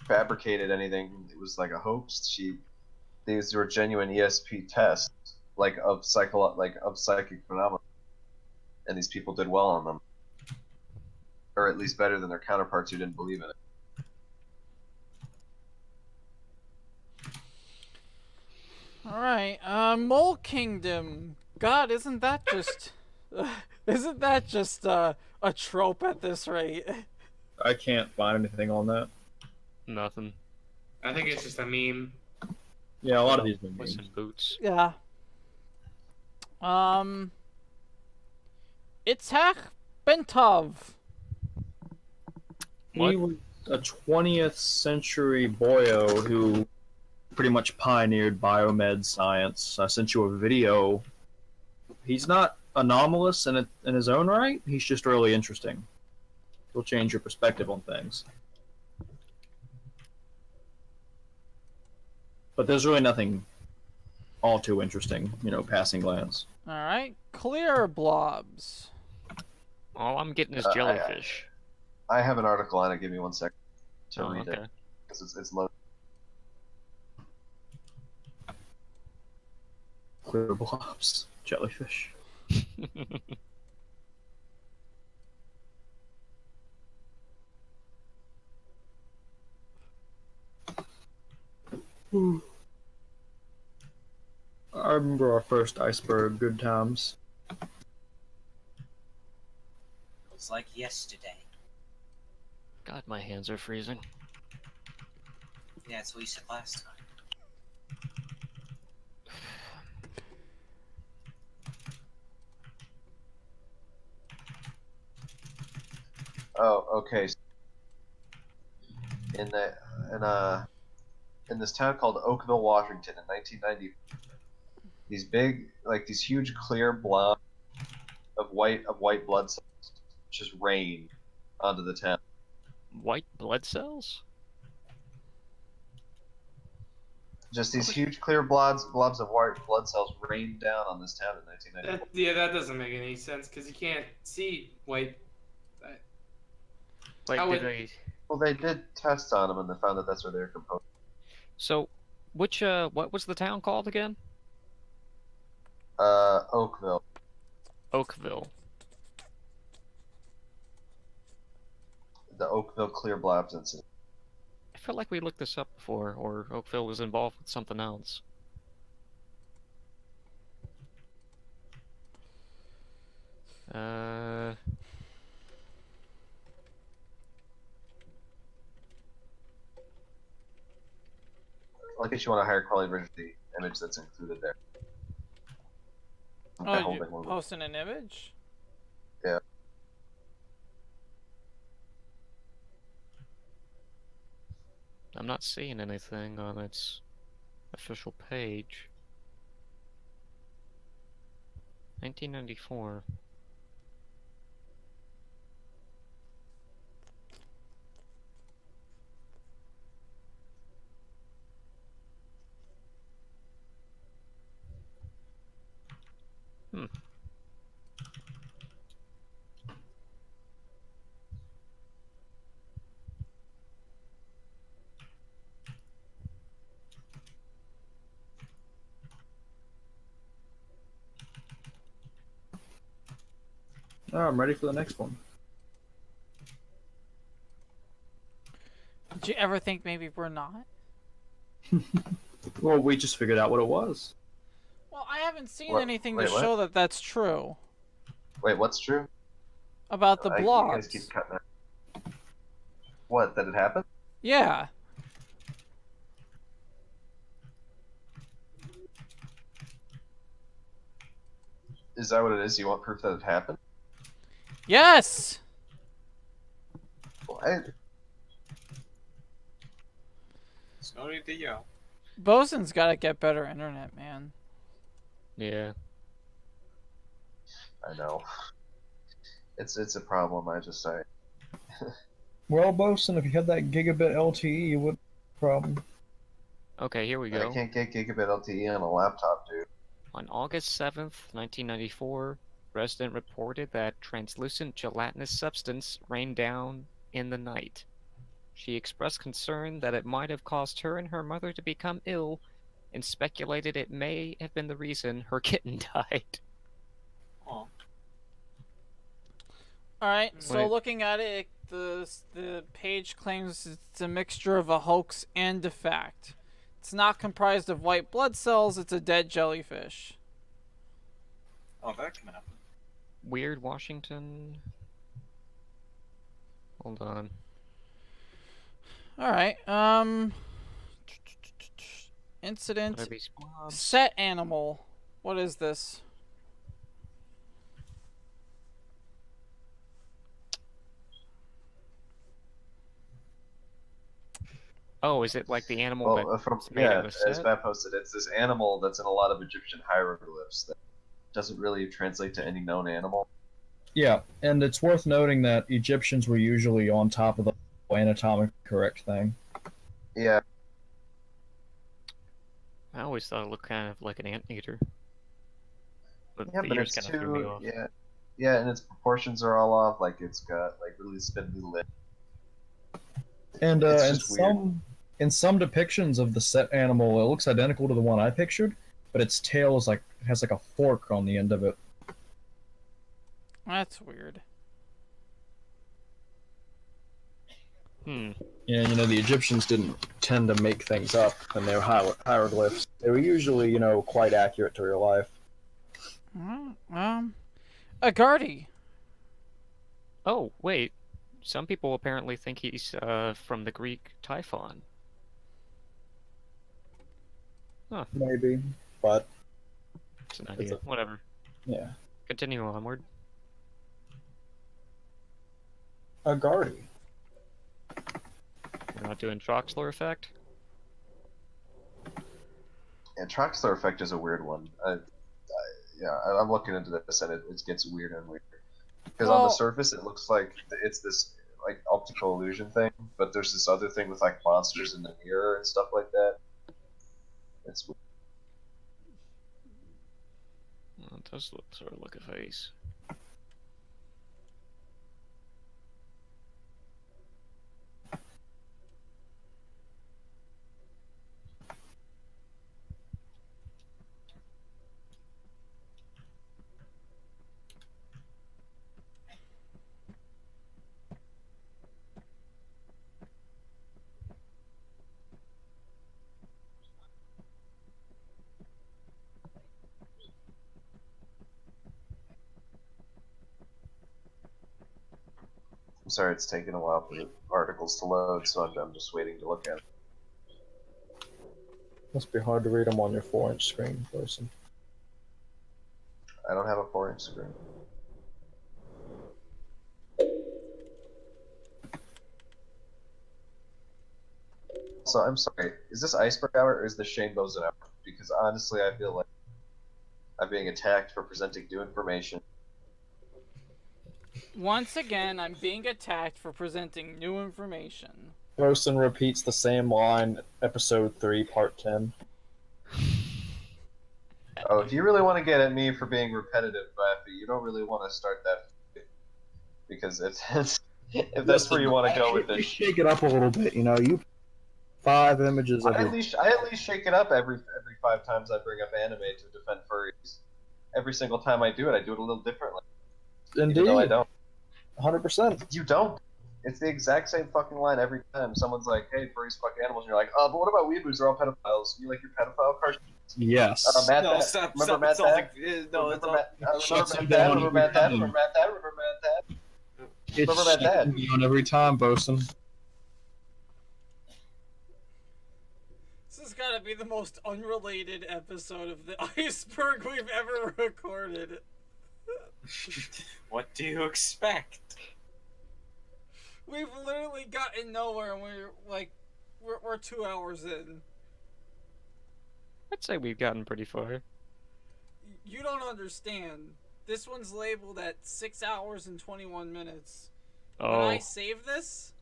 fabricated anything. It was like a hoax. These were genuine ESP tests, of psychic phenomena, and these people did well on them, or at least better than their counterparts who didn't believe in it. Alright, Mole Kingdom. God, isn't that just a trope at this rate? I can't find anything on that. Nothing. I think it's just a meme. Yeah, a lot of these Puss in Boots. Yeah. Itzhak Bentov. He was a 20th century boyo who pretty much pioneered biomed science. I sent you a video. He's not anomalous in his own right. He's just really interesting. He'll change your perspective on things. But there's really nothing all too interesting, passing glance. Alright, clear blobs. All I'm getting is jellyfish. I have an article on it. Give me 1 second to read okay. it. Because it's loaded. Clear blobs. Jellyfish. I remember our first iceberg. Good times. It's like yesterday. God, my hands are freezing. Yeah, that's what you said last time. Oh, okay. In this town called Oakville, Washington, in 1990, these big, these huge clear blobs of white blood cells just rained onto the town. White blood cells? Just these huge clear blobs of white blood cells rained down on this town in 1990. Yeah, that doesn't make any sense because you can't see white. Well, they did tests on them and they found that that's where they're composed. So, what was the town called again? Oakville. Oakville. The Oakville clear blobs incident. I feel like we looked this up before, or Oakville was involved with something else. I guess you want a higher quality version of the image that's included there. Oh, you posting an image? Yeah. I'm not seeing anything on its official page. 1994. Oh, I'm ready for the next one. Did you ever think maybe we're not? Well, we just figured out what it was. Well, I haven't seen What? anything Wait, to what? show that that's true. Wait, what's true? About the You guys blobs. keep cutting out. What? That it happened? Yeah. Is that what it is? You want proof that it happened? Yes! What? It's no need to yell. Boson's gotta get better internet, man. Yeah. I know. It's a problem. I just say. Well, Boson, if you had that gigabit LTE, you would problem. Okay, here we go. I can't get gigabit LTE on a laptop, dude. On August 7th, 1994, resident reported that translucent gelatinous substance rained down in the night. She expressed concern that it might have caused her and her mother to become ill, and speculated it may have been the reason her kitten died. Oh. Alright, so Wait. looking at it, the page claims it's a mixture of a hoax and a fact. It's not comprised of white blood cells, it's a dead jellyfish. Oh, that can happen. Weird Washington. Hold on. Alright, incident. What are these blobs? Set animal. What is this? Oh, is it like the animal Well, that's made in the as set? Baph posted, it's this animal that's in a lot of Egyptian hieroglyphs that doesn't really translate to any known animal. Yeah, and it's worth noting that Egyptians were usually on top of the anatomic correct thing. Yeah. I always thought it looked kind of like an anteater. But Yeah, the but ears it's kind of threw me too off. yeah, and its proportions are all off. Like it's got like really spindly lips. And It's in just weird. some depictions of the set animal, it looks identical to the one I pictured, but its tail is like it has like a fork on the end of it. That's weird. Hmm. Yeah, the Egyptians didn't tend to make things up in their hieroglyphs. They were usually, quite accurate to real life. Agardi. Oh, wait. Some people apparently think he's from the Greek Typhon. Huh. Maybe, but It's an idea. Whatever. Yeah. Continue onward. Agardi. We're not doing Troxler effect? Yeah, Troxler effect is a weird one. I'm looking into this and it gets weirder and weirder. Because on the surface it looks like it's this like optical illusion thing, but there's this other thing with like monsters in the mirror and stuff like that. It's weird. Well, it does sort of look a face. I'm sorry it's taking a while for the articles to load, so I'm just waiting to look at it. Must be hard to read them on your 4-inch screen, person. I don't have a 4-inch screen. So I'm sorry, is this Iceberg Hour or is this Shane Boson Hour? Because honestly, I feel like I'm being attacked for presenting new information. Once again, I'm being attacked for presenting new information. Boson repeats the same line, episode 3, part 10. Oh, if you really want to get at me for being repetitive, Baph, you don't really want to start that. Because if that's where you want to go with this. Shake it up a little bit, you 5 images of I at least shake it up every 5 times I bring up anime to defend furries. Every single time I do it a little differently. Indeed. Even though I don't. 100%. You don't. It's the exact same fucking line every time. Someone's like, "Hey, furries fuck animals," and you're like, "Oh, but what about weeaboos? They're all pedophiles." You like your pedophile cartoons? Yes. Matt No, Dad. stop, Remember stop, Matt stop. Dad? No, Remember it's Matt Shuts him Dad? down Remember Matt every Dad? time. Remember Matt Dad? Remember Matt Dad? It's Remember Matt Dad? shutting down every time, Boson. This has got to be the most unrelated episode of the Iceberg we've ever recorded. What do you expect? We've literally gotten nowhere, and we're 2 hours in. I'd say we've gotten pretty far. You don't understand. This one's labeled at 6 hours and 21 minutes. Oh. When I save this,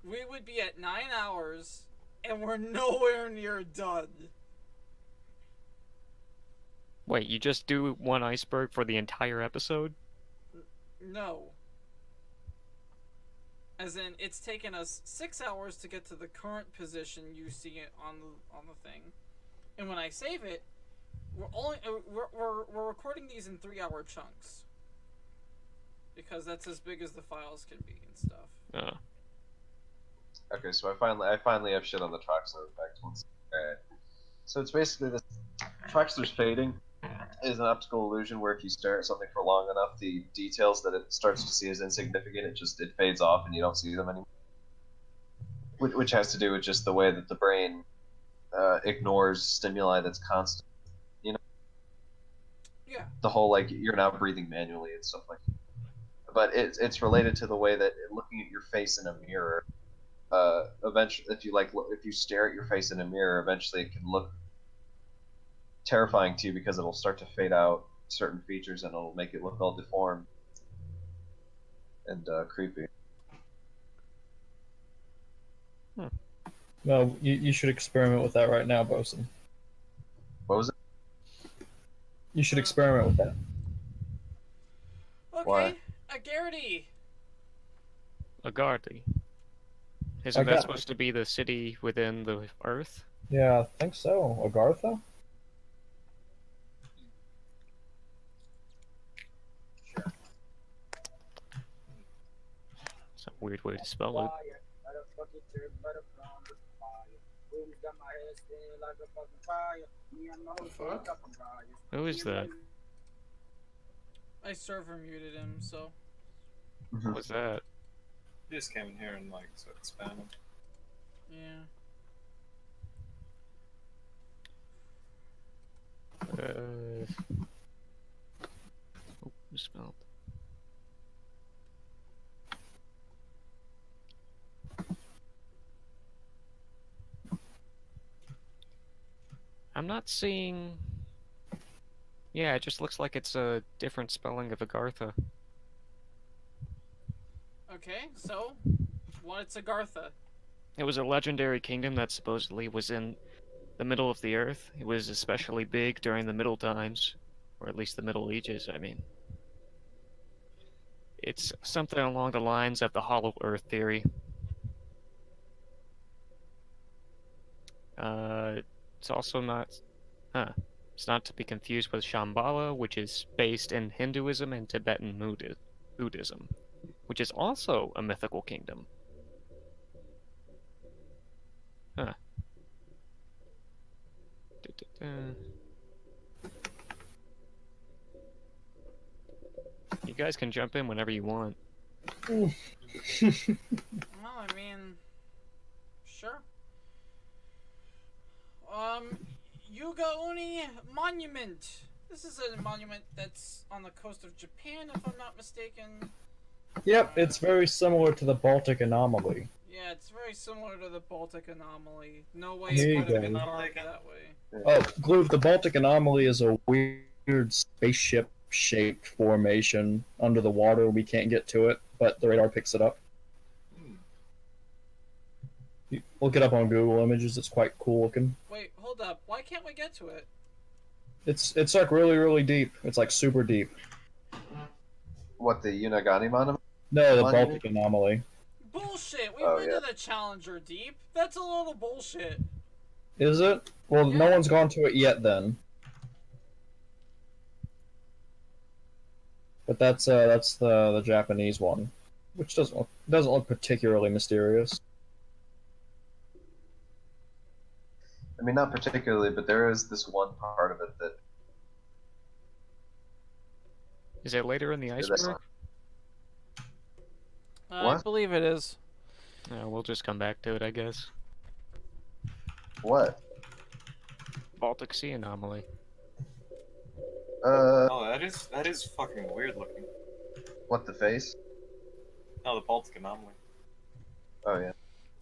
we would be at 9 hours, and we're nowhere near done. Wait, you just do one iceberg for the entire episode? No. As in, it's taken us 6 hours to get to the current position you see it on the thing, and when I save it, we're recording these in 3-hour chunks because that's as big as the files can be and stuff. Okay, so I finally have shit on the Troxler effect once. Alright. So it's basically this Troxler's fading is an optical illusion where if you stare at something for long enough, the details that it starts to see as insignificant, it fades off and you don't see them anymore. Which has to do with just the way that the brain ignores stimuli that's constant. Yeah. The whole like you're now breathing manually and stuff like that. But it's related to the way that looking at your face in a mirror eventually, if you stare at your face in a mirror, eventually it can look terrifying to you because it'll start to fade out certain features and it'll make it look all deformed and creepy. Well, you should experiment with that right now, Boson. What was it? You should experiment with that. Okay, Why? Agarthy. Agarthy. Isn't that Agarthy. supposed to be the city within the Earth? Yeah, I think so. Agartha? It's a weird way to spell it. Who is that? I server muted him, so. What's that? He just came in here and like started spamming. Yeah. Spelled. I'm not seeing. Yeah, it just looks like it's a different spelling of Agartha. Okay, so what's Agartha? It was a legendary kingdom that supposedly was in the middle of the Earth. It was especially big during the Middle Times, or at least the Middle Ages, I mean. It's something along the lines of the Hollow Earth theory. It's also not... It's not to be confused with Shambhala, which is based in Hinduism and Tibetan Buddhism, which is also a mythical kingdom. Huh. You guys can jump in whenever you want. Well, I mean, sure. Yugaoni Monument. This is a monument that's on the coast of Japan, if I'm not mistaken. Yep, it's very similar to the Baltic anomaly. Yeah, it's very similar to the Baltic anomaly. No way There it you could have go. been carved that way. Oh, Gloove, the Baltic anomaly is a weird spaceship-shaped formation under the water. We can't get to it, but the radar picks it up. You look it up on Google Images. It's quite cool looking. Wait, hold up. Why can't we get to it? It's like really, really deep. It's like super deep. What, the Unagani monument? No, the Monument? Baltic anomaly. Bullshit! We Oh, went yeah. to the Challenger Deep. That's a little bullshit. Is it? Well, no one's gone to it yet then. But that's the Japanese one, which doesn't look particularly mysterious. I mean, not particularly, but there is this one part of it that... Is it later in the iceberg? I What? believe it is. We'll just come back to it, I guess. What? Baltic Sea anomaly. Oh, that is fucking weird looking. What, the face? No, the Baltic anomaly. Oh,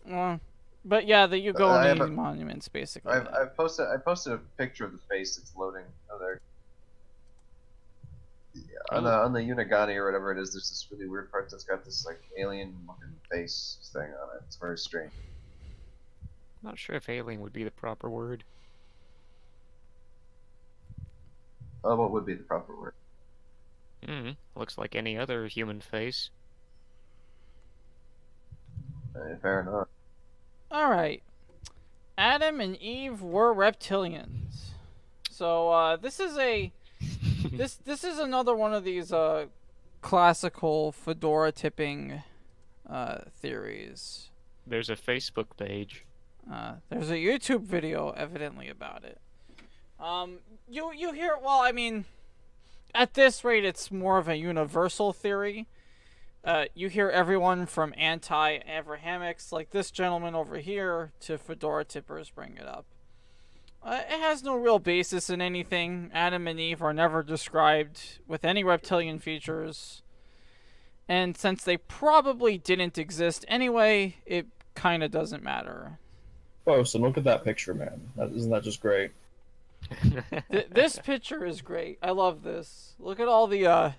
yeah. But yeah, the I Yugaoni have a- monuments, basically. I posted a picture of the face that's loading. Oh, there. Yeah, on the Unagani or whatever it is, there's this really weird part that's got this like alien-looking face thing on it. It's very strange. I'm not sure if alien would be the proper word. Oh, what would be the proper word? Looks like any other human face. Fair enough. Alright. Adam and Eve were reptilians. So, this is a... this is another one of these, classical fedora tipping, theories. There's a Facebook page. There's a YouTube video, evidently, about it. You hear... Well, I mean... At this rate, it's more of a universal theory. You hear everyone from anti-Abrahamics, like this gentleman over here, to fedora tippers bring it up. It has no real basis in anything. Adam and Eve are never described with any reptilian features. And since they probably didn't exist anyway, it kind of doesn't matter. Boson, look at that picture, man. Isn't that just great? This picture is great. I love this. Look at all the look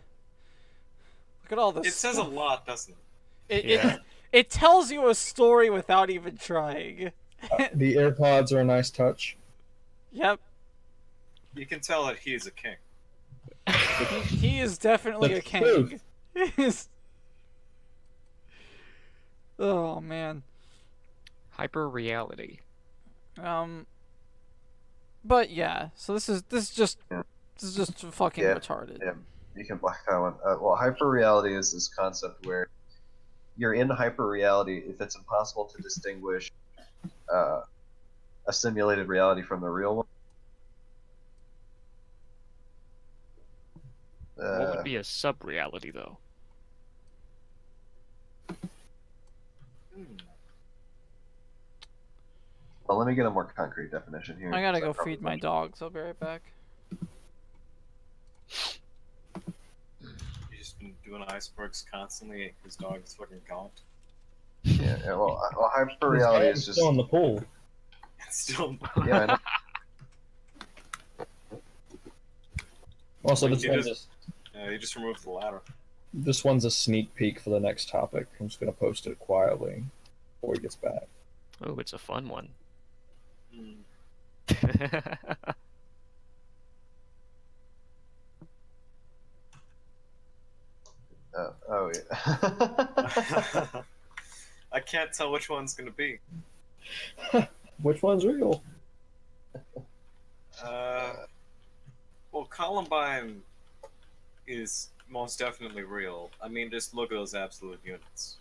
at all this. It says a lot, doesn't it? It tells you a story without even trying. The AirPods are a nice touch. Yep. You can tell that he is a king. He is definitely a king. Oh man. Hyper reality. But yeah, so this is just fucking retarded. Yeah, you can block that one. Well, hyperreality is this concept where you're in hyperreality if it's impossible to distinguish a simulated reality from the real one. What would be a sub-reality, though? Well, let me get a more concrete definition here. I gotta go feed my dogs. I'll be right back. He's just been doing icebergs constantly. His dog is fucking gaunt. Yeah, well, hyperreality is just still in the pool. It's still. Yeah, I know. Also, He this just removed the ladder. one's a sneak peek for the next topic. I'm just gonna post it quietly before he gets back. Oh, it's a fun one. Oh yeah. I can't tell which one's gonna be. Which one's real? Well, Columbine is most definitely real. I mean, just look at those absolute units.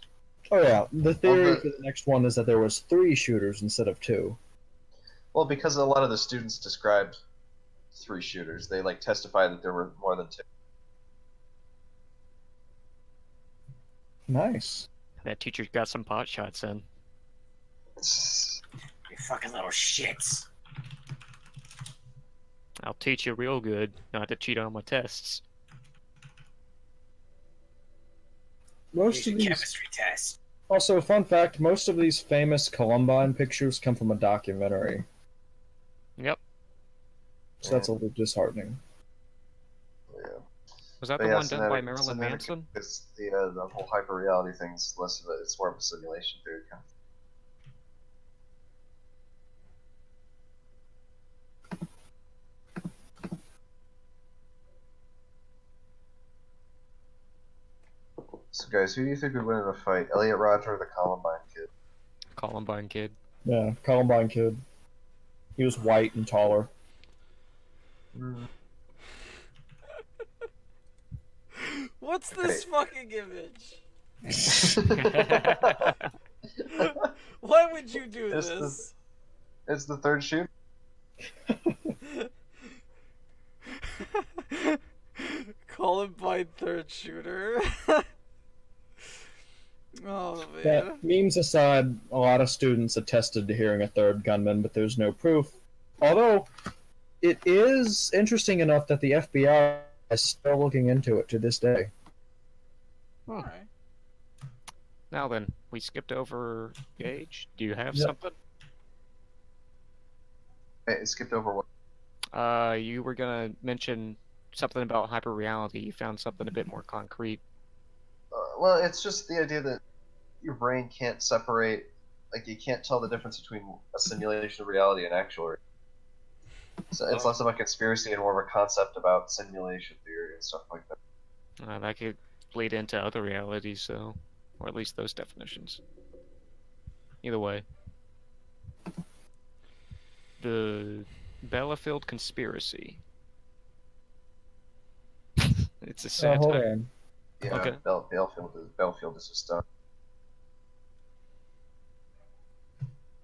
Oh yeah, the theory for the next one is that there was 3 shooters instead of 2. Well, because a lot of the students described 3 shooters, they like testified that there were more than 2. Nice. That teacher got some pot shots in. You fucking little shits. I'll teach you real good not to cheat on my tests. Most of these chemistry test. Also, fun fact, most of these famous Columbine pictures come from a documentary. Yep. So that's a little disheartening. Yeah. Was that But the yeah, one done by Marilyn Sinaticus Manson? is the whole hyperreality thing's less of it's more of a simulation theory kind of. So guys, who do you think would win in a fight? Elliot Rodger or the Columbine kid? Columbine kid. Yeah, Columbine kid. He was white and taller. What's this fucking image? Why would you do this? It's the third shoot. Columbine third shooter. Oh man. Yeah, memes aside, a lot of students attested to hearing a third gunman, but there's no proof. Although, it is interesting enough that the FBI is still looking into it to this day. Alright. Now then, we skipped over Gage. Do you have Yep. something? Hey, it skipped over what? You were gonna mention something about hyperreality. You found something a bit more concrete. Well, it's just the idea that your brain can't separate, like you can't tell the difference between a simulation of reality and actual reality. So it's less of a conspiracy and more of a concept about simulation theory and stuff like that. That could bleed into other realities, so, or at least those definitions. Either way. The Bellafield conspiracy. It's a satire. hold on. Yeah, Okay. Belfield is just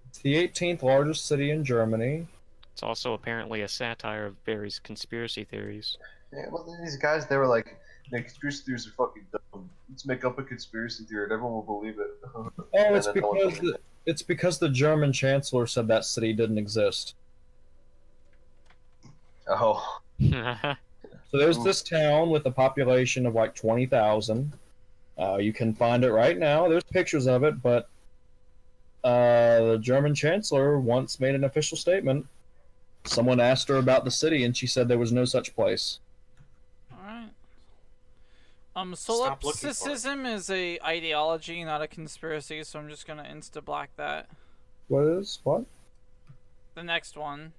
It's the 18th largest city in Germany. It's also apparently a satire of various conspiracy theories. Yeah, well, these guys, they were like, "Man, conspiracy theories are fucking dumb. Let's make up a conspiracy theory and everyone will believe it." Oh, And it's then no one because believed it. it's because the German chancellor said that city didn't exist. Oh. So there's this town with a population of like 20,000. You can find it right now. There's pictures of it, but The German chancellor once made an official statement. Someone asked her about the city, and she said there was no such place. Alright. Stop looking for it. Solipsism is a ideology, not a conspiracy, so I'm just gonna insta-black that. What is? What? The next one.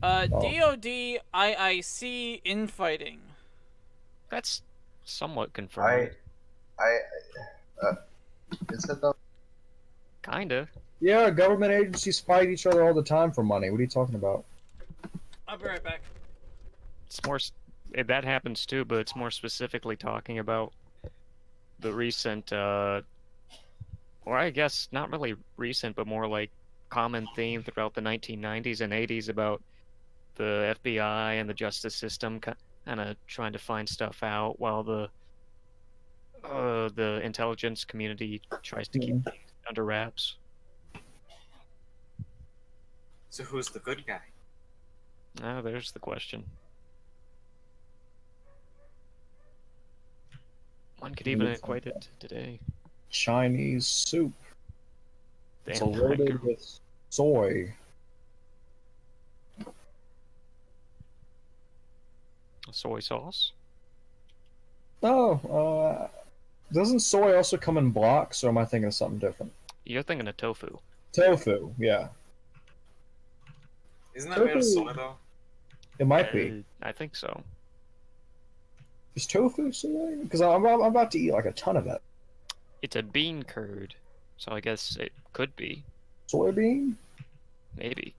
Oh. DOD IIC infighting. That's somewhat confirmed. Is it though? Kinda. Yeah, government agencies fight each other all the time for money. What are you talking about? I'll be right back. It's more. That happens too, but it's more specifically talking about the recent, or I guess not really recent, but more like common theme throughout the 1990s and 80s about the FBI and the justice system kind of trying to find stuff out while the intelligence community tries to keep things under wraps. So who's the good guy? Ah, there's the question. One could even equate it to today. Chinese soup. It's Damn, loaded with soy. soy sauce. Oh, doesn't soy also come in blocks, or am I thinking of something different? You're thinking of tofu. Tofu, yeah. Isn't that made of Tofu- soy though? It might be. I think so. Is tofu soy? Because I'm about to eat like a ton of it. It's a bean curd, so I guess it could be. Soybean? Maybe.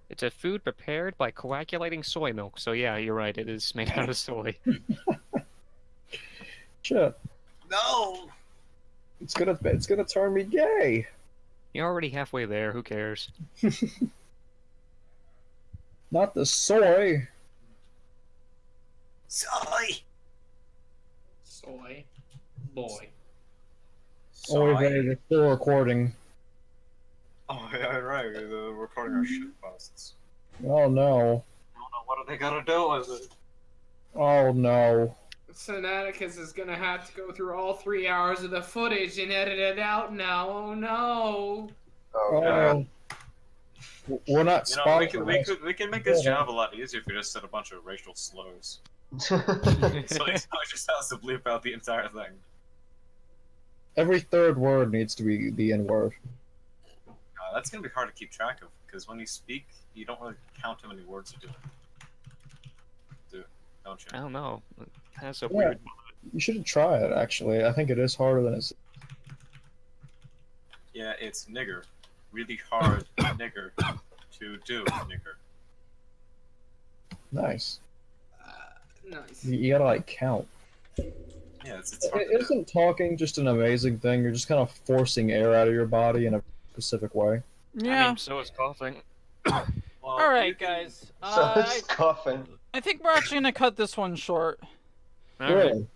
It's a food prepared by coagulating soy milk, so yeah, you're right, it is made out of soy. Shit. No! It's gonna turn me gay. You're already halfway there, who cares? Not the soy. Soy! Soy. Boy. Oy vey, we're still recording. Oh yeah, right. We're recording our shit posts. Oh no. I don't know what are they gonna do with it. Oh no. Sinaticus is gonna have to go through all 3 hours of the footage and edit it out now. Oh no. Oh. We're not You know, sponsored. we can make his job a lot easier if we just said a bunch of racial slurs. So he just has to bleep out the entire thing. Every third word needs to be the N-word. That's gonna be hard to keep track of because when you speak, you don't really count how many words you're doing. Don't you? I don't know. It has a Yeah. weird... You should try it, actually. I think it is harder than it's... Yeah, it's nigger. Really hard nigger to do nigger. Nice. Nice. You gotta, like, count. Yeah, it's hard to do. Isn't talking just an amazing thing? You're just kind of forcing air out of your body in a specific way. Yeah. I mean, so is coughing. Well, Alright, guys. So it's coughing. I think we're actually gonna cut this one short. Alright. Really?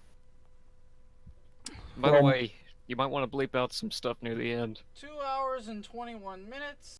By the way, you might want to bleep out some stuff near the end. 2 hours and 21 minutes.